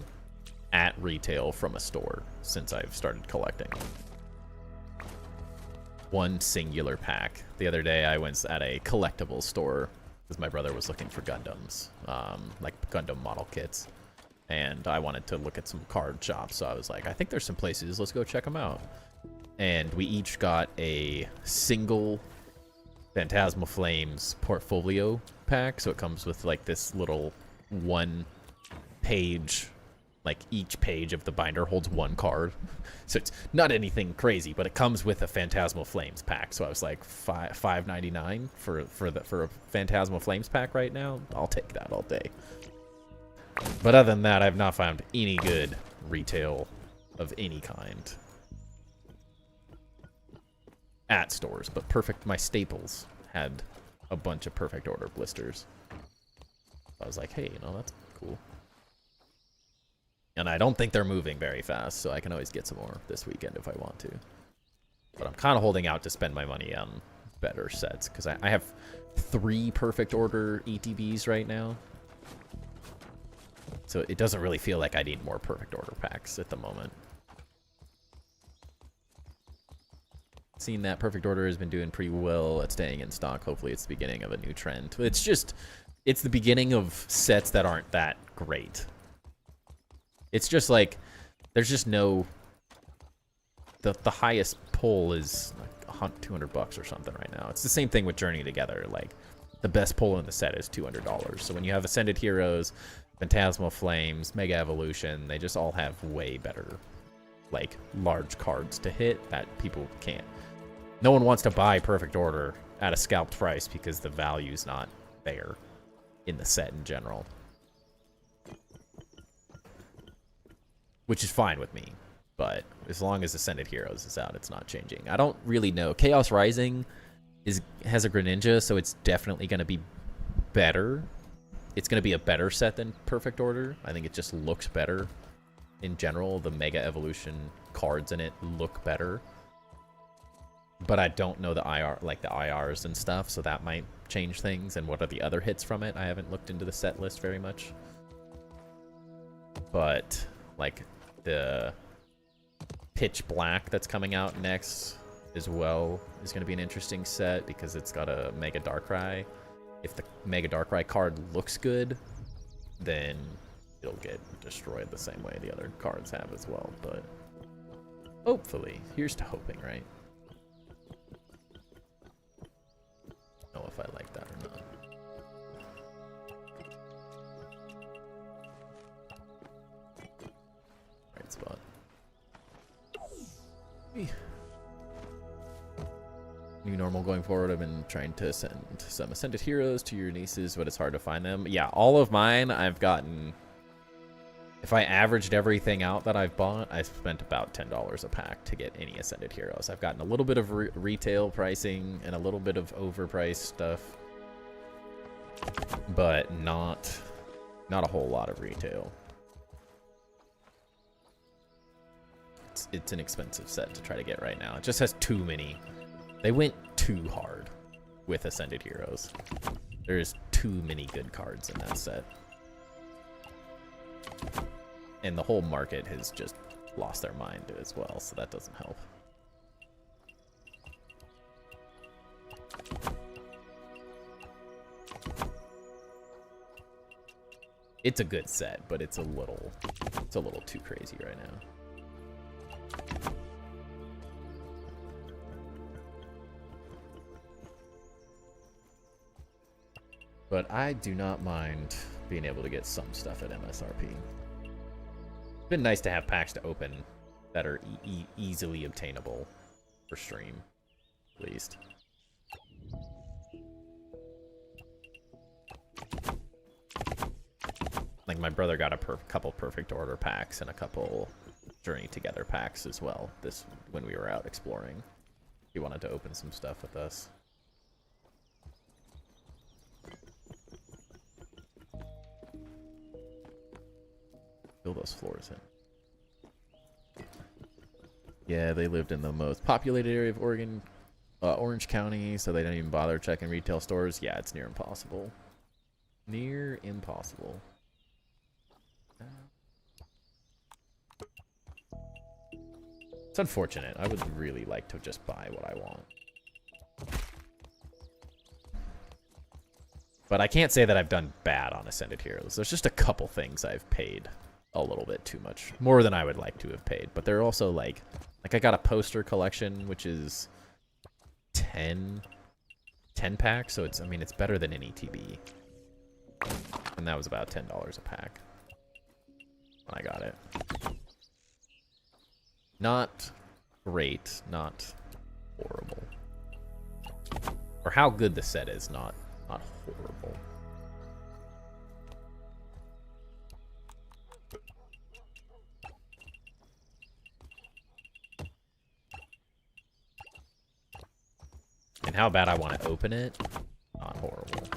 at retail from a store since I've started collecting. One singular pack. The other day I was at a collectible store because my brother was looking for Gundams, like Gundam model kits. And I wanted to look at some card shops, so I was like, I think there's some places, let's go check them out. And we each got a single Phantasmal Flames portfolio pack, so it comes with like this little one page, like each page of the binder holds one card. So it's not anything crazy, but it comes with a Phantasmal Flames pack. So I was like $5.99 for a Phantasmal Flames pack right now. I'll take that all day. But other than that, I've not found any good retail of any kind at stores. But my Staples had a bunch of perfect order blisters. I was like, hey, that's cool. And I don't think they're moving very fast, so I can always get some more this weekend if I want to. But I'm kind of holding out to spend my money on better sets, because I have 3 perfect order ETBs right now. So it doesn't really feel like I need more perfect order packs at the moment. Seeing that perfect order has been doing pretty well at staying in stock. Hopefully it's the beginning of a new trend. It's the beginning of sets that aren't that great. It's just like, there's just no, the highest pull is like $200 or something right now. It's the same thing with Journey Together. Like, the best pull in the set is $200. So when you have Ascended Heroes, Phantasmal Flames, Mega Evolution, they just all have way better, like, large cards to hit that people can't. No one wants to buy Perfect Order at a scalped price because the value's not there in the set in general. Which is fine with me, but as long as Ascended Heroes is out, it's not changing. I don't really know. Chaos Rising has a Greninja, so it's definitely going to be better. It's going to be a better set than Perfect Order. I think it just looks better. In general, the Mega Evolution cards in it look better. But I don't know the IRs and stuff, so that might change things. And what are the other hits from it? I haven't looked into the set list very much. But, like, the Pitch Black that's coming out next as well is going to be an interesting set because it's got a Mega Darkrai. If the Mega Darkrai card looks good, then it'll get destroyed the same way the other cards have as well. But hopefully, here's to hoping, right? I don't know if I like that or not. Right spot. New normal going forward. I've been trying to send some Ascended Heroes to your nieces, but it's hard to find them. Yeah, all of mine I've gotten. If I averaged everything out that I've bought, I've spent about $10 a pack to get any Ascended Heroes. I've gotten a little bit of retail pricing and a little bit of overpriced stuff. but not a whole lot of retail. It's an expensive set to try to get right now. It just has too many. They went too hard with Ascended Heroes. There's too many good cards in that set. And the whole market has just lost their mind as well, so that doesn't help. It's a good set, but it's a little too crazy right now. But I do not mind being able to get some stuff at MSRP. It's been nice to have packs to open that are easily obtainable for stream, at least. Like, my brother got a couple Perfect Order packs and a couple Journey Together packs as well when we were out exploring. He wanted to open some stuff with us. Fill those floors in. Yeah, they lived in the most populated area of Oregon, Orange County, so they didn't even bother checking retail stores. Yeah, it's near impossible. Near impossible. It's unfortunate. I would really like to just buy what I want. But I can't say that I've done bad on Ascended Heroes. There's just a couple things I've paid a little bit too much. More than I would like to have paid. But they're also like I got a poster collection, which is 10 packs. So it's, I mean, it's better than an ETB. And that was about $10 a pack when I got it. Not great, not horrible. Or how good the set is, not horrible. And how bad I want to open it, not horrible.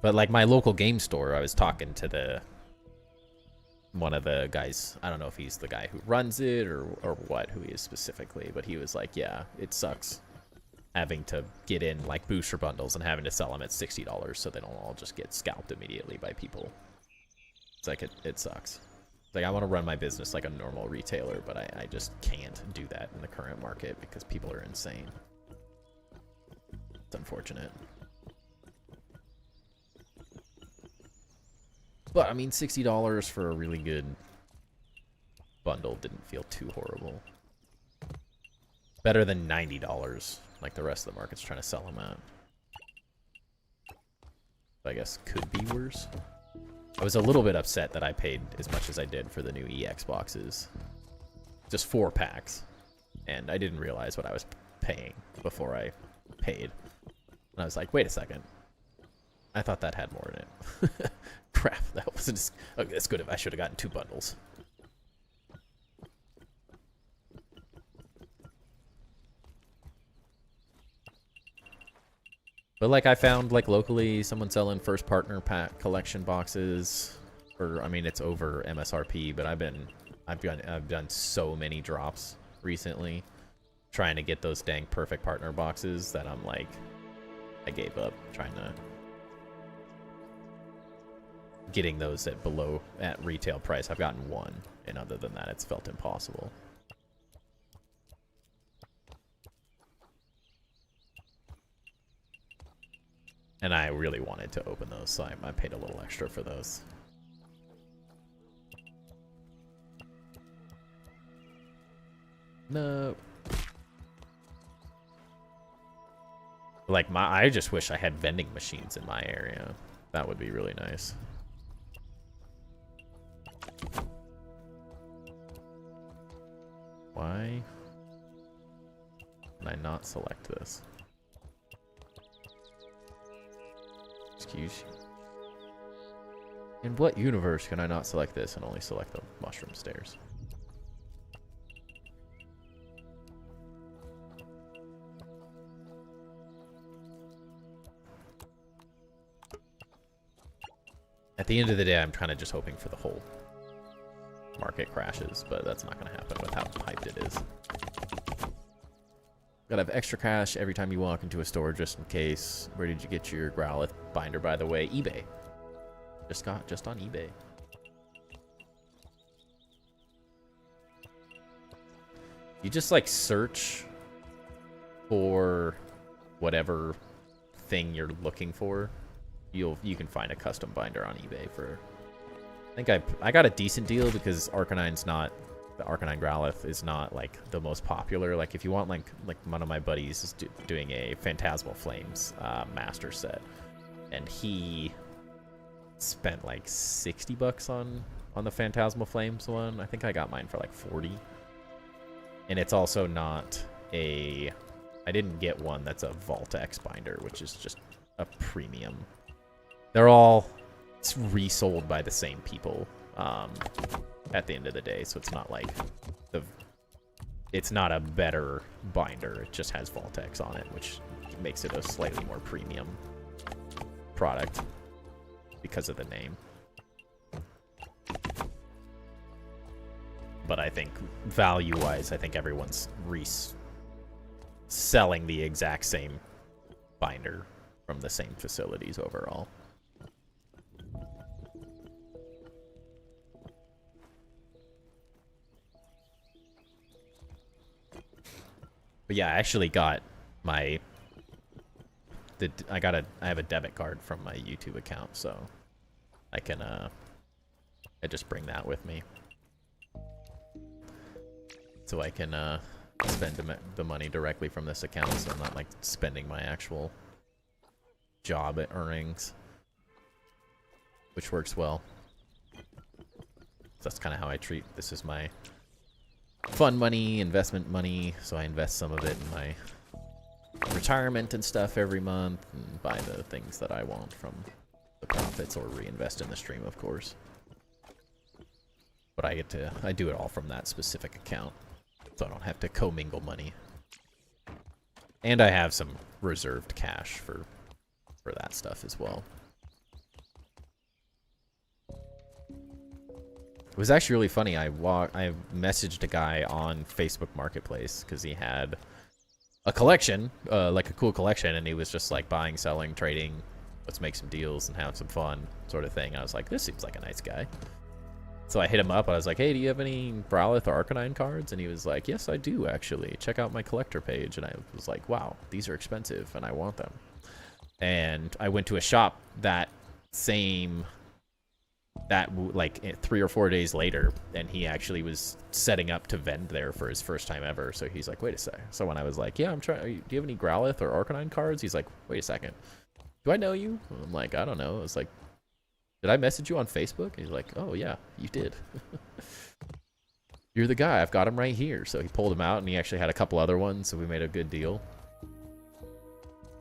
But like my local game store, I was talking to one of the guys. I don't know if he's the guy who runs it or what, who he is specifically, but he was like, yeah, it sucks having to get in like booster bundles and having to sell them at $60 so they don't all just get scalped immediately by people. It's like, it sucks. It's like, I want to run my business like a normal retailer, but I just can't do that in the current market because people are insane. It's unfortunate. But, I mean, $60 for a really good bundle didn't feel too horrible. Better than $90, like the rest of the market's trying to sell them at. I guess could be worse. I was a little bit upset that I paid as much as I did for the new EX boxes. Just 4 packs. And I didn't realize what I was paying before I paid. And I was like, wait a second. I thought that had more in it. Crap, that wasn't as... Okay, that's good. I should have gotten 2 bundles. But like I found like locally someone selling first partner pack collection boxes, or I mean it's over MSRP, but I've done so many drops recently trying to get those dang perfect partner boxes that I'm like, I gave up trying to getting those at retail price. I've gotten 1, and other than that it's felt impossible. And I really wanted to open those, so I paid a little extra for those. No. Like, I just wish I had vending machines in my area. That would be really nice. Why can I not select this? Excuse you. In what universe can I not select this and only select the mushroom stairs? At the end of the day, I'm kind of just hoping for the whole market crashes, but that's not going to happen with how hyped it is. Gotta have extra cash every time you walk into a store just in case. Where did you get your Growlithe binder, by the way? eBay. Just on eBay. You just like search for whatever thing you're looking for. You can find a custom binder on eBay for. I think I got a decent deal because Arcanine's not. The Arcanine Growlithe is not like the most popular. Like if you want like one of my buddies is doing a Phantasmal Flames master set, and he spent like $60 on the Phantasmal Flames one. I think I got mine for like 40. And it's also not a. I didn't get one that's a Voltex binder, which is just a premium. They're all resold by the same people. At the end of the day, so it's not like it's not a better binder. It just has Voltex on it, which makes it a slightly more premium product because of the name. But I think value-wise, I think everyone's selling the exact same binder from the same facilities overall. But yeah, I actually got my. I have a debit card from my YouTube account, so I can I just bring that with me, so I can spend the money directly from this account, so I'm not like spending my actual job earnings, which works well. So that's kind of how I treat this. Is my fun money, investment money, so I invest some of it in my retirement and stuff every month and buy the things that I want from the profits or reinvest in the stream, of course. But I do it all from that specific account, so I don't have to commingle money. And I have some reserved cash for that stuff as well. It was actually really funny. I messaged a guy on Facebook Marketplace because he had a collection, like a cool collection, and he was just like buying, selling, trading. Let's make some deals and have some fun, sort of thing. I was like, this seems like a nice guy. So I hit him up. I was like, hey, do you have any Growlithe or Arcanine cards? And he was like, yes, I do, actually. Check out my collector page. And I was like, wow, these are expensive, and I want them. And I went to a shop like 3 or 4 days later, and he actually was setting up to vend there for his first time ever. So he's like, wait a sec. So when I was like, yeah, I'm trying, do you have any Growlithe or Arcanine cards? He's like, wait a second, do I know you? I'm like, I don't know. It's like, did I message you on Facebook? He's like, oh yeah, you did. You're the guy. I've got him right here. So he pulled him out, and he actually had a couple other ones, so we made a good deal.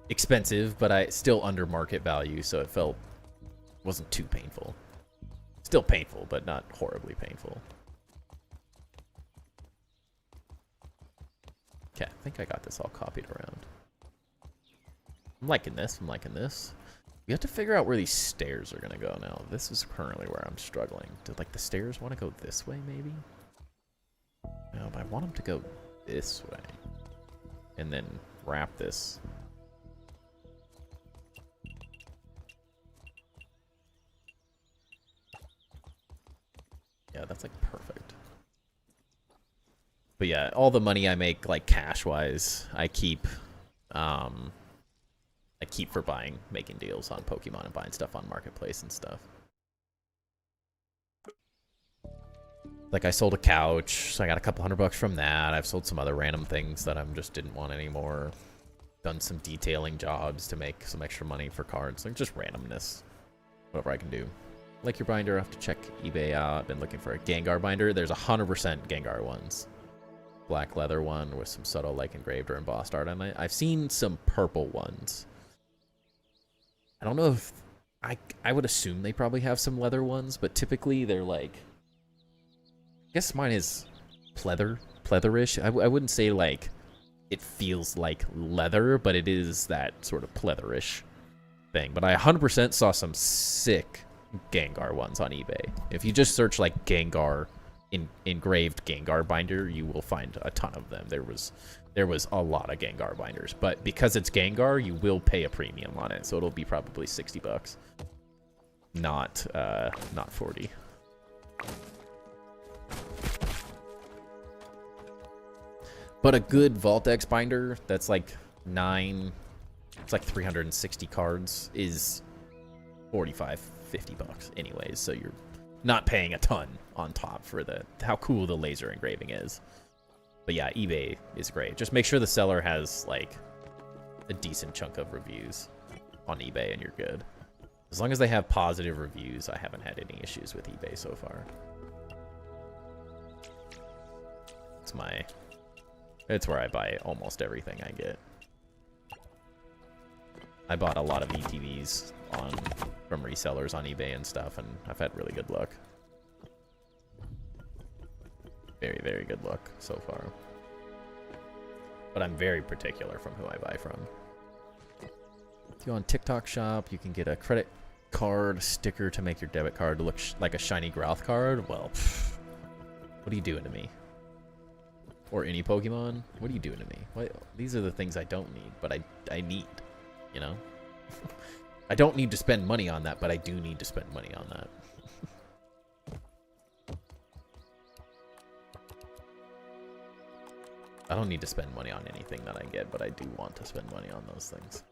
Expensive, but still under market value, so it wasn't too painful. Still painful, but not horribly painful. Okay, I think I got this all copied around. I'm liking this. I'm liking this. We have to figure out where these stairs are gonna go now. This is currently where I'm struggling. Do like the stairs want to go this way, maybe? No, but I want them to go this way, and then wrap this. Yeah, that's like perfect. But yeah, all the money I make, like cash-wise, I keep for making deals on Pokemon and buying stuff on Marketplace and stuff. Like I sold a couch, so I got a couple $100 from that. I've sold some other random things that I just didn't want anymore. Done some detailing jobs to make some extra money for cards, like just randomness, whatever I can do. Like your binder, I have to check eBay out. I've been looking for a Gengar binder. There's 100% Gengar ones. Black leather one with some subtle like engraved or embossed art on it. I've seen some purple ones. I don't know if I would assume they probably have some leather ones, but typically they're like, I guess mine is pleatherish. I wouldn't say like it feels like leather, but it is that sort of pleatherish thing. But I 100% saw some sick Gengar ones on eBay. If you just search like Gengar, engraved Gengar binder, you will find a ton of them. There was a lot of Gengar binders, but because it's Gengar, you will pay a premium on it, so it'll be probably $60, not 40. But a good Vault-X binder that's like it's like 360 cards is $45, $50 anyways, so you're not paying a ton on top for how cool the laser engraving is. But yeah, eBay is great. Just make sure the seller has like a decent chunk of reviews on eBay and you're good. As long as they have positive reviews, I haven't had any issues with eBay so far. It's where I buy almost everything I get. I bought a lot of ETVs from resellers on eBay and stuff, and I've had really good luck. Very, very good luck so far. But I'm very particular from who I buy from. If you go on TikTok Shop, you can get a credit card sticker to make your debit card look like a shiny Growth card. Well, what are you doing to me? Or any Pokemon? What are you doing to me? What? These are the things I don't need, but I need, you know? I don't need to spend money on that, but I do need to spend money on that. I don't need to spend money on anything that I get, but I do want to spend money on those things.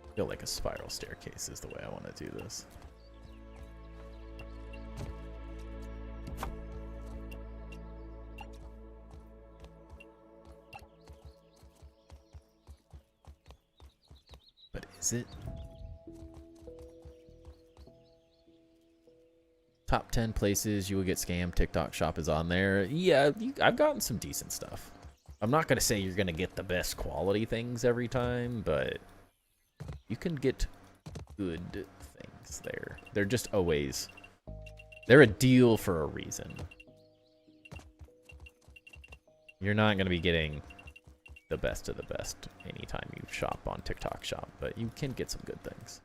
I feel like a spiral staircase is the way I want to do this. But is it? Top 10 places you will get scammed. TikTok Shop is on there. Yeah, I've gotten some decent stuff. I'm not going to say you're going to get the best quality things every time, but you can get good things there. They're just always... They're a deal for a reason. You're not going to be getting the best of the best anytime you shop on TikTok Shop, but you can get some good things.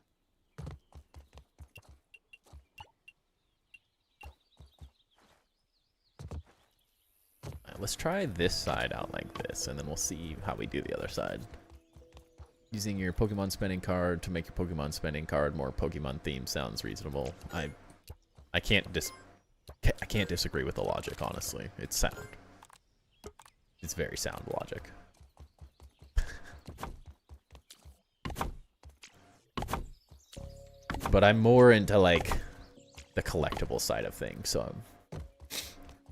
Let's try this side out like this, and then we'll see how we do the other side. Using your Pokemon spending card to make your Pokemon spending card more Pokemon themed sounds reasonable. I can't disagree with the logic, honestly. It's sound. It's very sound logic. But I'm more into like the collectible side of things, so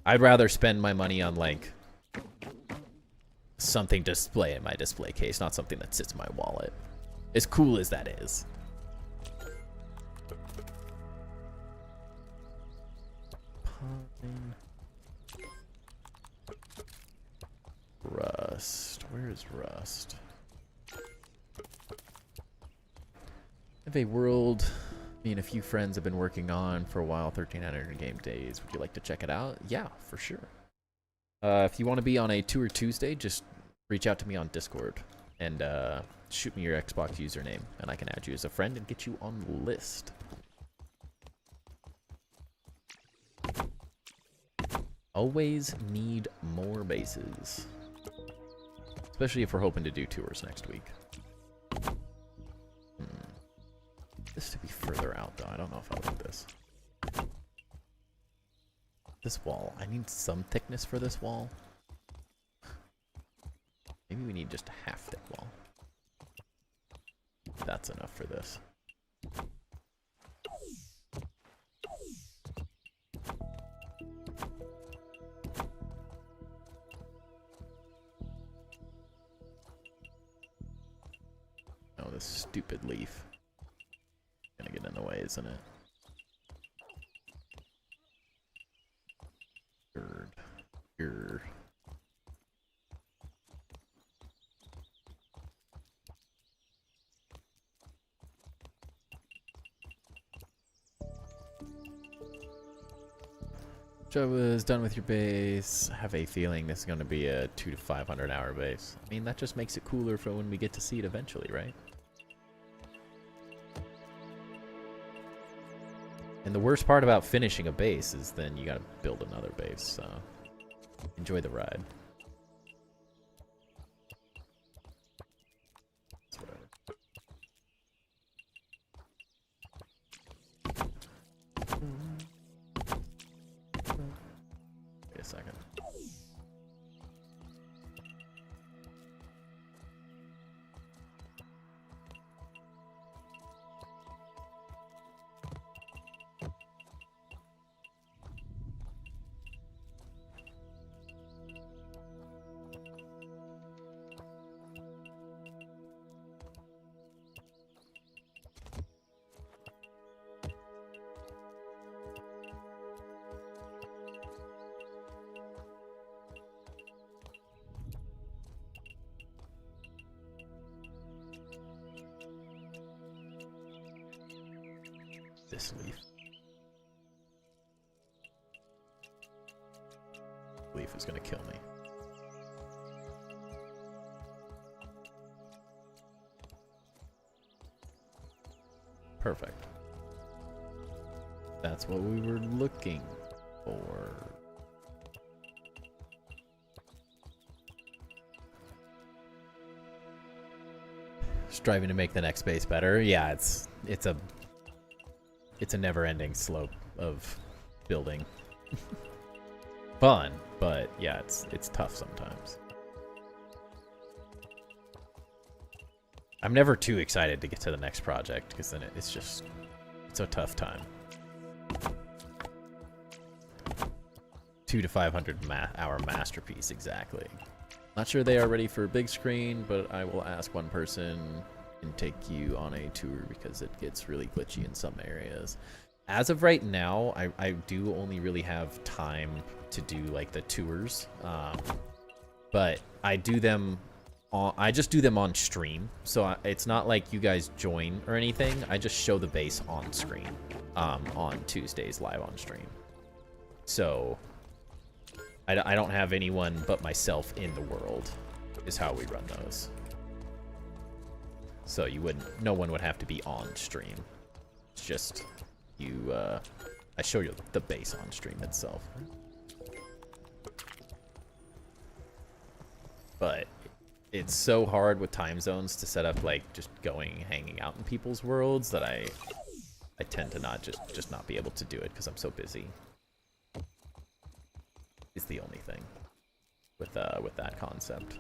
I'd rather spend my money on like something to display in my display case, not something that sits in my wallet. As cool as that is. Pine. Rust. Where is Rust? Have a world me and a few friends have been working on for a while, 1,300 game days. Would you like to check it out? Yeah, for sure. If you want to be on a Tour Tuesday, just reach out to me on Discord and shoot me your Xbox username, and I can add you as a friend and get you on the list. Always need more bases. Especially if we're hoping to do tours next week. This to be further out, though. I don't know if I like this. This wall. I need some thickness for this wall. Maybe we need just a half thick wall. That's enough for this. Oh, this stupid leaf. Gonna get in the way, isn't it? Gird. Job is done with your base. I have a feeling this is going to be a 200 to 500 hour base. I mean, that just makes it cooler for when we get to see it eventually, right? And the worst part about finishing a base is then you got to build another base, so enjoy the ride. It's whatever. Wait a second. This leaf. Leaf is gonna kill me. Perfect. That's what we were looking for. Striving to make the next base better. Yeah, it's a never-ending slope of building. Fun, but yeah, it's tough sometimes. I'm never too excited to get to the next project because then it's a tough time. 200 to 500 hour masterpiece, exactly. Not sure they are ready for big screen, but I will ask one person and take you on a tour because it gets really glitchy in some areas. As of right now, I do only really have time to do like the tours, but I do them on, I just do them on stream, so it's not like you guys join or anything. I just show the base on screen on Tuesdays live on stream. So I don't have anyone but myself in the world is how we run those. So no one would have to be on stream. It's just I show you the base on stream itself. But it's so hard with time zones to set up like just hanging out in people's worlds that I tend to not just not be able to do it because I'm so busy. Is the only thing with that concept.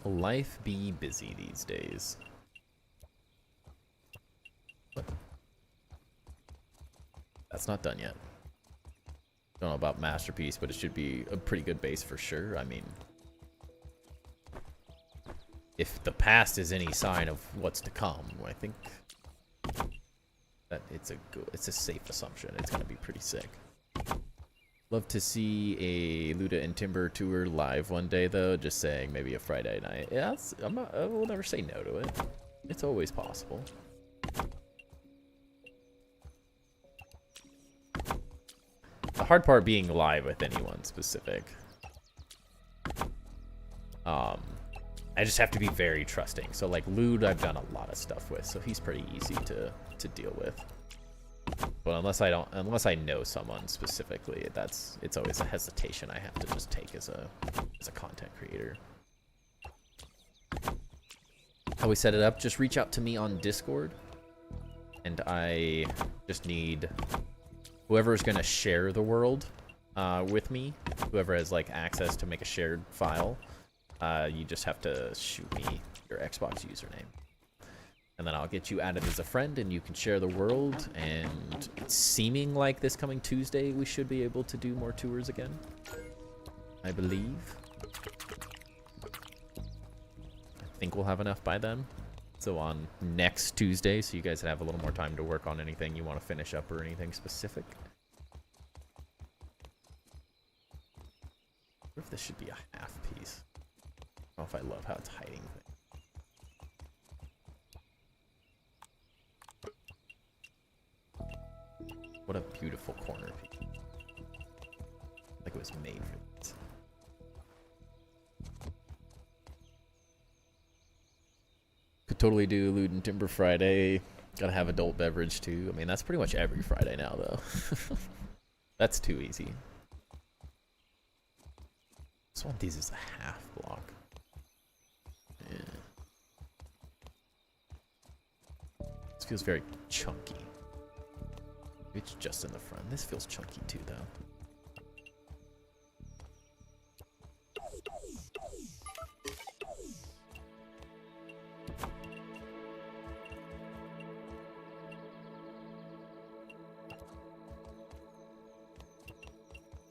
Life be busy these days. What? That's not done yet. Don't know about masterpiece, but it should be a pretty good base for sure. I mean, if the past is any sign of what's to come, I think that it's a safe assumption. It's gonna be pretty sick. Love to see a Luda and Timber tour live one day, though. Just saying, maybe a Friday night. Yeah, I will never say no to it. It's always possible. The hard part being live with anyone specific. I just have to be very trusting. So like Lude, I've done a lot of stuff with, so he's pretty easy to deal with. But unless I know someone specifically, it's always a hesitation I have to just take as a content creator. How we set it up, just reach out to me on Discord, and I just need whoever's gonna share the world with me, whoever has like access to make a shared file, you just have to shoot me your Xbox username. And then I'll get you added as a friend and you can share the world, and it's seeming like this coming Tuesday we should be able to do more tours again, I believe. I think we'll have enough by then. So on next Tuesday, so you guys have a little more time to work on anything you want to finish up or anything specific. What if this should be a half piece? I don't know if I love how it's hiding things. What a beautiful corner piece. Like it was made for this. Could totally do Loot and Timber Friday. Gotta have adult beverage too. I mean, that's pretty much every Friday now, though. That's too easy. This one of these is a half block. Yeah. This feels very chunky. It's just in the front. This feels chunky too, though.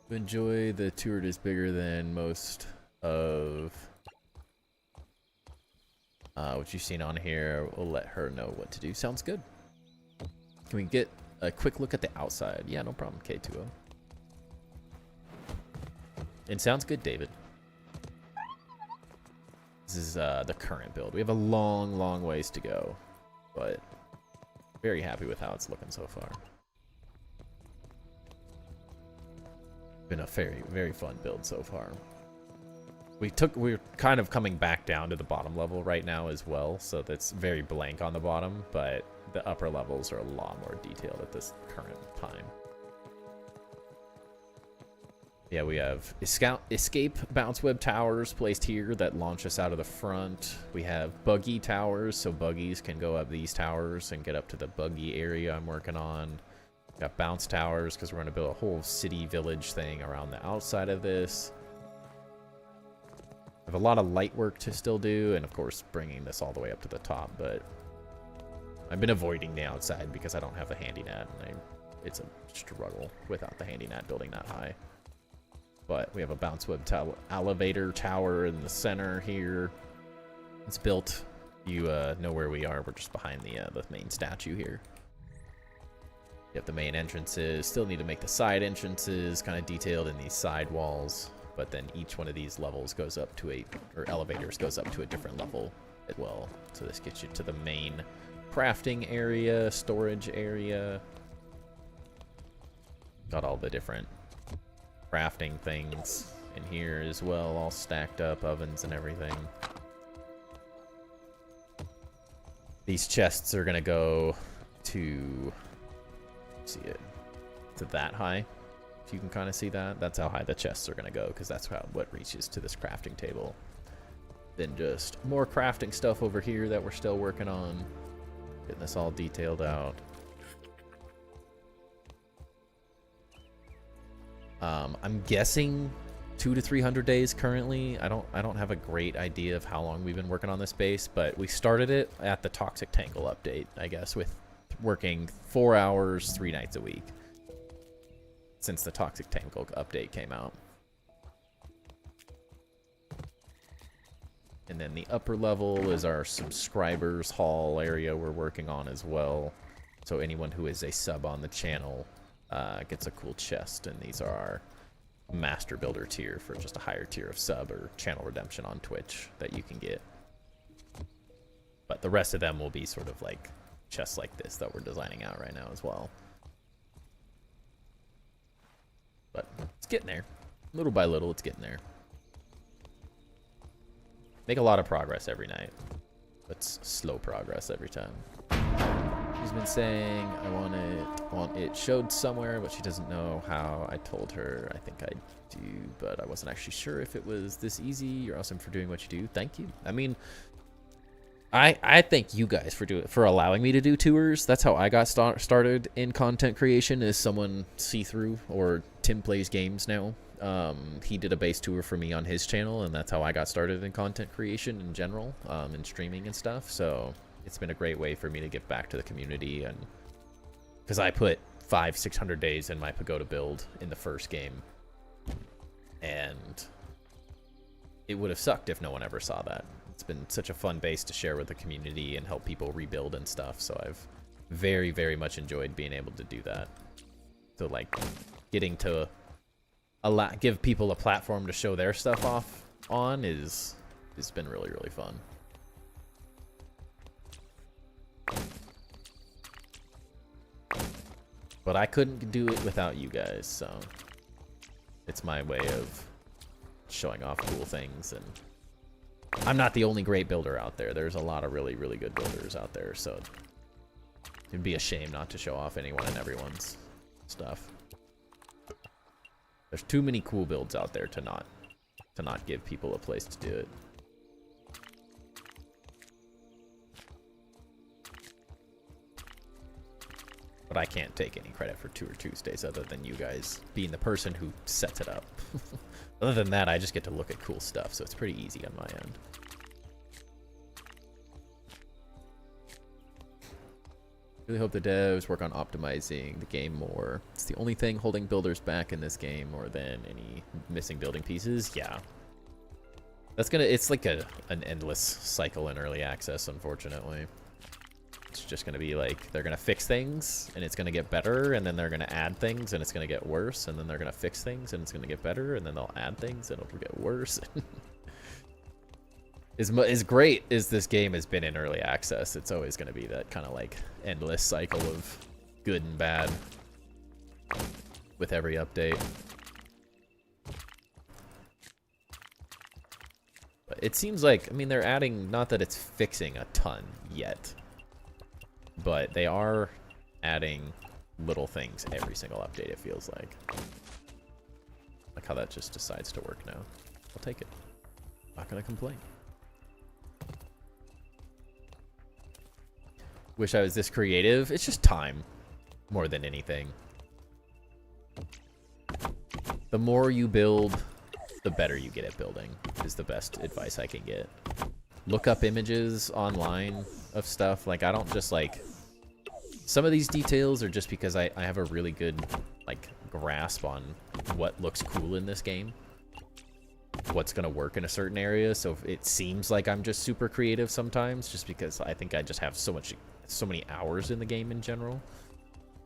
Enjoy the tour is bigger than most of what you've seen on here. We'll let her know what to do. Sounds good. Can we get a quick look at the outside? Yeah, no problem, K2O. It sounds good, David. This is the current build. We have a long, long ways to go, but very happy with how it's looking so far. Been a very, very fun build so far. We're kind of coming back down to the bottom level right now as well, so that's very blank on the bottom, but the upper levels are a lot more detailed at this current time. Yeah, we have escape bounce web towers placed here that launch us out of the front. We have buggy towers, so buggies can go up these towers and get up to the buggy area I'm working on. Got bounce towers because we're going to build a whole city village thing around the outside of this. I have a lot of light work to still do, and of course bringing this all the way up to the top, but I've been avoiding the outside because I don't have a handy net, and it's a struggle without the handy net building that high. But we have a bounce web elevator tower in the center here. It's built. You know where we are. We're just behind the main statue here. You have the main entrances. Still need to make the side entrances kind of detailed in these side walls. But then each one of these levels goes up to or elevators goes up to a different level as well. So this gets you to the main crafting area, storage area. Got all the different crafting things in here as well, all stacked up, ovens and everything. These chests are gonna go to, see it, to that high. If you can kind of see that, that's how high the chests are gonna go, because that's what reaches to this crafting table. Then just more crafting stuff over here that we're still working on, getting this all detailed out. I'm guessing 200 to 300 days currently. I don't have a great idea of how long we've been working on this base, but we started it at the Toxic Tangle update, I guess, with working 4 hours, 3 nights a week since the Toxic Tangle update came out. And then the upper level is our subscribers hall area we're working on as well. So anyone who is a sub on the channel gets a cool chest, and these are our master builder tier for just a higher tier of sub or channel redemption on Twitch that you can get. But the rest of them will be sort of like chests like this that we're designing out right now as well. But it's getting there. Little by little, it's getting there. Make a lot of progress every night, but it's slow progress every time. She's been saying I want it showed somewhere, but she doesn't know how. I told her I think I do, but I wasn't actually sure if it was this easy. You're awesome for doing what you do. Thank you. I mean, I thank you guys for allowing me to do tours. That's how I got started in content creation, as someone see-through, or Tim Plays Games now. He did a base tour for me on his channel, and that's how I got started in content creation in general, and streaming and stuff. So it's been a great way for me to give back to the community, and because I put 500-600 days in my Pagoda build in the first game, and it would have sucked if no one ever saw that. It's been such a fun base to share with the community and help people rebuild and stuff, so I've very, very much enjoyed being able to do that. So like getting to give people a platform to show their stuff off on has been really, really fun. But I couldn't do it without you guys, so it's my way of showing off cool things. And I'm not the only great builder out there. There's a lot of really, really good builders out there, so it'd be a shame not to show off anyone and everyone's stuff. There's too many cool builds out there to not give people a place to do it. But I can't take any credit for Tour Tuesdays other than you guys being the person who sets it up. Other than that, I just get to look at cool stuff, so it's pretty easy on my end. Really hope the devs work on optimizing the game more. It's the only thing holding builders back in this game more than any missing building pieces. Yeah. It's like an endless cycle in early access, unfortunately. It's just going to be like, they're going to fix things, and it's going to get better, and then they're going to add things, and it's going to get worse, and then they're going to fix things, and it's going to get better, and then they'll add things, and it'll get worse. As great as this game has been in early access, it's always going to be that kind of like endless cycle of good and bad with every update. But it seems like, I mean, they're adding, not that it's fixing a ton yet, but they are adding little things every single update, it feels like. Like how that just decides to work now. I'll take it. Not gonna complain. Wish I was this creative. It's just time more than anything. The more you build, the better you get at building, is the best advice I can get. Look up images online of stuff. Like, I don't just like, some of these details are just because I have a really good like grasp on what looks cool in this game, what's gonna work in a certain area. So it seems like I'm just super creative sometimes, just because I think I just have so many hours in the game in general.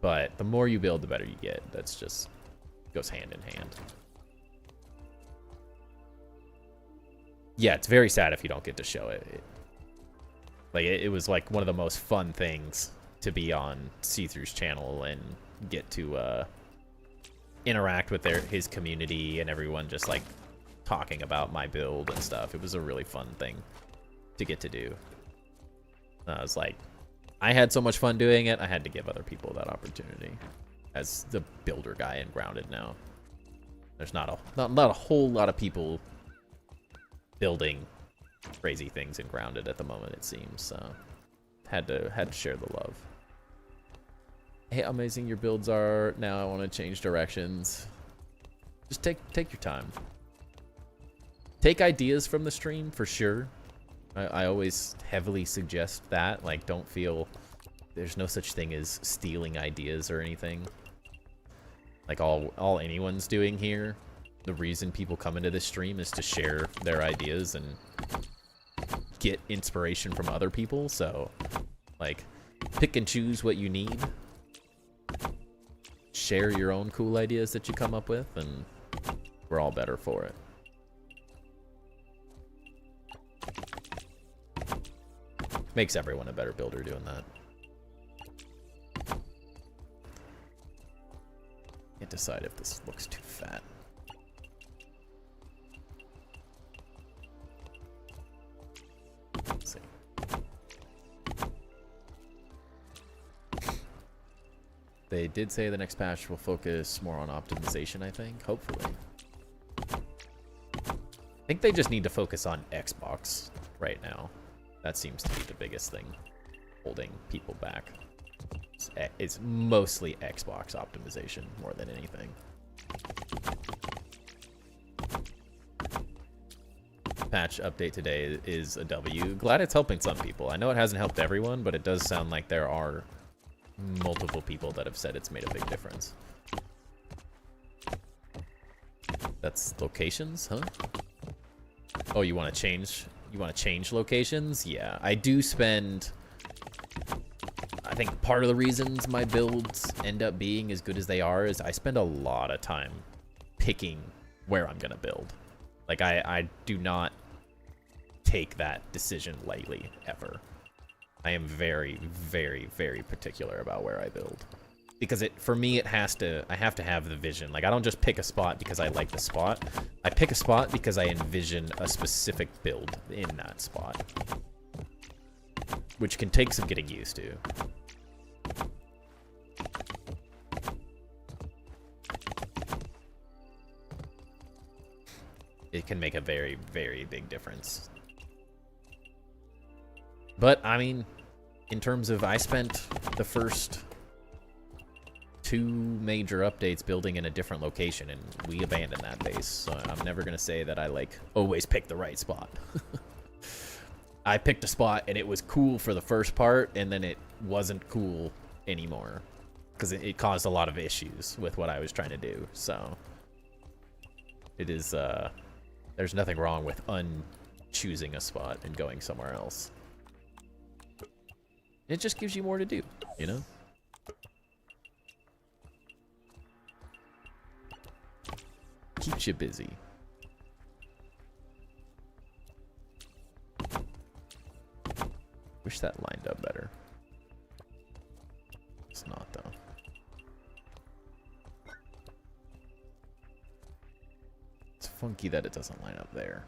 But the more you build, the better you get. That's just goes hand in hand. Yeah, it's very sad if you don't get to show it. It was like one of the most fun things to be on See-Through's channel and get to interact with his community and everyone just like talking about my build and stuff. It was a really fun thing to get to do. I was like, I had so much fun doing it, I had to give other people that opportunity. As the builder guy in Grounded now, there's not a whole lot of people building crazy things in Grounded at the moment, it seems. So had to share the love. Hey, how amazing your builds are. Now I want to change directions. Just take your time. Take ideas from the stream for sure. I always heavily suggest that. Like, don't feel there's no such thing as stealing ideas or anything. Like, all anyone's doing here, the reason people come into this stream is to share their ideas and get inspiration from other people. So, like, pick and choose what you need. Share your own cool ideas that you come up with, and we're all better for it. Makes everyone a better builder doing that. Can't decide if this looks too fat. Let's see. They did say the next patch will focus more on optimization, I think. Hopefully. I think they just need to focus on Xbox right now. That seems to be the biggest thing holding people back. It's mostly Xbox optimization more than anything. Patch update today is a W. Glad it's helping some people. I know it hasn't helped everyone, but it does sound like there are multiple people that have said it's made a big difference. That's locations, huh? Oh, you want to change? You want to change locations? Yeah, I do spend... I think part of the reasons my builds end up being as good as they are is I spend a lot of time picking where I'm going to build. Like, I do not take that decision lightly, ever. I am very, very, very particular about where I build. Because for me, I have to have the vision. Like, I don't just pick a spot because I like the spot. I pick a spot because I envision a specific build in that spot. Which can take some getting used to. It can make a very, very big difference. But, I mean, in terms of, I spent the first 2 major updates building in a different location, and we abandoned that base. So I'm never going to say that I, like, always pick the right spot. I picked a spot, and it was cool for the first part, and then it wasn't cool anymore. Because it caused a lot of issues with what I was trying to do. So, it is, there's nothing wrong with unchoosing a spot and going somewhere else. It just gives you more to do, you know? Keeps you busy. Wish that lined up better. It's not, though. It's funky that it doesn't line up there.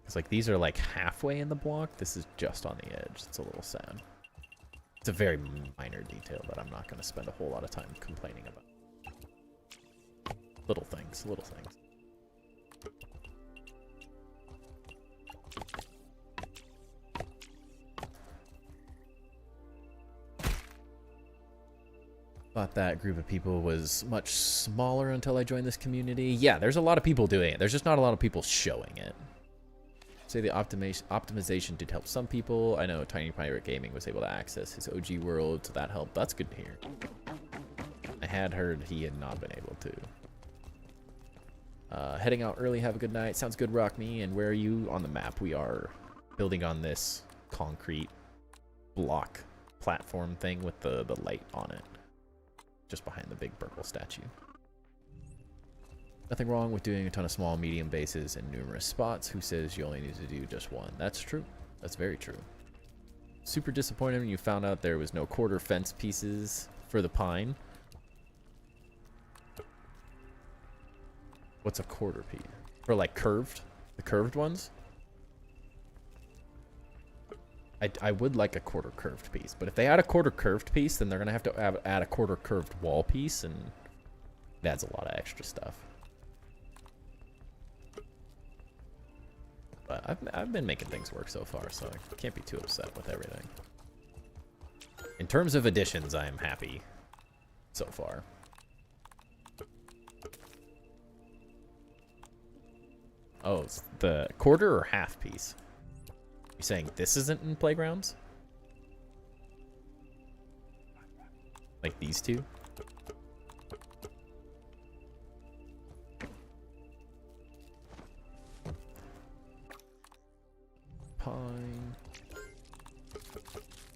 It's like these are like halfway in the block. This is just on the edge. It's a little sad. It's a very minor detail that I'm not going to spend a whole lot of time complaining about. Little things, little things. Thought that group of people was much smaller until I joined this community. Yeah, there's a lot of people doing it. There's just not a lot of people showing it. Say the optimization did help some people. I know Tiny Pirate Gaming was able to access his OG world, so that helped. That's good to hear. I had heard he had not been able to. Heading out early, have a good night. Sounds good, Rock Me. And where are you on the map? We are building on this concrete block platform thing with the light on it. Just behind the big Burple statue. Nothing wrong with doing a ton of small, medium bases in numerous spots. Who says you only need to do just one? That's true. That's very true. Super disappointed when you found out there was no quarter fence pieces for the pine. What's a quarter piece? For like curved? The curved ones? I would like a quarter curved piece, but if they add a quarter curved piece, then they're going to have to add a quarter curved wall piece, and it adds a lot of extra stuff. But I've been making things work so far, so I can't be too upset with everything. In terms of additions, I am happy so far. Oh, it's the quarter or half piece? You saying this isn't in Playgrounds? Like these two? Pine.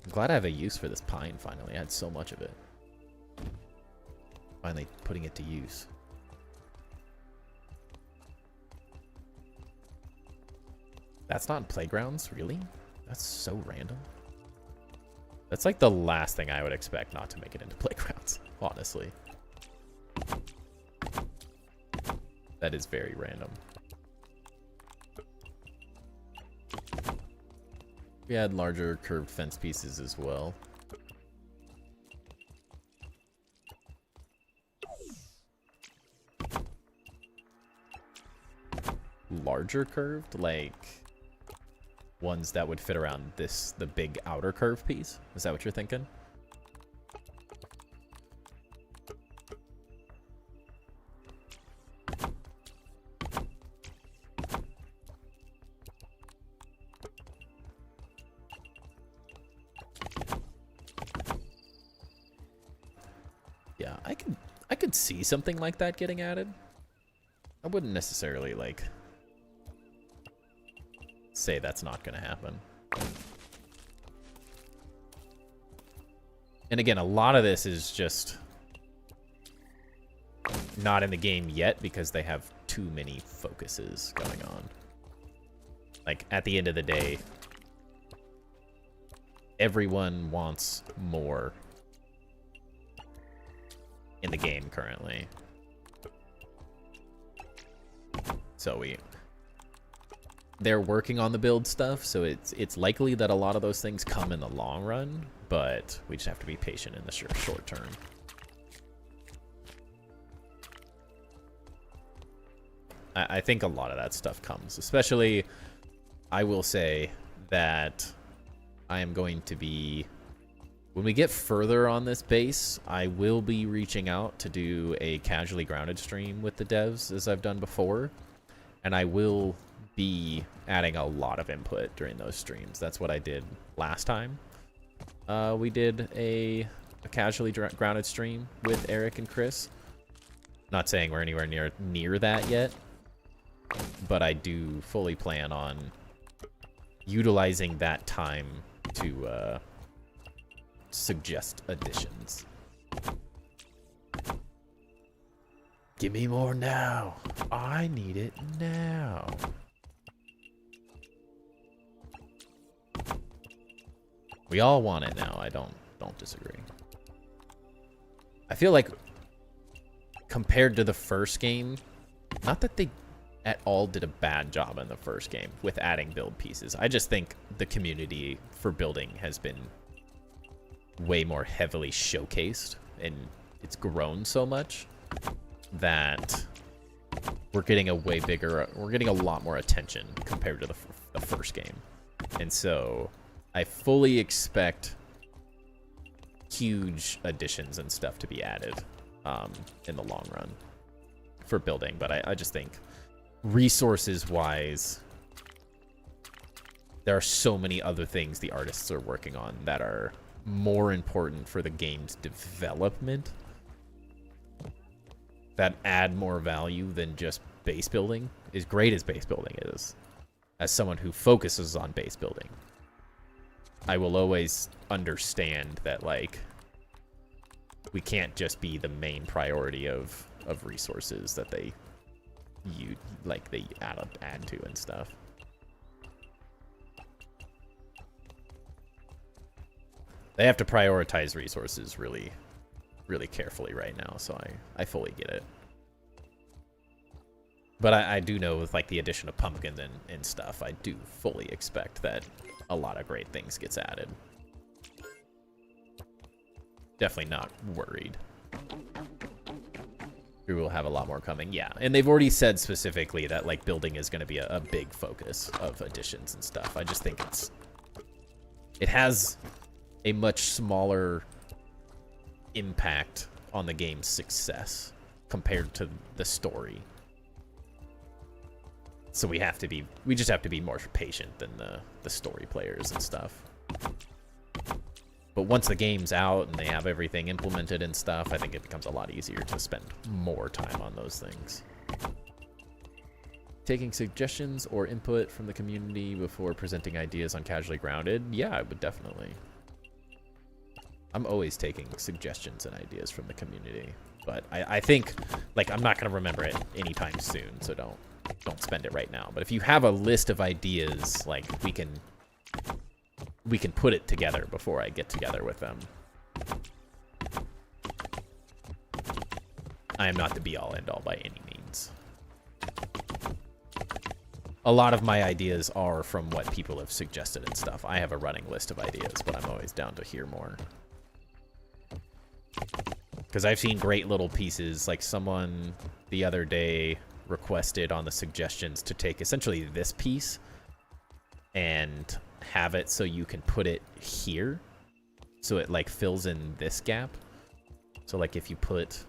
I'm glad I have a use for this pine finally. I had so much of it. Finally putting it to use. That's not in Playgrounds, really? That's so random. That's like the last thing I would expect not to make it into Playgrounds, honestly. That is very random. We had larger curved fence pieces as well. Larger curved? Like ones that would fit around the big outer curve piece? Is that what you're thinking? Yeah, I could see something like that getting added. I wouldn't necessarily like say that's not going to happen. And again, a lot of this is just not in the game yet because they have too many focuses going on. Like, at the end of the day, everyone wants more in the game currently. So they're working on the build stuff, so it's likely that a lot of those things come in the long run, but we just have to be patient in the short term. I think a lot of that stuff comes, especially, I will say that I am going to be, when we get further on this base, I will be reaching out to do a casually grounded stream with the devs, as I've done before, and I will be adding a lot of input during those streams. That's what I did last time. We did a casually grounded stream with Eric and Chris. Not saying we're anywhere near that yet, but I do fully plan on utilizing that time to suggest additions. Give me more now. I need it now. We all want it now. I don't disagree. I feel like compared to the first game, not that they at all did a bad job in the first game with adding build pieces. I just think the community for building has been way more heavily showcased, and it's grown so much that we're getting a lot more attention compared to the first game. And so I fully expect huge additions and stuff to be added in the long run for building. But I just think resources-wise, there are so many other things the artists are working on that are more important for the game's development, that add more value than just base building. As great as base building is, as someone who focuses on base building, I will always understand that, like, we can't just be the main priority of resources that they add to and stuff. They have to prioritize resources really, really carefully right now, so I fully get it. But I do know with, like, the addition of pumpkins and stuff, I do fully expect that a lot of great things gets added. Definitely not worried. We will have a lot more coming, yeah. And they've already said specifically that, like, building is going to be a big focus of additions and stuff. I just think it has a much smaller impact on the game's success compared to the story. So we just have to be more patient than the story players and stuff. But once the game's out and they have everything implemented and stuff, I think it becomes a lot easier to spend more time on those things. Taking suggestions or input from the community before presenting ideas on Casually Grounded? Yeah, I would definitely. I'm always taking suggestions and ideas from the community. But I think, like, I'm not going to remember it anytime soon, so don't spend it right now. But if you have a list of ideas, like, we can put it together before I get together with them. I am not the be-all, end-all by any means. A lot of my ideas are from what people have suggested and stuff. I have a running list of ideas, but I'm always down to hear more. Because I've seen great little pieces, like someone the other day requested on the suggestions to take essentially this piece and have it so you can put it here, so it, like, fills in this gap. So, like, if you put,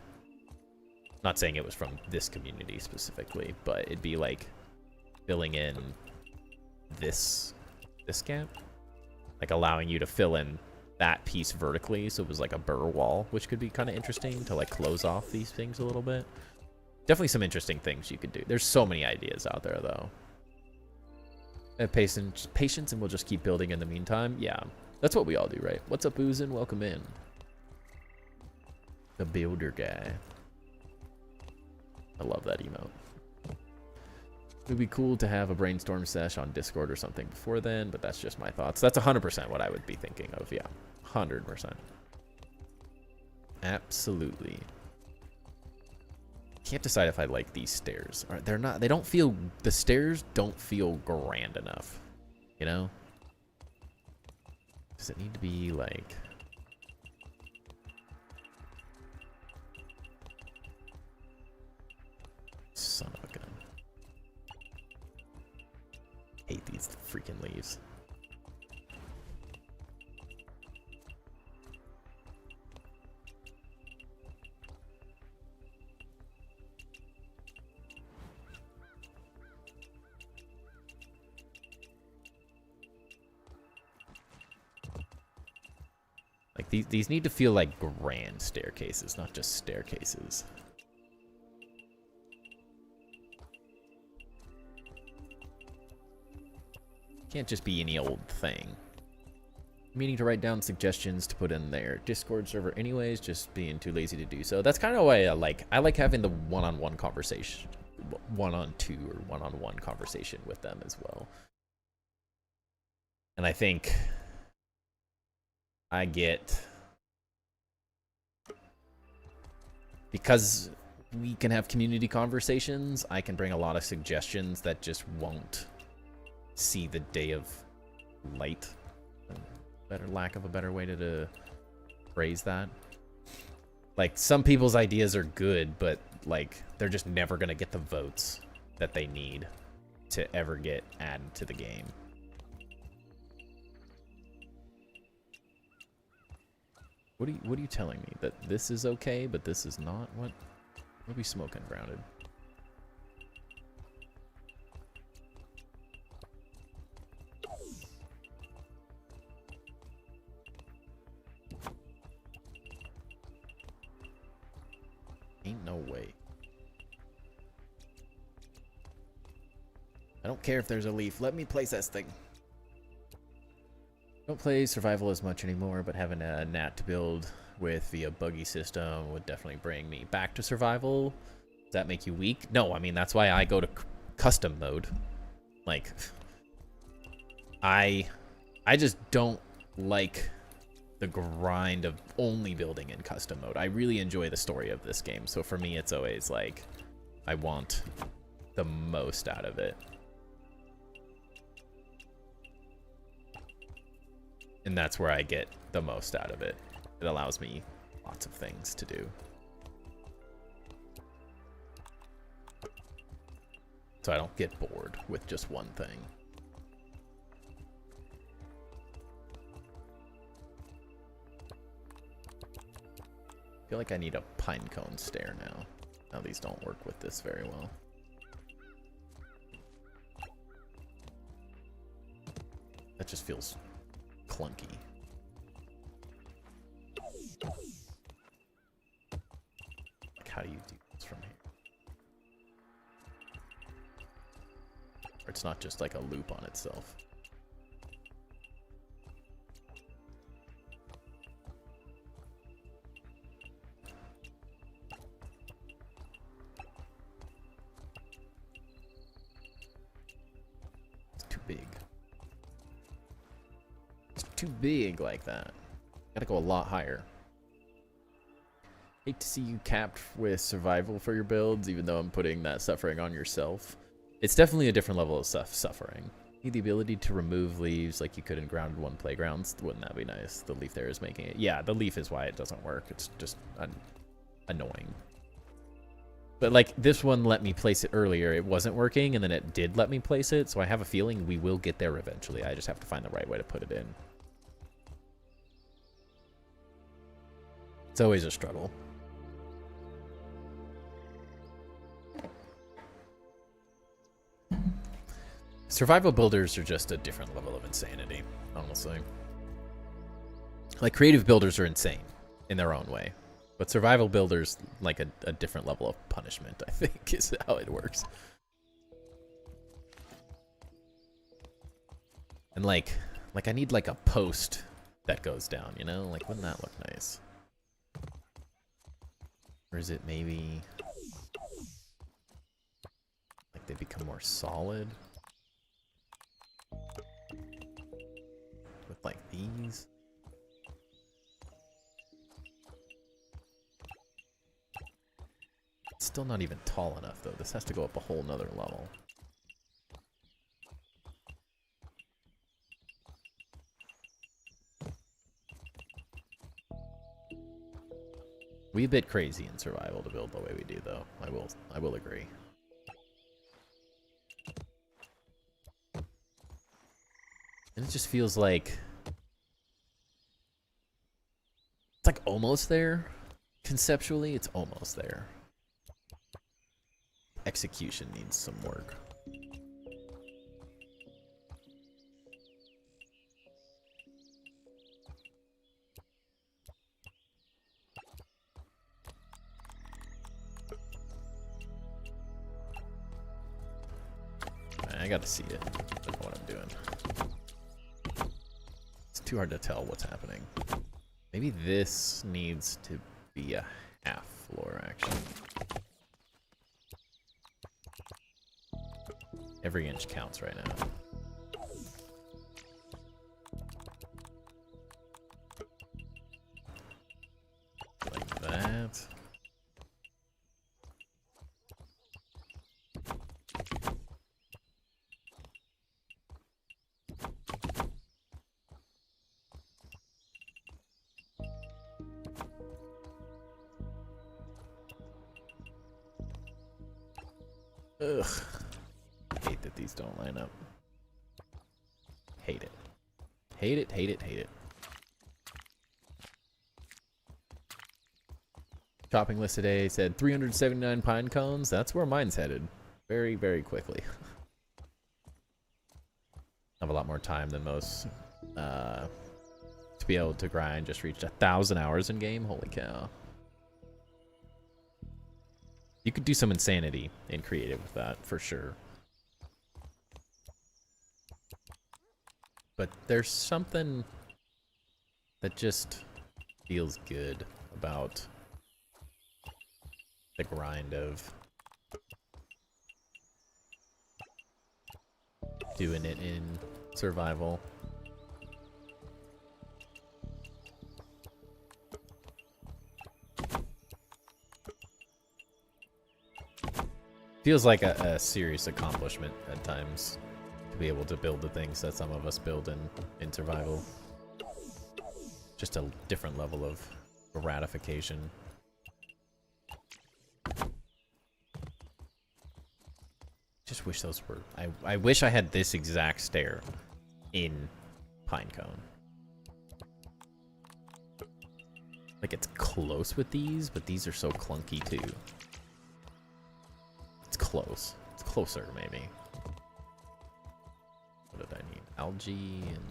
not saying it was from this community specifically, but it'd be like filling in this gap, like allowing you to fill in that piece vertically, so it was like a burr wall, which could be kind of interesting to, like, close off these things a little bit. Definitely some interesting things you could do. There's so many ideas out there, though. Patience, and we'll just keep building in the meantime. Yeah, that's what we all do, right? What's up, Oozin? Welcome in. The builder guy. I love that emote. would be cool to have a brainstorm sesh on Discord or something before then, but that's just my thoughts. That's 100% what I would be thinking of. Yeah, 100%. Absolutely. Can't decide if I like these stairs. They're not. They don't feel. The stairs don't feel grand enough. You know. Does it need to be like? Son of a gun. Hate these freaking leaves. Like these need to feel like grand staircases, not just staircases. Can't just be any old thing. Meaning to write down suggestions to put in their Discord server anyways, just being too lazy to do so. That's kind of why I like having the one-on-one conversation, one-on-two or one-on-one conversation with them as well. And I think I get, because we can have community conversations, I can bring a lot of suggestions that just won't see the day of light. Better lack of a better way to phrase that. Like, some people's ideas are good, but like they're just never gonna get the votes that they need to ever get added to the game. What are you telling me? That this is okay, but this is not? What are we smoking, Grounded? Ain't no way. I don't care if there's a leaf. Let me place this thing. Don't play survival as much anymore, but having a nat to build with via buggy system would definitely bring me back to survival. Does that make you weak? No, I mean, that's why I go to custom mode. Like, I just don't like the grind of only building in custom mode. I really enjoy the story of this game, so for me it's always like I want the most out of it. And that's where I get the most out of it. It allows me lots of things to do. So I don't get bored with just one thing. I feel like I need a pine cone stair now. Now these don't work with this very well. That just feels clunky. Like, how do you do this from here? Or it's not just like a loop on itself. It's too big. Too big like that. Gotta go a lot higher. Hate to see you capped with survival for your builds, even though I'm putting that suffering on yourself. It's definitely a different level of suffering. Need the ability to remove leaves like you could in Grounded 1 playgrounds. Wouldn't that be nice? The leaf there is making it. Yeah, the leaf is why it doesn't work. It's just annoying. But like, this one let me place it earlier. It wasn't working, and then it did let me place it, so I have a feeling we will get there eventually. I just have to find the right way to put it in. It's always a struggle. Survival builders are just a different level of insanity, honestly. Like, creative builders are insane in their own way. But survival builders, like a different level of punishment, I think, is how it works. And like I need like a post that goes down, you know? Like, wouldn't that look nice? Or is it maybe like they become something more solid. With like these. It's still not even tall enough though. This has to go up a whole nother level. We a bit crazy in survival to build the way we do though. I will agree. And it just feels like it's like almost there. Conceptually, it's almost there. Execution needs some work. I gotta see it. I don't know what I'm doing. It's too hard to tell what's happening. Maybe this needs to be a half floor, actually. Every inch counts right now. Like that. Ugh. Hate that these don't line up. Hate it. Hate it, hate it, hate it. Shopping list today said 379 pine cones. That's where mine's headed. Very, very quickly. I have a lot more time than most to be able to grind. Just reached 1,000 hours in game. Holy cow. You could do some insanity in creative with that, for sure. But there's something that just feels good about the grind of doing it in survival. Feels like a serious accomplishment at times to be able to build the things that some of us build in survival. Just a different level of gratification. Just wish those were... I wish I had this exact stair in Pinecone. Like, it's close with these, but these are so clunky too. It's close. It's closer, maybe. What did I need? Algae and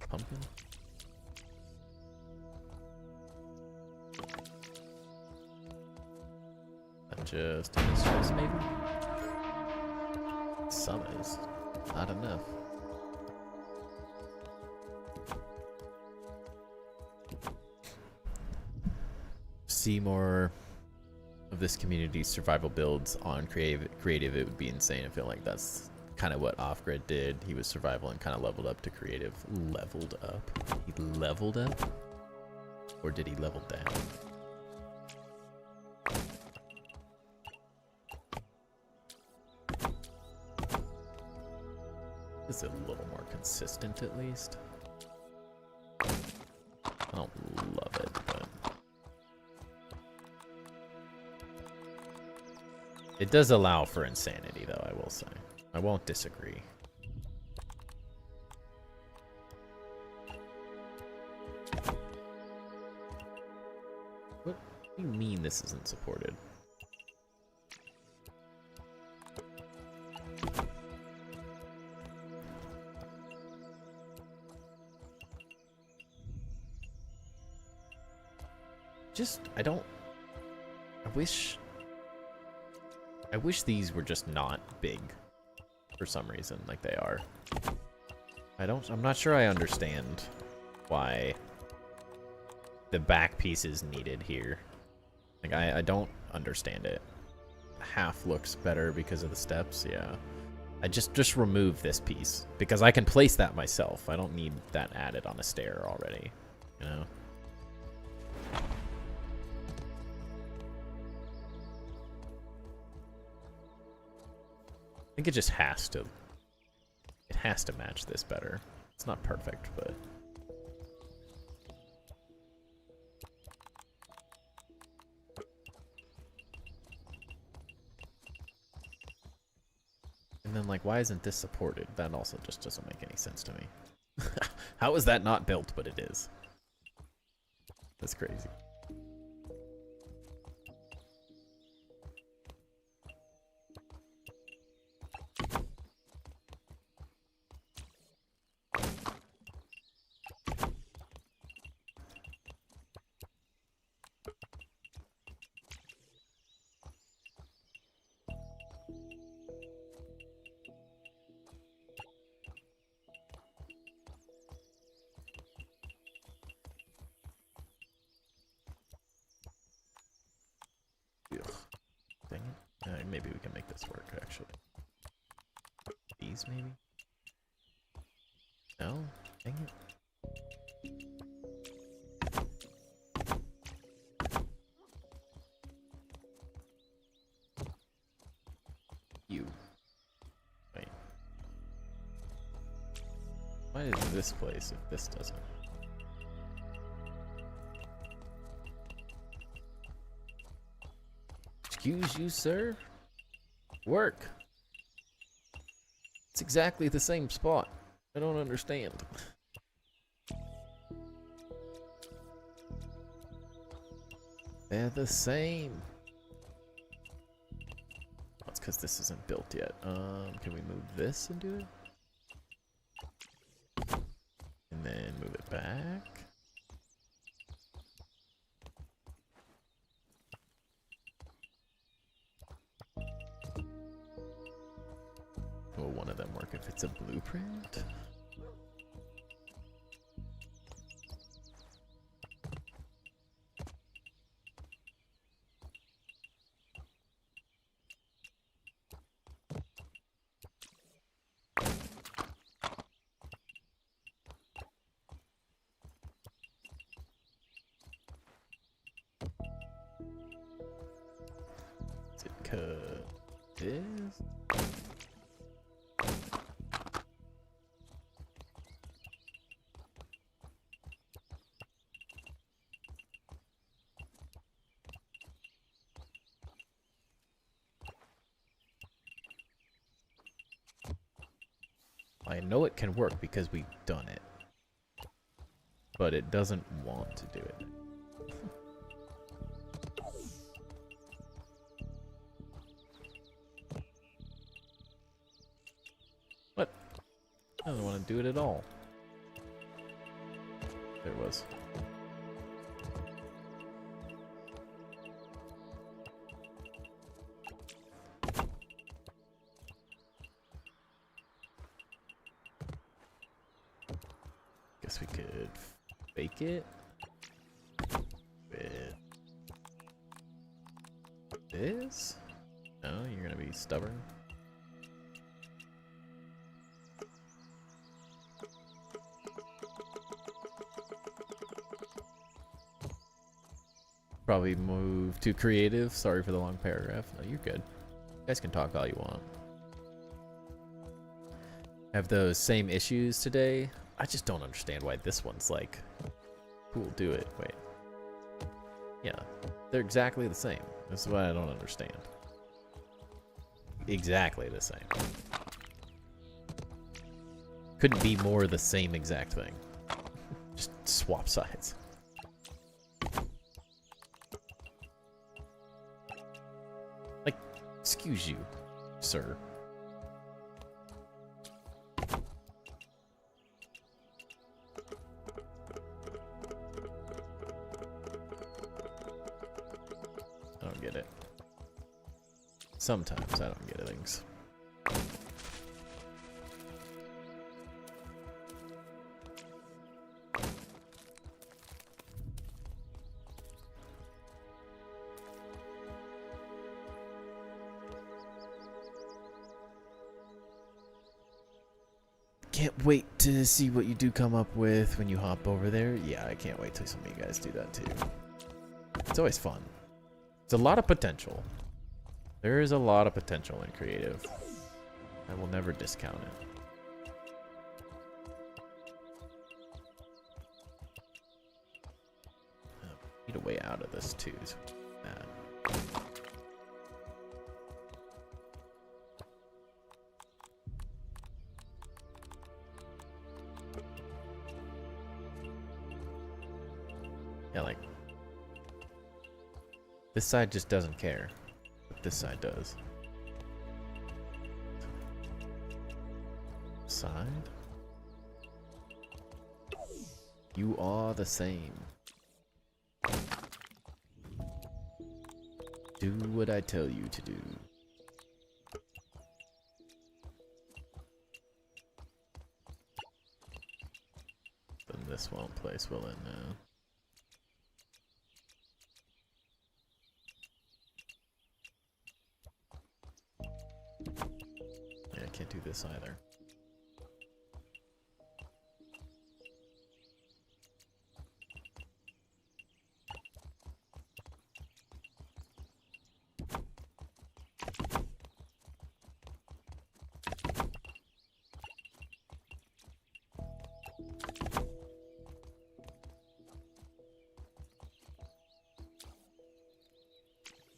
pumpkin? That just is maybe? Some is. Not enough. See more of this community's survival builds on creative, it would be insane. I feel like that's kind of what Off-Grid did. He was survival and kind of leveled up to creative. Leveled up? He leveled up? Or did he level down? This is a little more consistent, at least. I don't love it, but... it does allow for insanity, though, I will say. I won't disagree. What do you mean this isn't supported? Just, I wish these were just not big for some reason, like they are. I'm not sure I understand why the back piece is needed here. Like, I don't understand it. Half looks better because of the steps, yeah. I just remove this piece because I can place that myself. I don't need that added on a stair already, you know? I think it just has to. It has to match this better. It's not perfect, but. And then, like, why isn't this supported? That also just doesn't make any sense to me. How is that not built, but it is? That's crazy. Ugh. Dang it. Maybe we can make this work, actually. These, maybe? No? Dang it. You. Wait. Why is this place if this doesn't? Excuse you, sir? Work. It's exactly the same spot. I don't understand. They're the same. That's because this isn't built yet. Can we move this and do it? And then move it back. Will one of them work if it's a blueprint? Is it cut this? I know it can work because we've done it, but it doesn't want to do it. What? I don't want to do it at all. There it was. Guess we could fake it with this. No, you're gonna be stubborn. Probably move to creative. Sorry for the long paragraph. No, you're good. You guys can talk all you want. Have those same issues today. I just don't understand why this one's like, who will do it? Wait. Yeah, they're exactly the same. That's what I don't understand. Exactly the same. Couldn't be more the same exact thing. Just swap sides. Like, excuse you, sir. I don't get it. Sometimes I don't get things. can't wait to see what you do come up with when you hop over there. Yeah, I can't wait till some of you guys do that too. It's always fun. It's a lot of potential. There is a lot of potential in creative. I will never discount it. Need a way out of this too. So yeah, like this side just doesn't care, but this side does. Side, you are the same. Do what I tell you to do. Then this won't place, will it? No. Yeah, I can't do this either.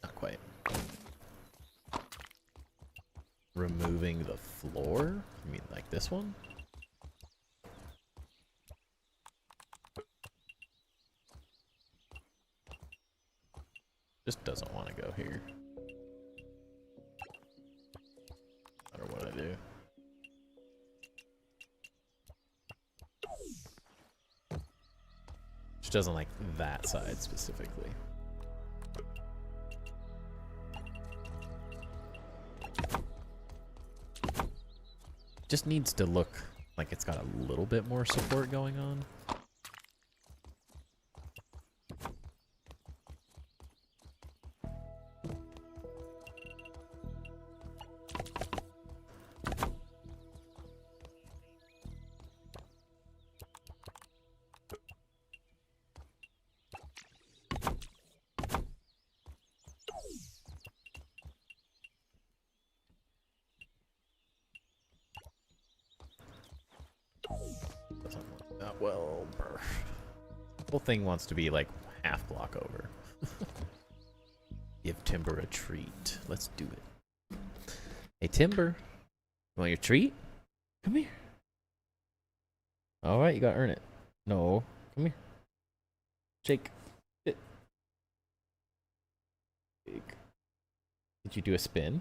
Not quite. Removing the floor? You mean like this one? Just doesn't want to go here. No matter what I do. Just doesn't like that side specifically. Just needs to look like it's got a little bit more support going on. Doesn't look that well. Whole thing wants to be like half block over. Give Timber a treat. Let's do it. Hey Timber, you want your treat? Come here. All right, you gotta earn it. No, come here. Shake. Sit. Shake. Did you do a spin?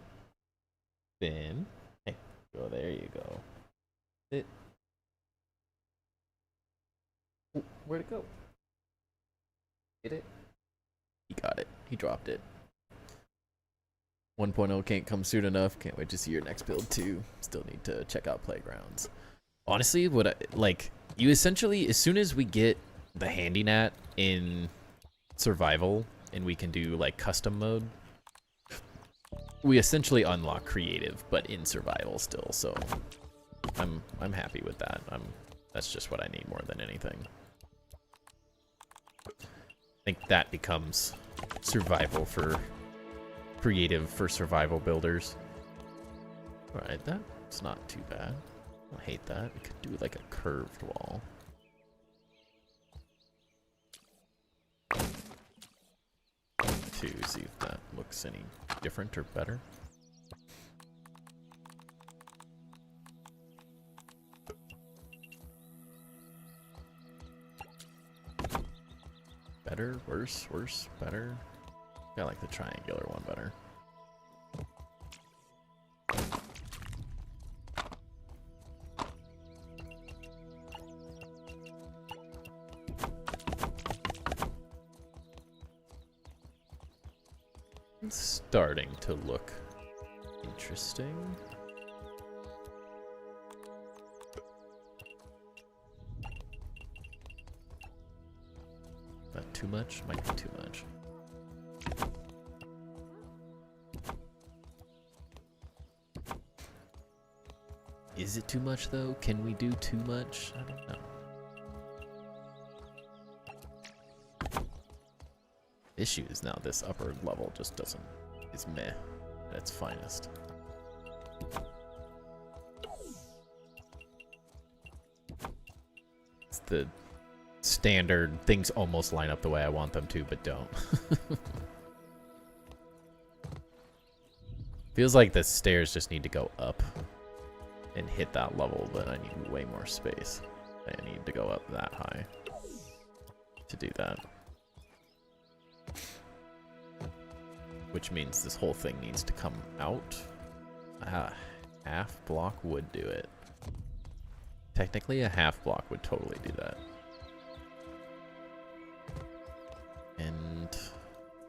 Spin. Hey, go there. You go. Sit. Ooh, where'd it go? Get it? He got it. He dropped it. 1.0 can't come soon enough. Can't wait to see your next build too. Still need to check out Playgrounds. Honestly, what I, like, you essentially, as soon as we get the handy nat in survival and we can do like custom mode, we essentially unlock creative, but in survival still. So I'm happy with that. That's just what I need more than anything. I think that becomes survival for creative for survival builders. Alright, that's not too bad. I don't hate that. We could do like a curved wall. To see if that looks any different or better. Better, worse, worse, better. I like the triangular one better. It's starting to look interesting. Not too much? Might be too much. Is it too much, though? Can we do too much? I don't know. Issue is now this upper level just doesn't... is meh at its finest. It's the standard things almost line up the way I want them to, but don't. Feels like the stairs just need to go up and hit that level, but I need way more space. I need to go up that high to do that. Which means this whole thing needs to come out. Half block would do it. Technically, a half block would totally do that. And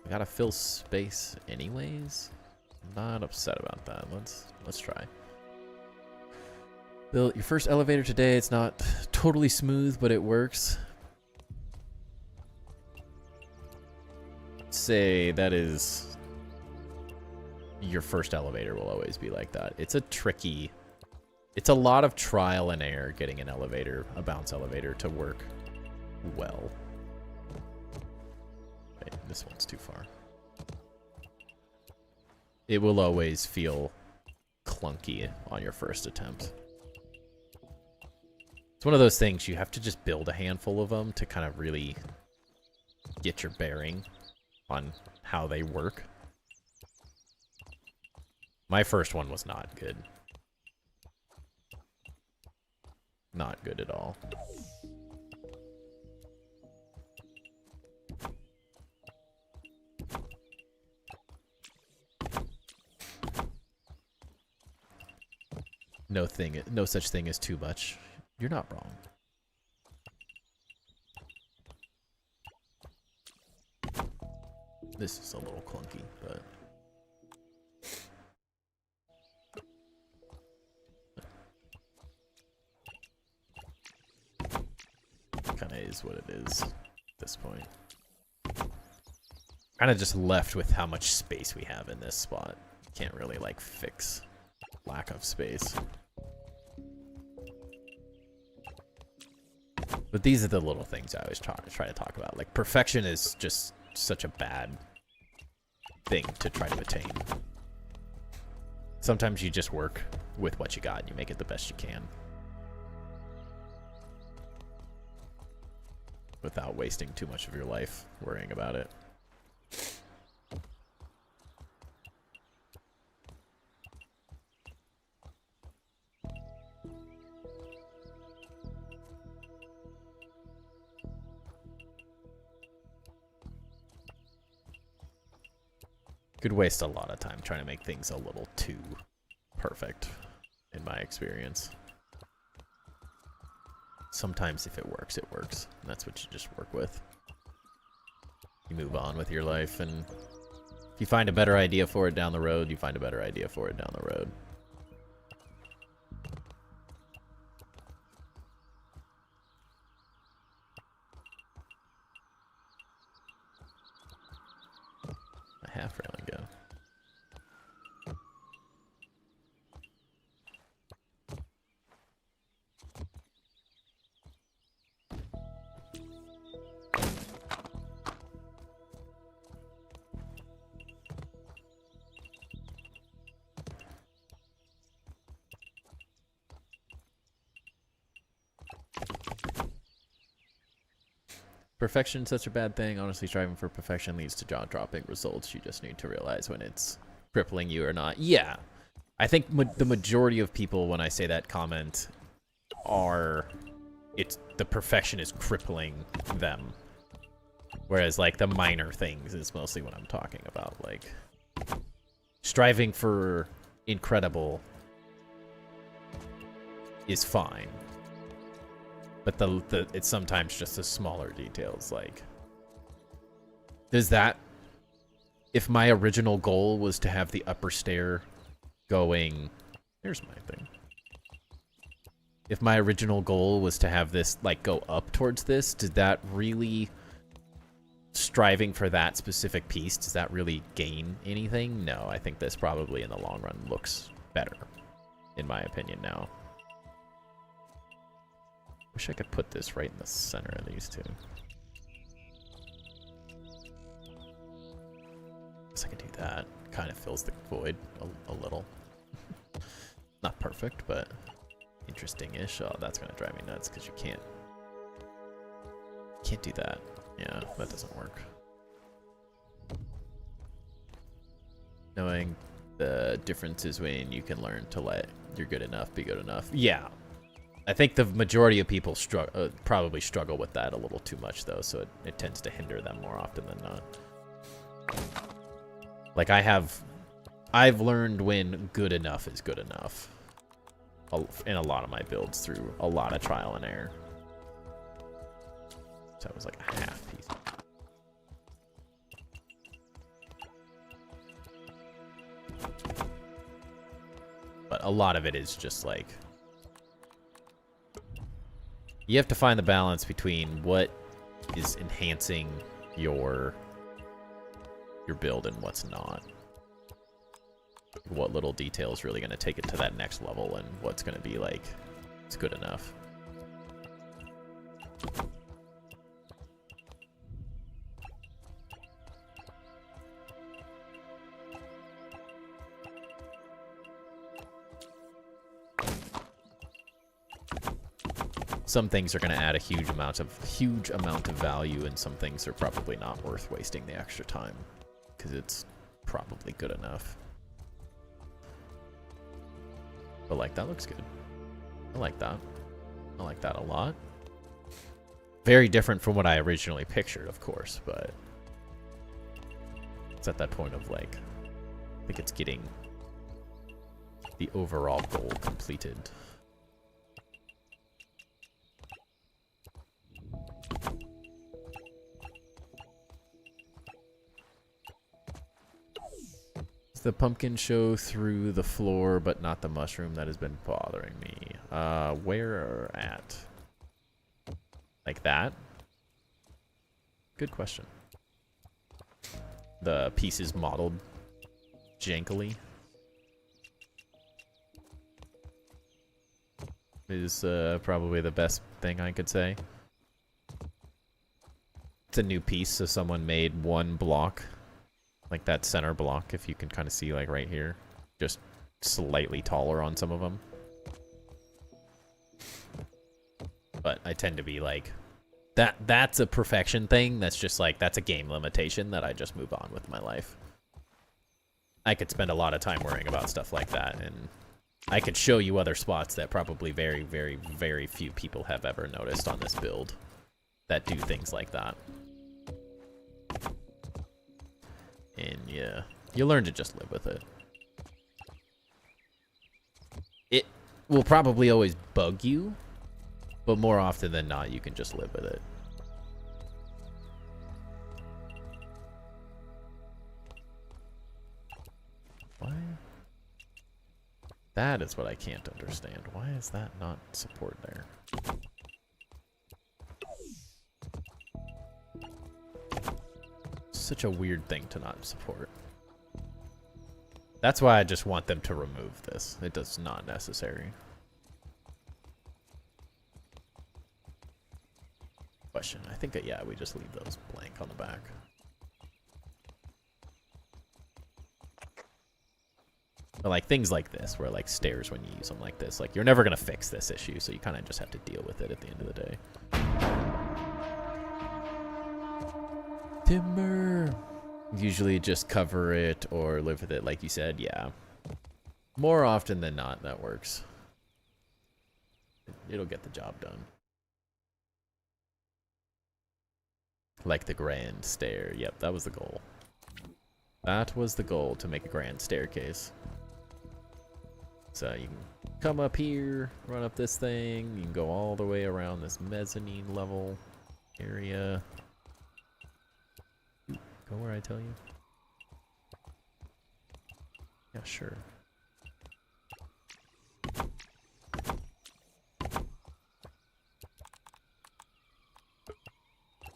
we gotta fill space anyways. I'm not upset about that. Let's try. Build your first elevator today. It's not totally smooth, but it works. Say that is your first elevator will always be like that. It's a lot of trial and error getting an elevator, a bounce elevator, to work well. Wait, this one's too far. It will always feel clunky on your first attempt. It's one of those things you have to just build a handful of them to kind of really get your bearing on how they work. My first one was not good. Not good at all. No such thing as too much. You're not wrong. This is a little clunky, but kind of is what it is at this point. Kind of just left with how much space we have in this spot. Can't really like fix lack of space. But these are the little things I always try to talk about. Like, perfection is just such a bad thing to try to attain. Sometimes you just work with what you got and you make it the best you can, without wasting too much of your life worrying about it. Could waste a lot of time trying to make things a little too perfect, in my experience. Sometimes if it works, it works. And that's what you just work with. You move on with your life, and if you find a better idea for it down the road, you find a better idea for it down the road. A half railing go. Perfection is such a bad thing. Honestly, striving for perfection leads to jaw-dropping results. You just need to realize when it's crippling you or not. Yeah. I think the majority of people, when I say that comment, the perfection is crippling them. Whereas, like, the minor things is mostly what I'm talking about. Like, striving for incredible is fine. But it's sometimes just the smaller details, like, does that, if my original goal was to have the upper stair going, here's my thing. If my original goal was to have this, like, go up towards this, did that really, striving for that specific piece, does that really gain anything? No, I think this probably in the long run looks better, in my opinion now. Wish I could put this right in the center of these two. Guess I could do that. Kind of fills the void a little. Not perfect, but interesting-ish. Oh, that's gonna drive me nuts because you can't do that. Yeah, that doesn't work. Knowing the difference is when you can learn to let your good enough be good enough. Yeah. I think the majority of people probably struggle with that a little too much, though, so it tends to hinder them more often than not. Like, I've learned when good enough is good enough in a lot of my builds through a lot of trial and error. So it was like a half piece. But a lot of it is just like, you have to find the balance between what is enhancing your build and what's not. What little detail is really going to take it to that next level and what's going to be like, it's good enough. Some things are going to add a huge amount of value, and some things are probably not worth wasting the extra time because it's probably good enough. But like, that looks good. I like that. I like that a lot. Very different from what I originally pictured, of course, but it's at that point of like, I think it's getting the overall goal completed. The pumpkin show through the floor, but not the mushroom that has been bothering me. Where at? Like that? Good question. The piece is modeled jankily. Is probably the best thing I could say. It's a new piece, so someone made one block. Like that center block, if you can kind of see, like right here, just slightly taller on some of them. But I tend to be like, that's a perfection thing. That's just like, that's a game limitation that I just move on with my life. I could spend a lot of time worrying about stuff like that, and I could show you other spots that probably very, very, very few people have ever noticed on this build that do things like that. And yeah, you learn to just live with it. It will probably always bug you, but more often than not, you can just live with it. Why? That is what I can't understand. Why is that not support there? Such a weird thing to not support. That's why I just want them to remove this. It does not necessary. Question. I think that, yeah, we just leave those blank on the back. But like things like this, where like stairs when you use them like this, like you're never gonna fix this issue, so you kind of just have to deal with it at the end of the day. Timber. Usually just cover it or live with it, like you said. Yeah. More often than not, that works. It'll get the job done. Like the grand stair. Yep, that was the goal. That was the goal, to make a grand staircase. So you can come up here, run up this thing. You can go all the way around this mezzanine level area. Go where I tell you. Yeah, sure.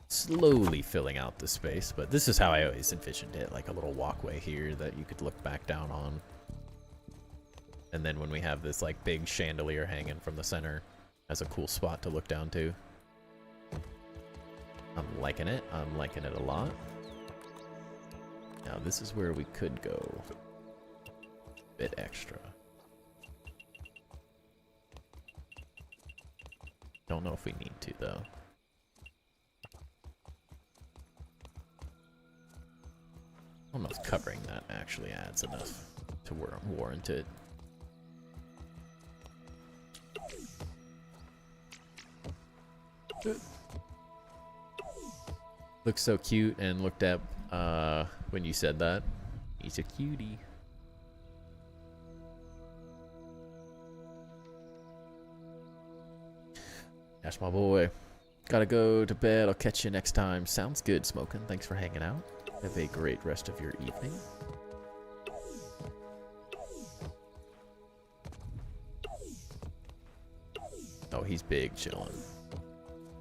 Slowly filling out the space, but this is how I always envisioned it, like a little walkway here that you could look back down on. And then when we have this like big chandelier hanging from the center, That's a cool spot to look down to. I'm liking it. I'm liking it a lot. Now this is where we could go a bit extra. Don't know if we need to though. I don't know if covering that actually adds enough to warrant it. Looks so cute and looked at when you said that. He's a cutie. Ash, my boy. Gotta go to bed. I'll catch you next time. Sounds good, Smokin'. Thanks for hanging out. Have a great rest of your evening. Oh, he's big chillin'.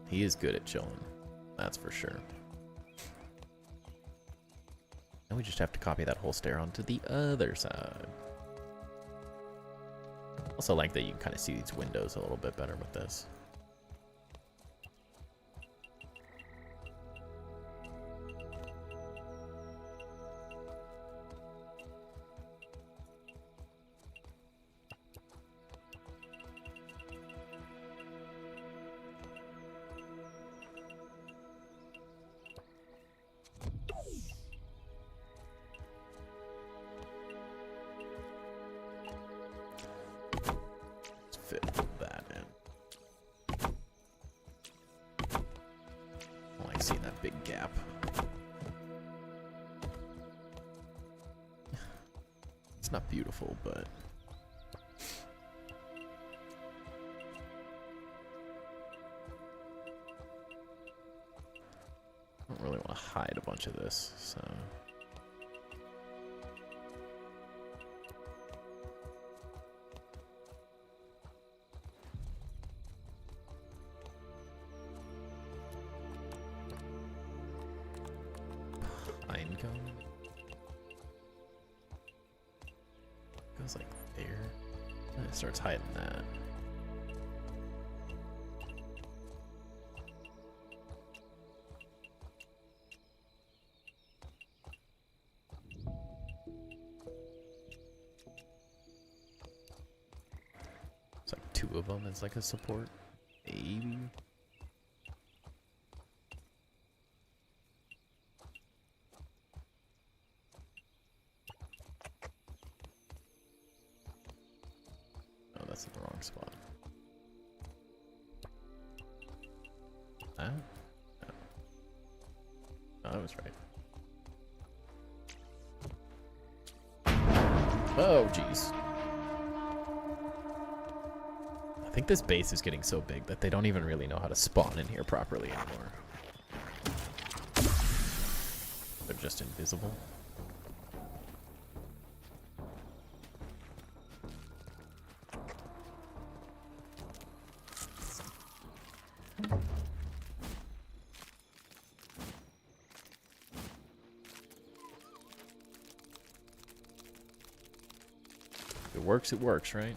He is good at chillin'. That's for sure. And we just have to copy that whole stair onto the other side. Also like that you can kind of see these windows a little bit better with this. Fit that in. I like seeing that big gap. It's not beautiful, but I don't really want to hide a bunch of this, so. Goes like there, and it starts hiding that. It's like two of them as like a support, maybe. That's in the wrong spot. Ah? No. No, I was right. Oh, jeez. I think this base is getting so big that they don't even really know how to spawn in here properly anymore. They're just invisible. It works, right?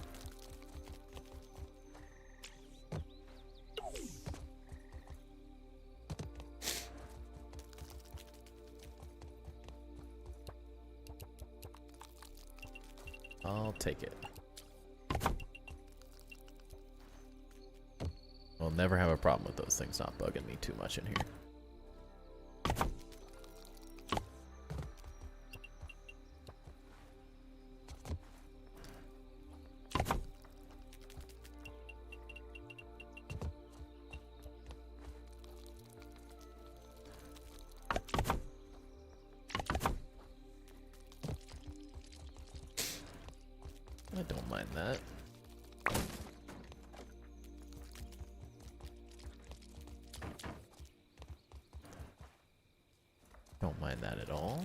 I'll take it. I'll never have a problem with those things not bugging me too much in here. I don't mind that. Don't mind that at all.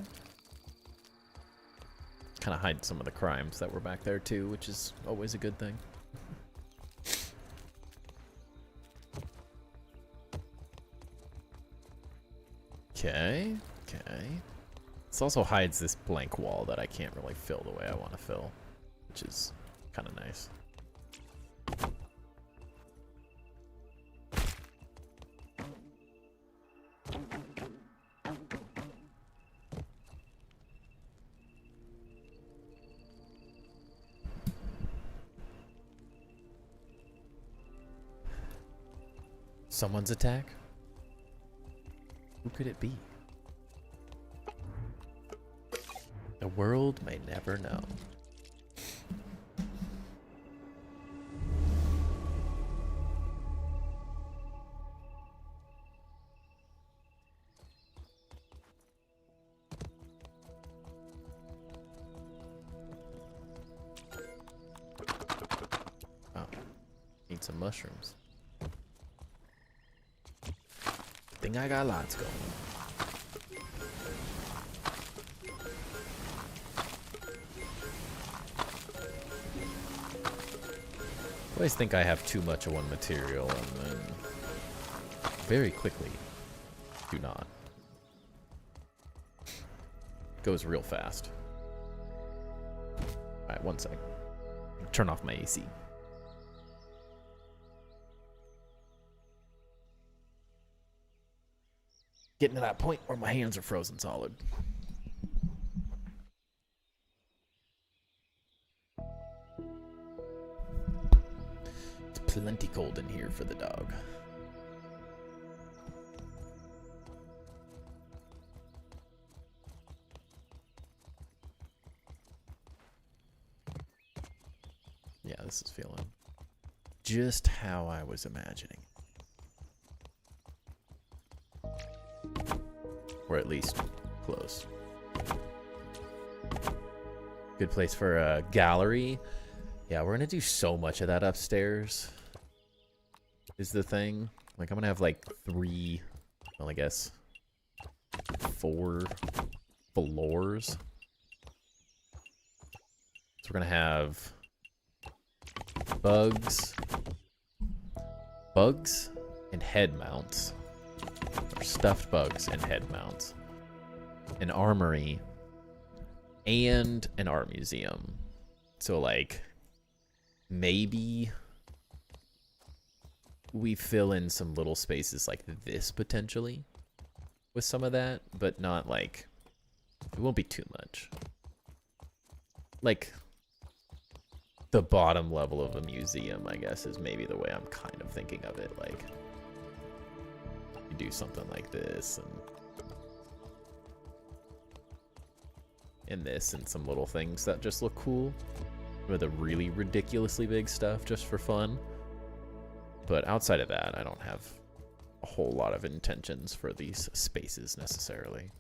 Kind of hide some of the crimes that were back there too, which is always a good thing. Okay, okay. This also hides this blank wall that I can't really fill the way I want to fill, which is kind of nice. Someone's attack? Who could it be? The world may never know. Oh, need some mushrooms. Think I got lots going. I always think I have too much of one material and then very quickly do not. Goes real fast. Alright, one sec. Turn off my AC. Getting to that point where my hands are frozen solid. It's plenty cold in here for the dog. Yeah, this is feeling just how I was imagining. Or at least close. Good place for a gallery. Yeah, we're gonna do so much of that upstairs. Is the thing. Like, I'm gonna have like 3, well, I guess 4 floors. So we're gonna have bugs and head mounts. Or stuffed bugs and head mounts. An armory and an art museum. So, like, maybe we fill in some little spaces like this potentially with some of that, but not like, it won't be too much. Like, the bottom level of a museum, I guess, is maybe the way I'm kind of thinking of it. Like, you do something like this and this and some little things that just look cool with the really ridiculously big stuff just for fun. But outside of that, I don't have a whole lot of intentions for these spaces necessarily.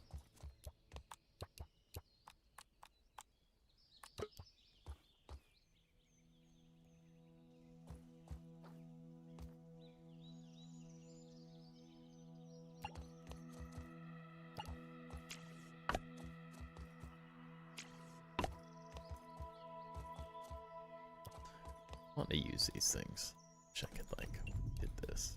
I want to use these things. Wish I could, like, hit this.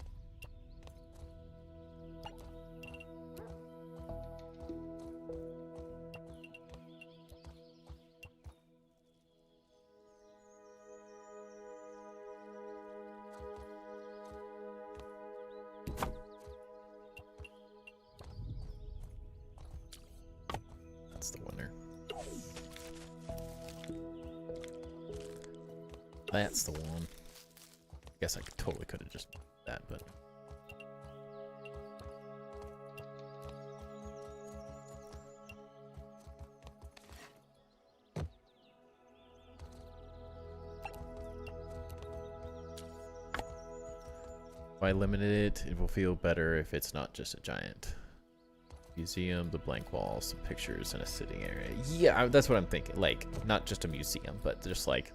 That's the winner. That's the one. I guess I totally could have just done that, but if I limited it, it will feel better if it's not just a giant museum, the blank walls, some pictures, and a sitting area. Yeah, that's what I'm thinking. Like, not just a museum, but just like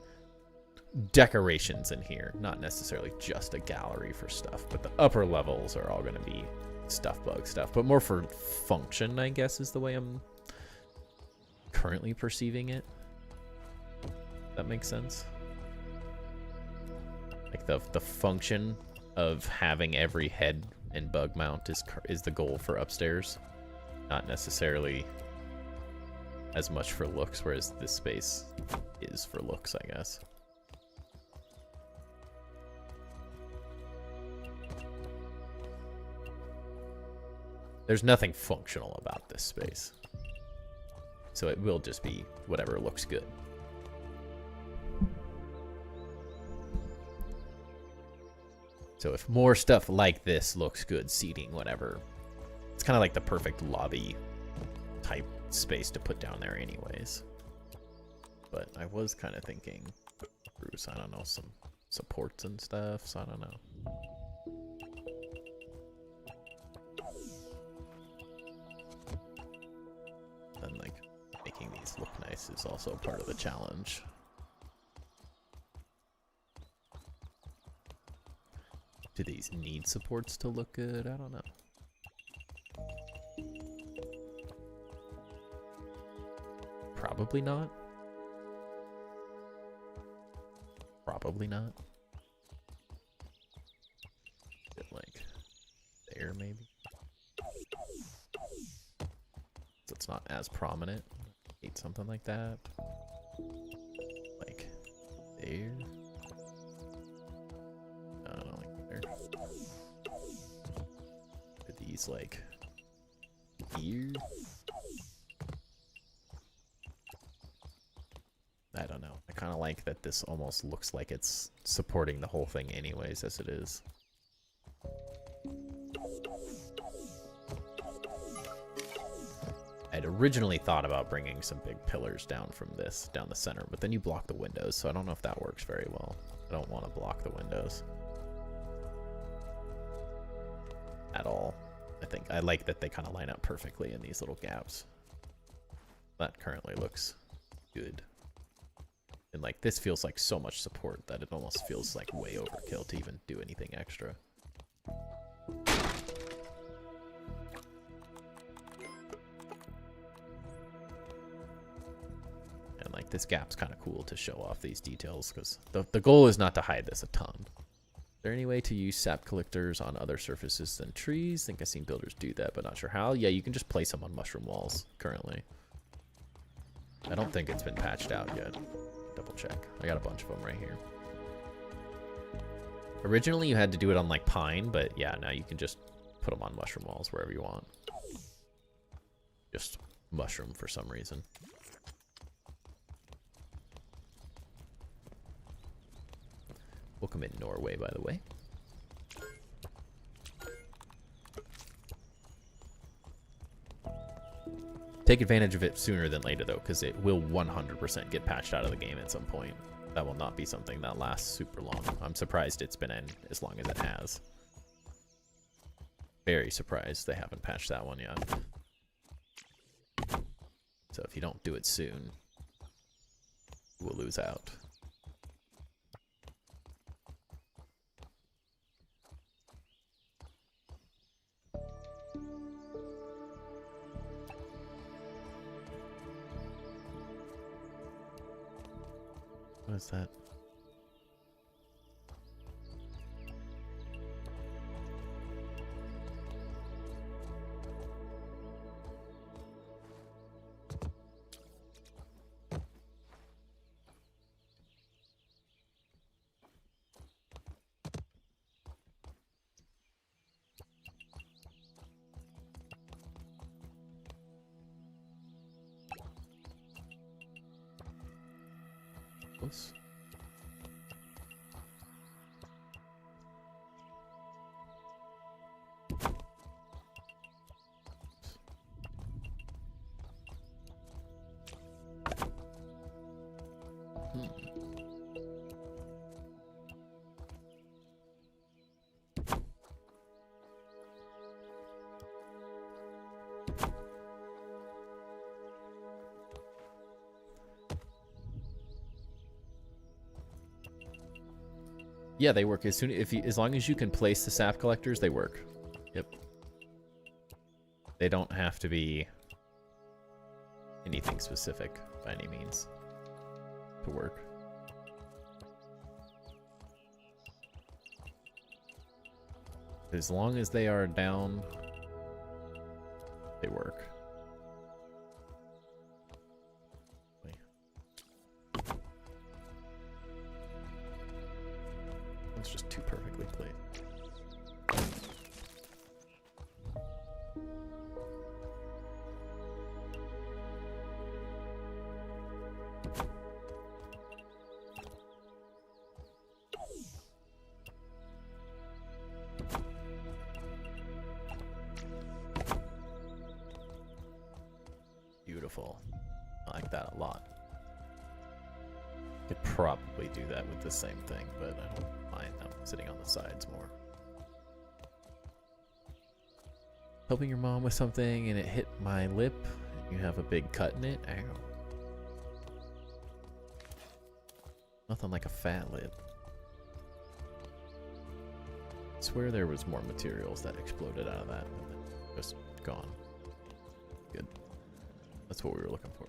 decorations in here, not necessarily just a gallery for stuff, but the upper levels are all going to be stuff bug stuff, but more for function, I guess, is the way I'm currently perceiving it. That makes sense. Like the function of having every head and bug mount is the goal for upstairs, not necessarily as much for looks, whereas this space is for looks, I guess. There's nothing functional about this space. So it will just be whatever looks good. So if more stuff like this looks good, seating, whatever, it's kind of like the perfect lobby type space to put down there anyways. But I was kind of thinking, Bruce, I don't know, some supports and stuff, so I don't know. And like making these look nice is also part of the challenge. Do these need supports to look good? I don't know. Probably not. Probably not. Bit like there maybe. So it's not as prominent. Eat something like that. Like there. I don't know, like there. Are these like here? I don't know. I kind of like that this almost looks like it's supporting the whole thing anyways as it is. I'd originally thought about bringing some big pillars down from this, down the center, but then you block the windows, so I don't know if that works very well. I don't want to block the windows at all. I think I like that they kind of line up perfectly in these little gaps. That currently looks good. And like this feels like so much support that it almost feels like way overkill to even do anything extra. And like this gap's kind of cool to show off these details because the goal is not to hide this a ton. Is there any way to use sap collectors on other surfaces than trees? Think I've seen builders do that, but not sure how. Yeah, you can just place them on mushroom walls currently. I don't think it's been patched out yet. Double check. I got a bunch of them right here. Originally you had to do it on like pine, but yeah, now you can just put them on mushroom walls wherever you want. Just mushroom for some reason. Welcome in Norway, by the way. Take advantage of it sooner than later, though, because it will 100% get patched out of the game at some point. That will not be something that lasts super long. I'm surprised it's been in as long as it has. Very surprised they haven't patched that one yet. So if you don't do it soon, you will lose out. What is that? Close. Yeah, they work as long as you can place the sap collectors, they work. Yep. They don't have to be anything specific by any means to work. As long as they are down, they work. It's just too perfectly played. Could probably do that with the same thing, but I don't mind them sitting on the sides more. Helping your mom with something and it hit my lip and you have a big cut in it. Ow. Nothing like a fat lip. I swear there was more materials that exploded out of that, but then just gone. Good. That's what we were looking for.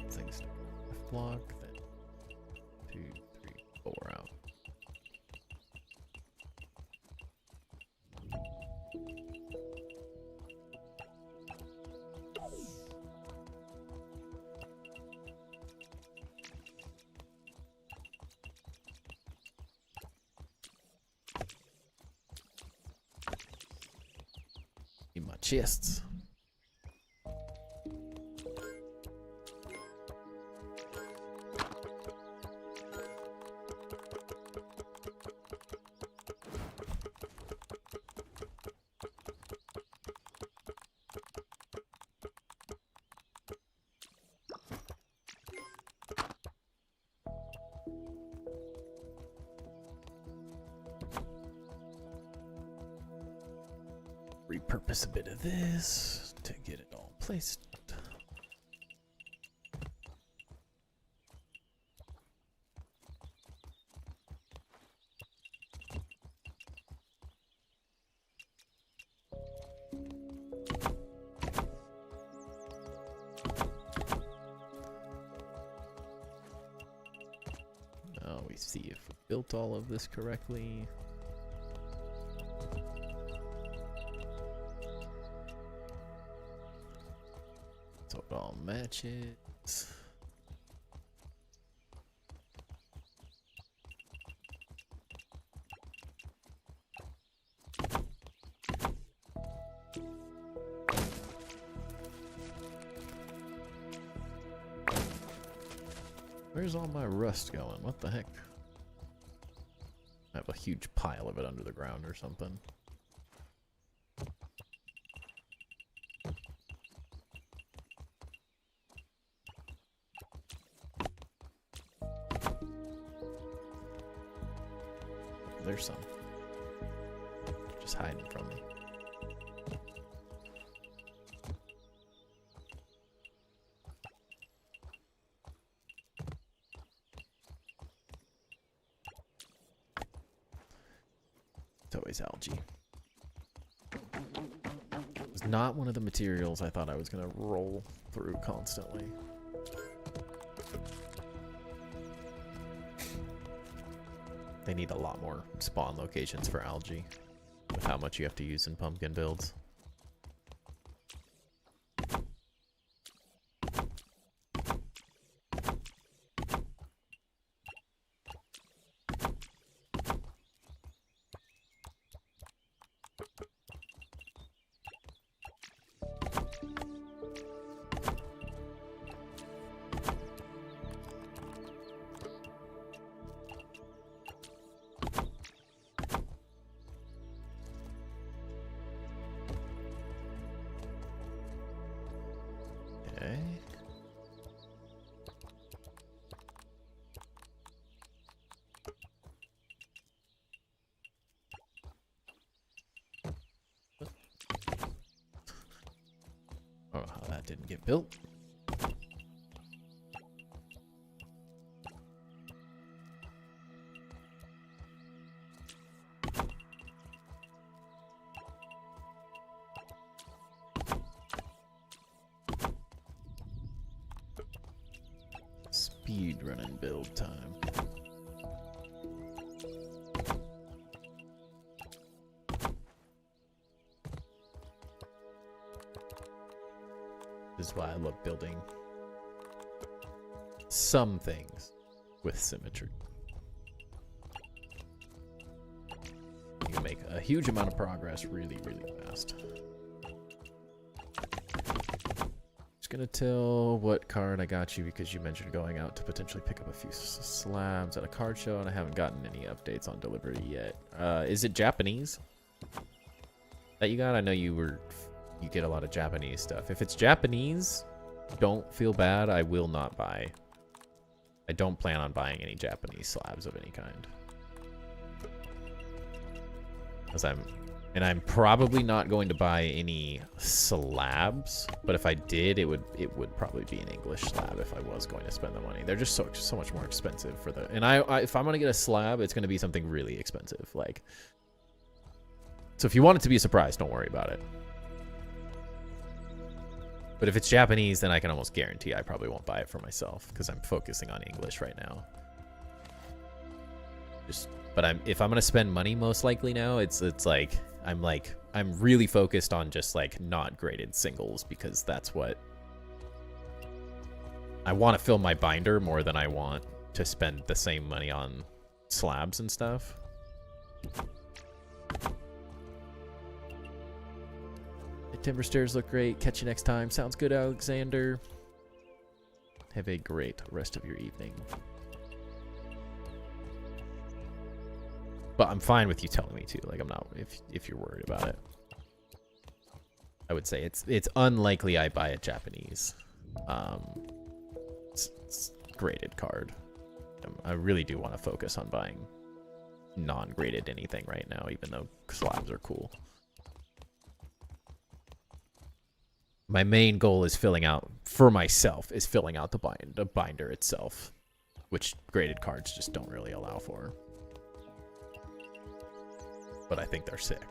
Things to block, then 2, 3, 4 out. In my chests. Repurpose a bit of this to get it all placed. Now we see if we built all of this correctly. So it all matches. Where's all my rust going? What the heck? I have a huge pile of it under the ground or something. There's some. Just hiding from me. It's always algae. It's not one of the materials I thought I was gonna roll through constantly. They need a lot more spawn locations for algae with how much you have to use in pumpkin builds. Okay. Oh, how that didn't get built. Speed running build time. This is why I love building some things with symmetry. You can make a huge amount of progress really, really fast. Just gonna tell what card I got you because you mentioned going out to potentially pick up a few slabs at a card show, and I haven't gotten any updates on delivery yet. Is it Japanese that you got? I know you get a lot of Japanese stuff. If it's Japanese, don't feel bad. I will not buy. I don't plan on buying any Japanese slabs of any kind. Because I'm probably not going to buy any slabs, but if I did, it would probably be an English slab if I was going to spend the money. They're just so much more expensive for the, and if I'm gonna get a slab, it's gonna be something really expensive. Like, so if you want it to be a surprise, don't worry about it. But if it's Japanese, then I can almost guarantee I probably won't buy it for myself because I'm focusing on English right now. But if I'm gonna spend money, most likely now, it's like I'm really focused on just like not graded singles because that's what I want to fill my binder more than I want to spend the same money on slabs and stuff. The timber stairs look great. Catch you next time. Sounds good, Alexander. Have a great rest of your evening. But I'm fine with you telling me to. Like, I'm not, if you're worried about it. I would say it's unlikely I buy a Japanese graded card. I really do want to focus on buying non-graded anything right now, even though slabs are cool. My main goal is filling out, for myself, is filling out the binder itself, which graded cards just don't really allow for. But I think they're sick.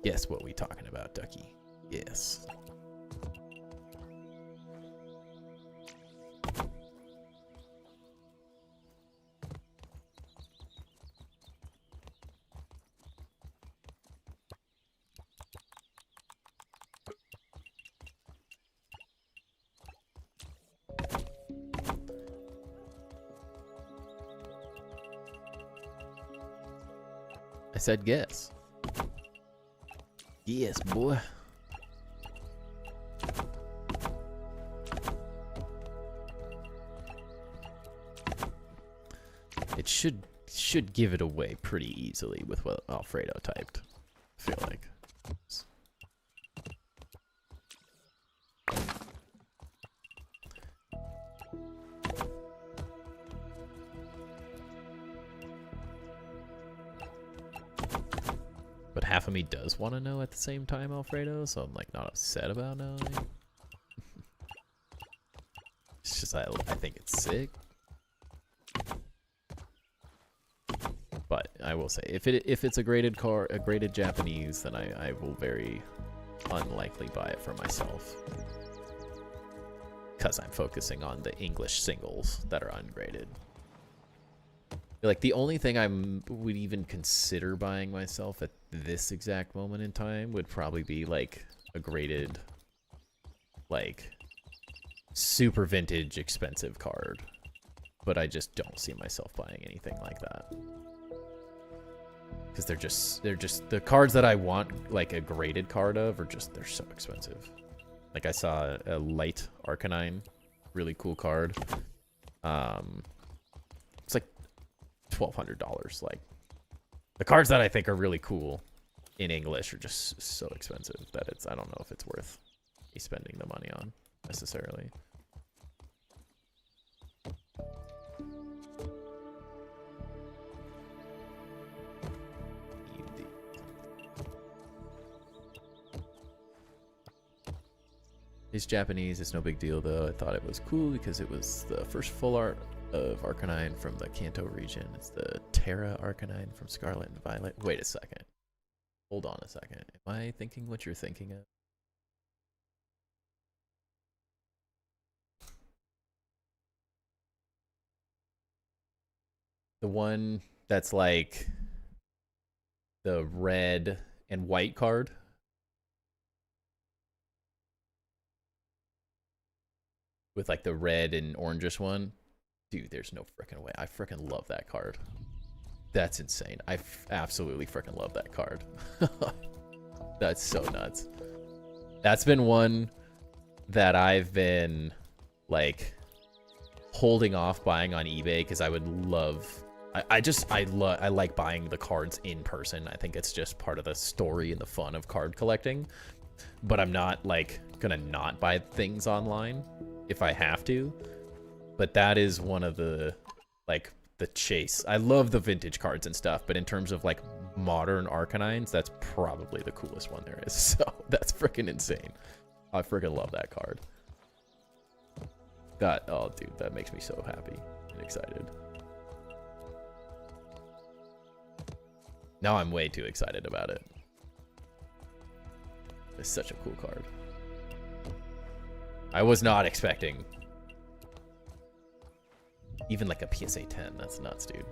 Yes, what we talking about, Ducky? Yes. I said yes. Yes, boy. It should give it away pretty easily with what Alfredo typed. I feel like. But half of me does want to know at the same time, Alfredo, so I'm like not upset about knowing. It's just I think it's sick. But I will say, if it's a graded car, a graded Japanese, then I will very unlikely buy it for myself. Because I'm focusing on the English singles that are ungraded. Like, the only thing I would even consider buying myself at this exact moment in time would probably be, like, a graded, like, super vintage expensive card. But I just don't see myself buying anything like that. Because they're just, the cards that I want, like, a graded card of, they're so expensive. Like, I saw a light Arcanine, really cool card. It's like $1,200. Like, the cards that I think are really cool in English are just so expensive that I don't know if it's worth me spending the money on necessarily. It's Japanese, it's no big deal though. I thought it was cool because it was the first full art of Arcanine from the Kanto region. It's the Terra Arcanine from Scarlet and Violet. Wait a second. Hold on a second. Am I thinking what you're thinking of? The one that's like the red and white card? With like the red and orangish one. Dude, there's no freaking way. I freaking love that card. That's insane. I absolutely freaking love that card. That's so nuts. That's been one that I've been like holding off buying on eBay because I would love. I like buying the cards in person. I think it's just part of the story and the fun of card collecting. But I'm not like gonna not buy things online if I have to. But that is one of the like the chase. I love the vintage cards and stuff, but in terms of like modern Arcanines, that's probably the coolest one there is. So that's freaking insane. I freaking love that card. Oh dude, that makes me so happy and excited. Now I'm way too excited about it. It's such a cool card. I was not expecting even like a PSA 10. That's nuts, dude.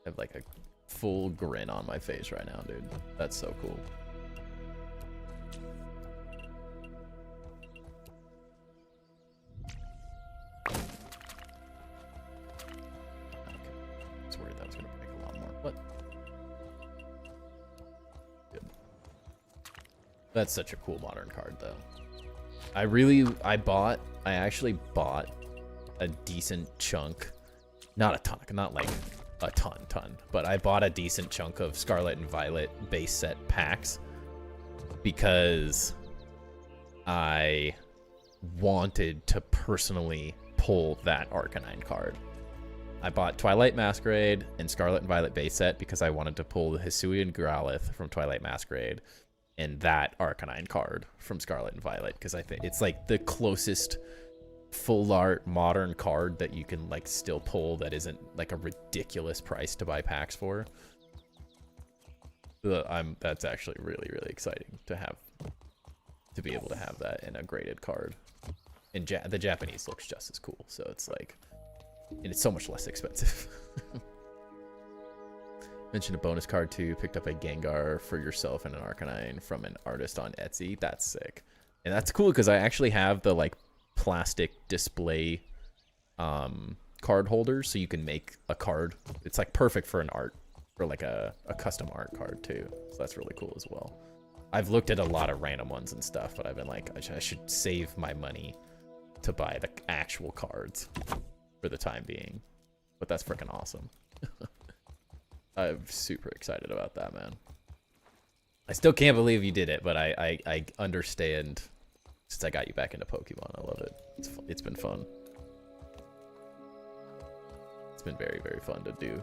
I have like a full grin on my face right now, dude. That's so cool. That's such a cool modern card, though. I actually bought a decent chunk, not a ton, not like a ton, but I bought a decent chunk of Scarlet and Violet base set packs because I wanted to personally pull that Arcanine card. I bought Twilight Masquerade and Scarlet and Violet base set because I wanted to pull the Hisuian Growlithe from Twilight Masquerade and that Arcanine card from Scarlet and Violet, because I think it's like the closest full art modern card that you can like still pull that isn't like a ridiculous price to buy packs for. That's actually really exciting to have, to be able to have that in a graded card. And the Japanese looks just as cool, so it's like, and it's so much less expensive. Mentioned a bonus card too. Picked up a Gengar for yourself and an Arcanine from an artist on Etsy. That's sick. And that's cool because I actually have the like plastic display card holder, so you can make a card. It's like perfect for an art, for like a custom art card too. So that's really cool as well. I've looked at a lot of random ones and stuff, but I've been like, I should save my money to buy the actual cards for the time being. But that's freaking awesome. I'm super excited about that, man. I still can't believe you did it, but I understand since I got you back into Pokemon. I love it. It's been fun. It's been very fun to do.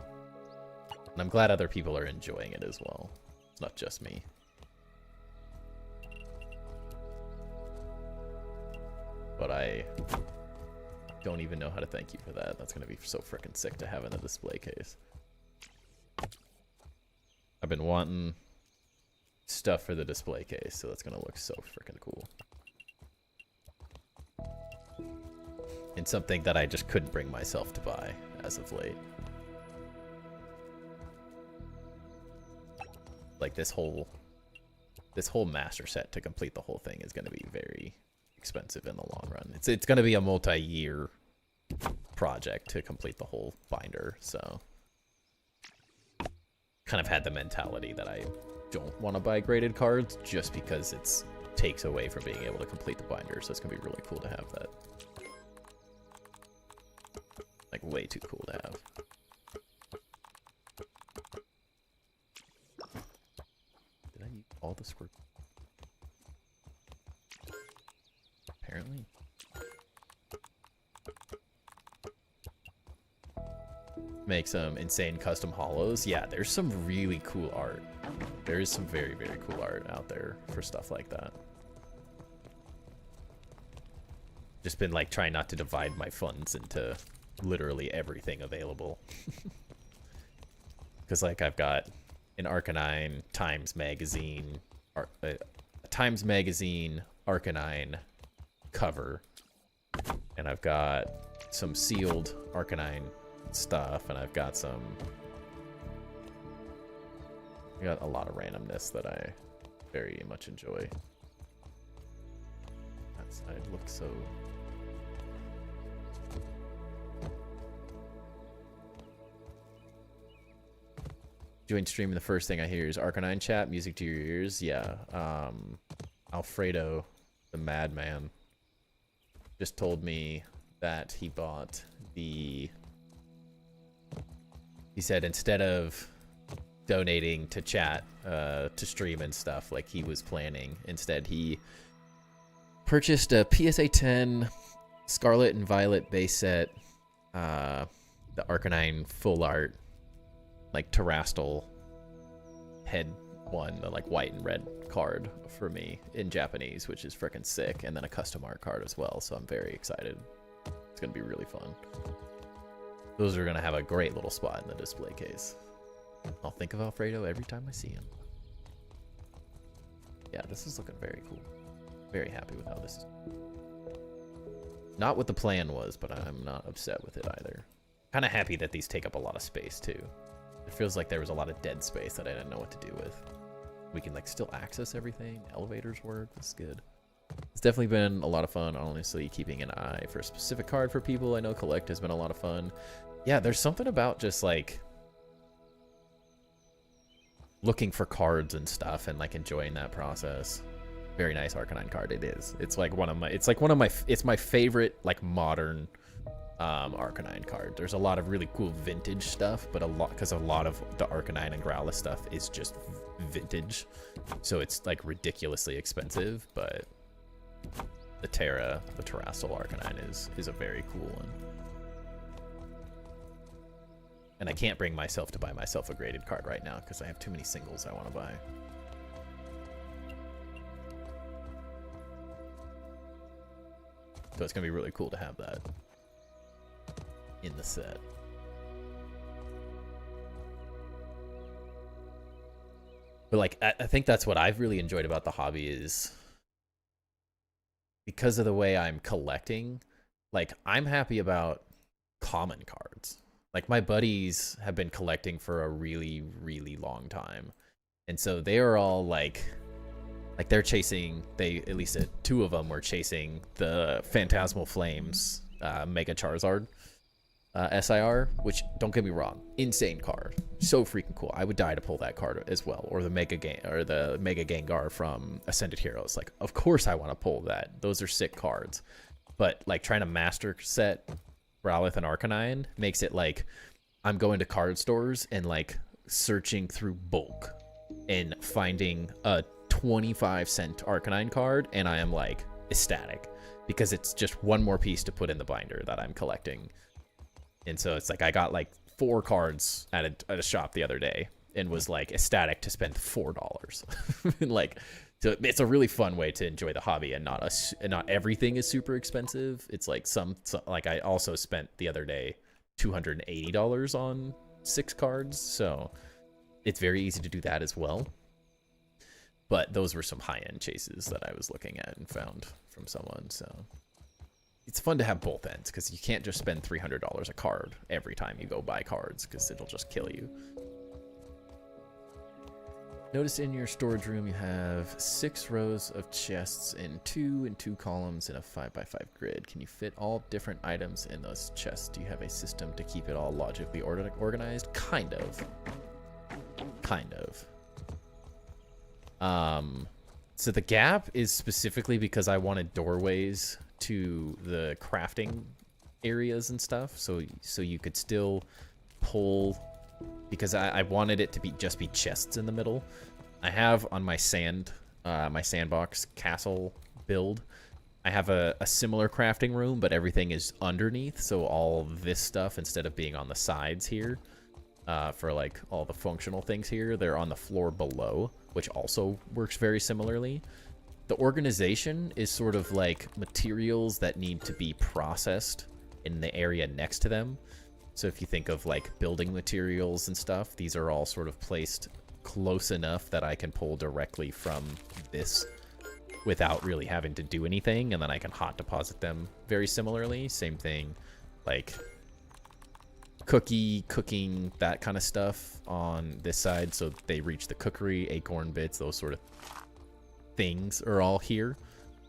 And I'm glad other people are enjoying it as well. It's not just me. But I don't even know how to thank you for that. That's going to be so freaking sick to have in a display case. I've been wanting stuff for the display case, so that's gonna look so freaking cool. And something that I just couldn't bring myself to buy as of late. Like this whole master set to complete the whole thing is gonna be very expensive in the long run. It's gonna be a multi-year project to complete the whole binder, so kind of had the mentality that I don't want to buy graded cards just because it takes away from being able to complete the binder. So it's gonna be really cool to have that. Like way too cool to have. Did I use all the squirt? Apparently. Make some insane custom holos. Yeah, there's some really cool art. There is some very cool art out there for stuff like that. Just been like trying not to divide my funds into literally everything available. Because like I've got an Arcanine Times Magazine, a Times Magazine Arcanine cover, and I've got some sealed Arcanine stuff, and I got a lot of randomness that I very much enjoy. That side looks so Join stream and the first thing I hear is Arcanine chat, music to your ears. Yeah. Alfredo, the madman, just told me that he bought the... He said instead of donating to chat, to stream and stuff like he was planning, instead he purchased a PSA 10 Scarlet and Violet base set, the Arcanine full art, like Terastal head one, the like white and red card for me in Japanese, which is freaking sick, and then a custom art card as well, so I'm very excited. It's gonna be really fun. Those are gonna have a great little spot in the display case. I'll think of Alfredo every time I see him. Yeah, this is looking very cool. Very happy with how this is. Not what the plan was, but I'm not upset with it either. Kind of happy that these take up a lot of space too. It feels like there was a lot of dead space that I didn't know what to do with. We can like still access everything. Elevators work. That's good. It's definitely been a lot of fun. Honestly, keeping an eye for a specific card for people. I know collect has been a lot of fun. Yeah, there's something about just like looking for cards and stuff and like enjoying that process. Very nice Arcanine card. It is. It's like one of my. It's my favorite like modern Arcanine card. There's a lot of really cool vintage stuff, but a lot of the Arcanine and Growlithe stuff is just vintage, so it's like ridiculously expensive. But the Terastal Arcanine is a very cool one. And I can't bring myself to buy myself a graded card right now because I have too many singles I want to buy. So it's going to be really cool to have that in the set. But like, I think that's what I've really enjoyed about the hobby is because of the way I'm collecting, like I'm happy about common cards. Like my buddies have been collecting for a really, really long time. And so they are all like they're chasing, at least two of them were chasing the Phantasmal Flames Mega Charizard SIR, which don't get me wrong, insane card. So freaking cool. I would die to pull that card as well. Or the Mega Gengar from Ascended Heroes. Like, of course I want to pull that. Those are sick cards. But like trying to master set Growlithe and Arcanine makes it like I'm going to card stores and like searching through bulk and finding a 25-cent Arcanine card, and I am like ecstatic because it's just one more piece to put in the binder that I'm collecting. And so it's like I got like 4 cards at a shop the other day and was like ecstatic to spend $4. Like, so it's a really fun way to enjoy the hobby, and not everything is super expensive. It's like some like I also spent the other day $280 on 6 cards, so it's very easy to do that as well. But those were some high-end chases that I was looking at and found from someone, so it's fun to have both ends because you can't just spend $300 a card every time you go buy cards because it'll just kill you. Notice in your storage room you have 6 rows of chests in 2 and 2 columns in a 5x5 grid. Can you fit all different items in those chests? Do you have a system to keep it all logically organized? Kind of. So the gap is specifically because I wanted doorways to the crafting areas and stuff, so you could still pull, because I wanted it to be just be chests in the middle. I have on my my sandbox castle build, I have a similar crafting room, but everything is underneath, so all this stuff, instead of being on the sides here, for like all the functional things here, they're on the floor below, which also works very similarly. The organization is sort of like materials that need to be processed in the area next to them. So if you think of like building materials and stuff, these are all sort of placed close enough that I can pull directly from this without really having to do anything, and then I can hot deposit them very similarly. Same thing, like cooking, that kind of stuff on this side, so they reach the cookery, acorn bits, those sort of things are all here.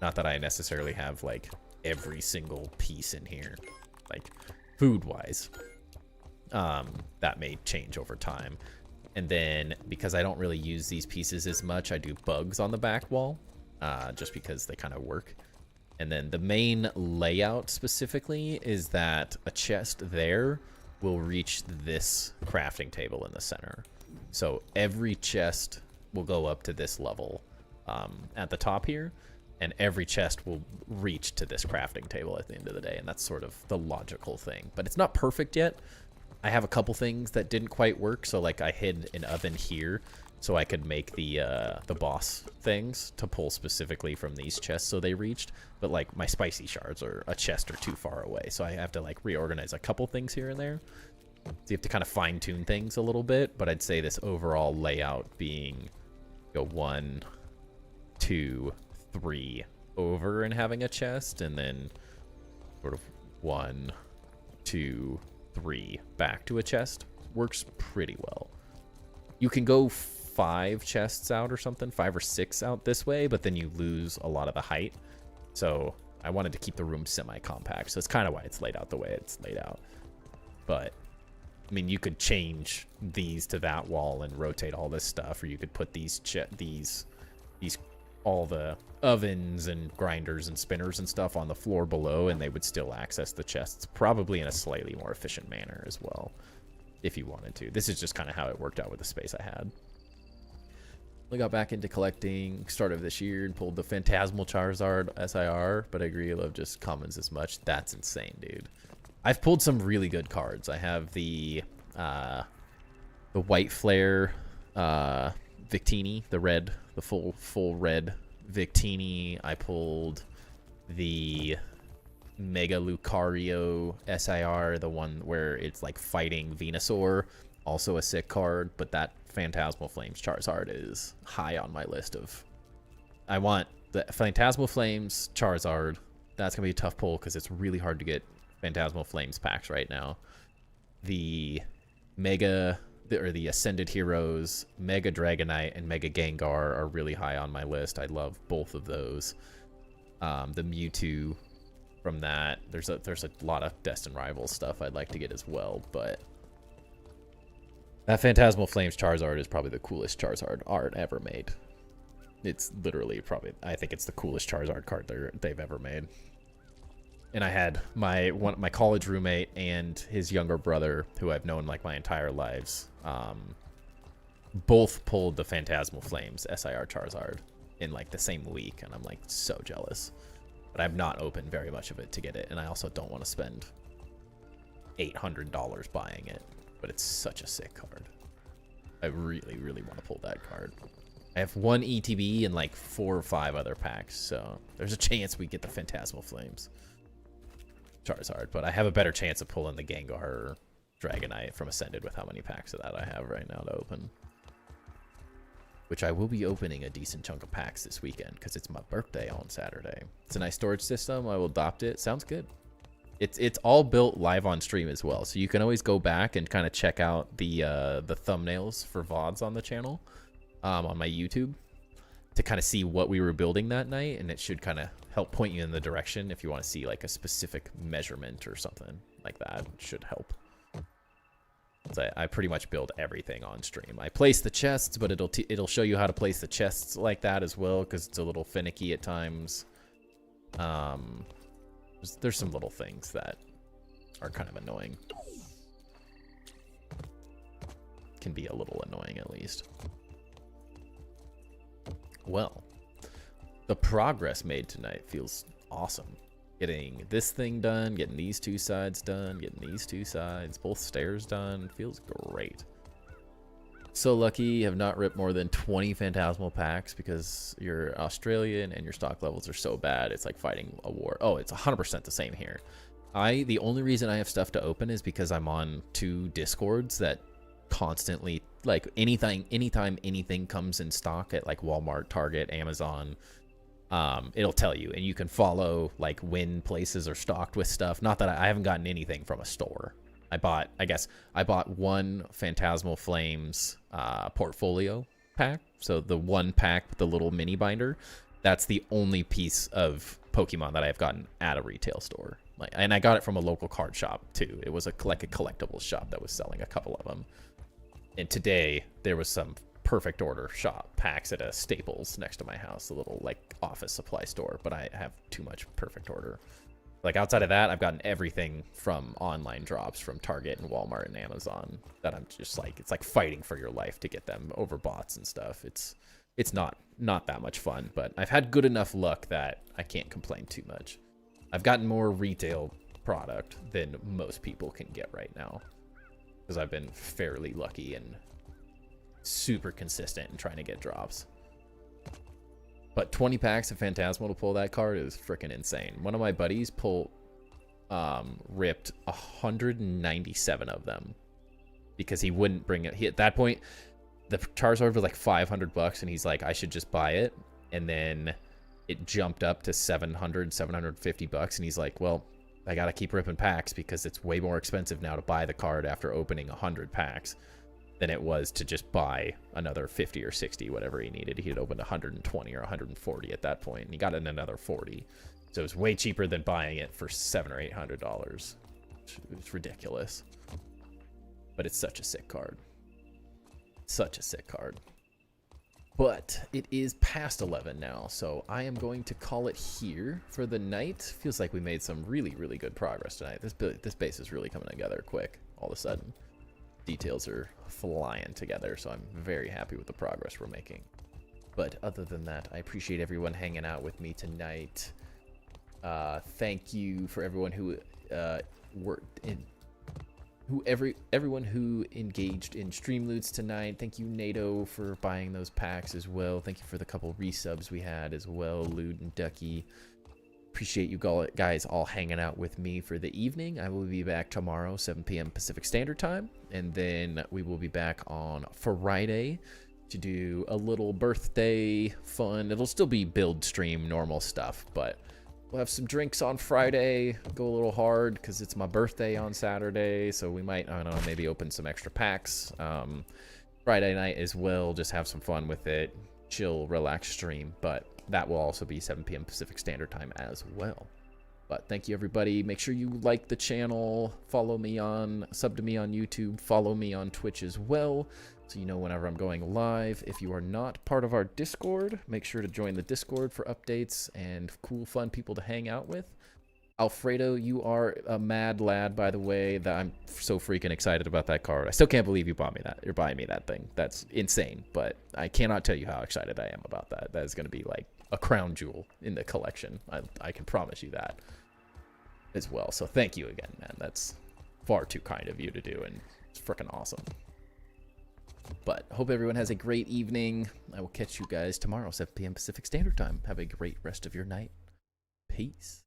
Not that I necessarily have like every single piece in here, like food wise. That may change over time. And then because I don't really use these pieces as much, I do bugs on the back wall, just because they kind of work. And then the main layout specifically is that a chest there will reach this crafting table in the center. So every chest will go up to this level at the top here, and every chest will reach to this crafting table at the end of the day. And that's sort of the logical thing, but it's not perfect yet. I have a couple things that didn't quite work. So like I hid an oven here so I could make the boss things to pull specifically from these chests so they reached. But like my spicy shards or a chest are too far away. So I have to like reorganize a couple things here and there. So you have to kind of fine tune things a little bit. But I'd say this overall layout being go 1, 2, 3 over and having a chest, and then sort of 1, 2, 3 back to a chest works pretty well. You can go 5 chests out or something, 5 or 6 out this way, but then you lose a lot of the height. So I wanted to keep the room semi-compact, so it's kind of why it's laid out the way it's laid out. But I mean, you could change these to that wall and rotate all this stuff, or you could put these all the ovens and grinders and spinners and stuff on the floor below, and they would still access the chests, probably in a slightly more efficient manner as well, if you wanted to. This is just kind of how it worked out with the space I had. I got back into collecting start of this year and pulled the Phantasmal Charizard SIR, but I agree I love just commons as much. That's insane, dude. I've pulled some really good cards. I have the White Flare Victini, the full red Victini. I pulled the Mega Lucario SIR, the one where it's like fighting Venusaur, also a sick card. But that Phantasmal Flames Charizard is high on my list of. I want the Phantasmal Flames Charizard. That's gonna be a tough pull because it's really hard to get Phantasmal Flames packs right now. The Ascended Heroes, Mega Dragonite, and Mega Gengar are really high on my list. I love both of those. The Mewtwo from that. There's a lot of Destined Rivals stuff I'd like to get as well, but that Phantasmal Flames Charizard is probably the coolest Charizard art ever made. It's literally I think it's the coolest Charizard card they've ever made. And I had my college roommate and his younger brother, who I've known like my entire lives, both pulled the Phantasmal Flames SIR Charizard in like the same week, and I'm like so jealous. But I've not opened very much of it to get it, and I also don't want to spend $800 buying it. But it's such a sick card. I really, really want to pull that card. I have 1 ETB and like 4 or 5 other packs, so there's a chance we get the Phantasmal Flames Charizard, but I have a better chance of pulling the Gengar or Dragonite from Ascended with how many packs of that I have right now to open. Which I will be opening a decent chunk of packs this weekend because it's my birthday on Saturday. It's a nice storage system. I will adopt it. Sounds good. It's all built live on stream as well, so you can always go back and kind of check out the thumbnails for VODs on the channel on my YouTube to kind of see what we were building that night, and it should kind of help point you in the direction if you want to see like a specific measurement or something like that. It should help. So I pretty much build everything on stream. I place the chests, but it'll show you how to place the chests like that as well, because it's a little finicky at times. There's some little things that are kind of annoying. Can be a little annoying at least. Well, the progress made tonight feels awesome. Getting this thing done, getting these 2 sides done, getting these 2 sides, both stairs done, feels great. So lucky, have not ripped more than 20 Phantasmal packs because you're Australian and your stock levels are so bad. It's like fighting a war. Oh, it's 100% the same here. The only reason I have stuff to open is because I'm on 2 Discords that constantly, like anytime anything comes in stock at like Walmart, Target, Amazon, it'll tell you, and you can follow like when places are stocked with stuff. Not that I haven't gotten anything from a store. I bought 1 Phantasmal Flames portfolio pack. So the 1 pack with the little mini binder, that's the only piece of Pokemon that I've gotten at a retail store. And I got it from a local card shop too. It was like a collectibles shop that was selling a couple of them. And today there was some perfect order shop packs at a Staples next to my house, a little like office supply store, but I have too much perfect order. Like outside of that, I've gotten everything from online drops from Target and Walmart and Amazon that I'm just like, it's like fighting for your life to get them over bots and stuff. It's not that much fun, but I've had good enough luck that I can't complain too much. I've gotten more retail product than most people can get right now because I've been fairly lucky and super consistent in trying to get drops. But 20 packs of Phantasmal to pull that card is freaking insane. One of my buddies ripped 197 of them because he wouldn't bring it. At that point, the Charizard was like $500 and he's like, I should just buy it. And then it jumped up to $750 and he's like, well, I gotta keep ripping packs because it's way more expensive now to buy the card after opening 100 packs than it was to just buy another 50 or 60, whatever he needed. He had opened 120 or 140 at that point, and he got in another 40. So it was way cheaper than buying it for $700 or $800. It's ridiculous. But it's such a sick card. Such a sick card. But it is past 11 now, so I am going to call it here for the night. Feels like we made some really, really good progress tonight. This base is really coming together quick all of a sudden. Details are flying together, so I'm very happy with the progress we're making. But other than that, I appreciate everyone hanging out with me tonight. Thank you for everyone who everyone who engaged in stream loots tonight. Thank you, NATO, for buying those packs as well. Thank you for the couple resubs we had as well, Lude and Ducky. Appreciate you guys all hanging out with me for the evening. I will be back tomorrow, 7 p.m. Pacific Standard Time, and then we will be back on Friday to do a little birthday fun. It'll still be build stream, normal stuff, but we'll have some drinks on Friday, go a little hard because it's my birthday on Saturday, so we might, I don't know, maybe open some extra packs. Friday night as well, just have some fun with it, chill, relax stream, but that will also be 7 p.m. Pacific Standard Time as well. But thank you, everybody. Make sure you like the channel, sub to me on YouTube, follow me on Twitch as well, so you know whenever I'm going live. If you are not part of our Discord, make sure to join the Discord for updates and cool, fun people to hang out with. Alfredo, you are a mad lad, by the way. That I'm so freaking excited about that card. I still can't believe you bought me that. You're buying me that thing. That's insane, but I cannot tell you how excited I am about that. That is going to be like a crown jewel in the collection. I can promise you that as well. So thank you again, man. That's far too kind of you to do, and it's freaking awesome. But hope everyone has a great evening. I will catch you guys tomorrow, 7 p.m. Pacific Standard Time. Have a great rest of your night. Peace.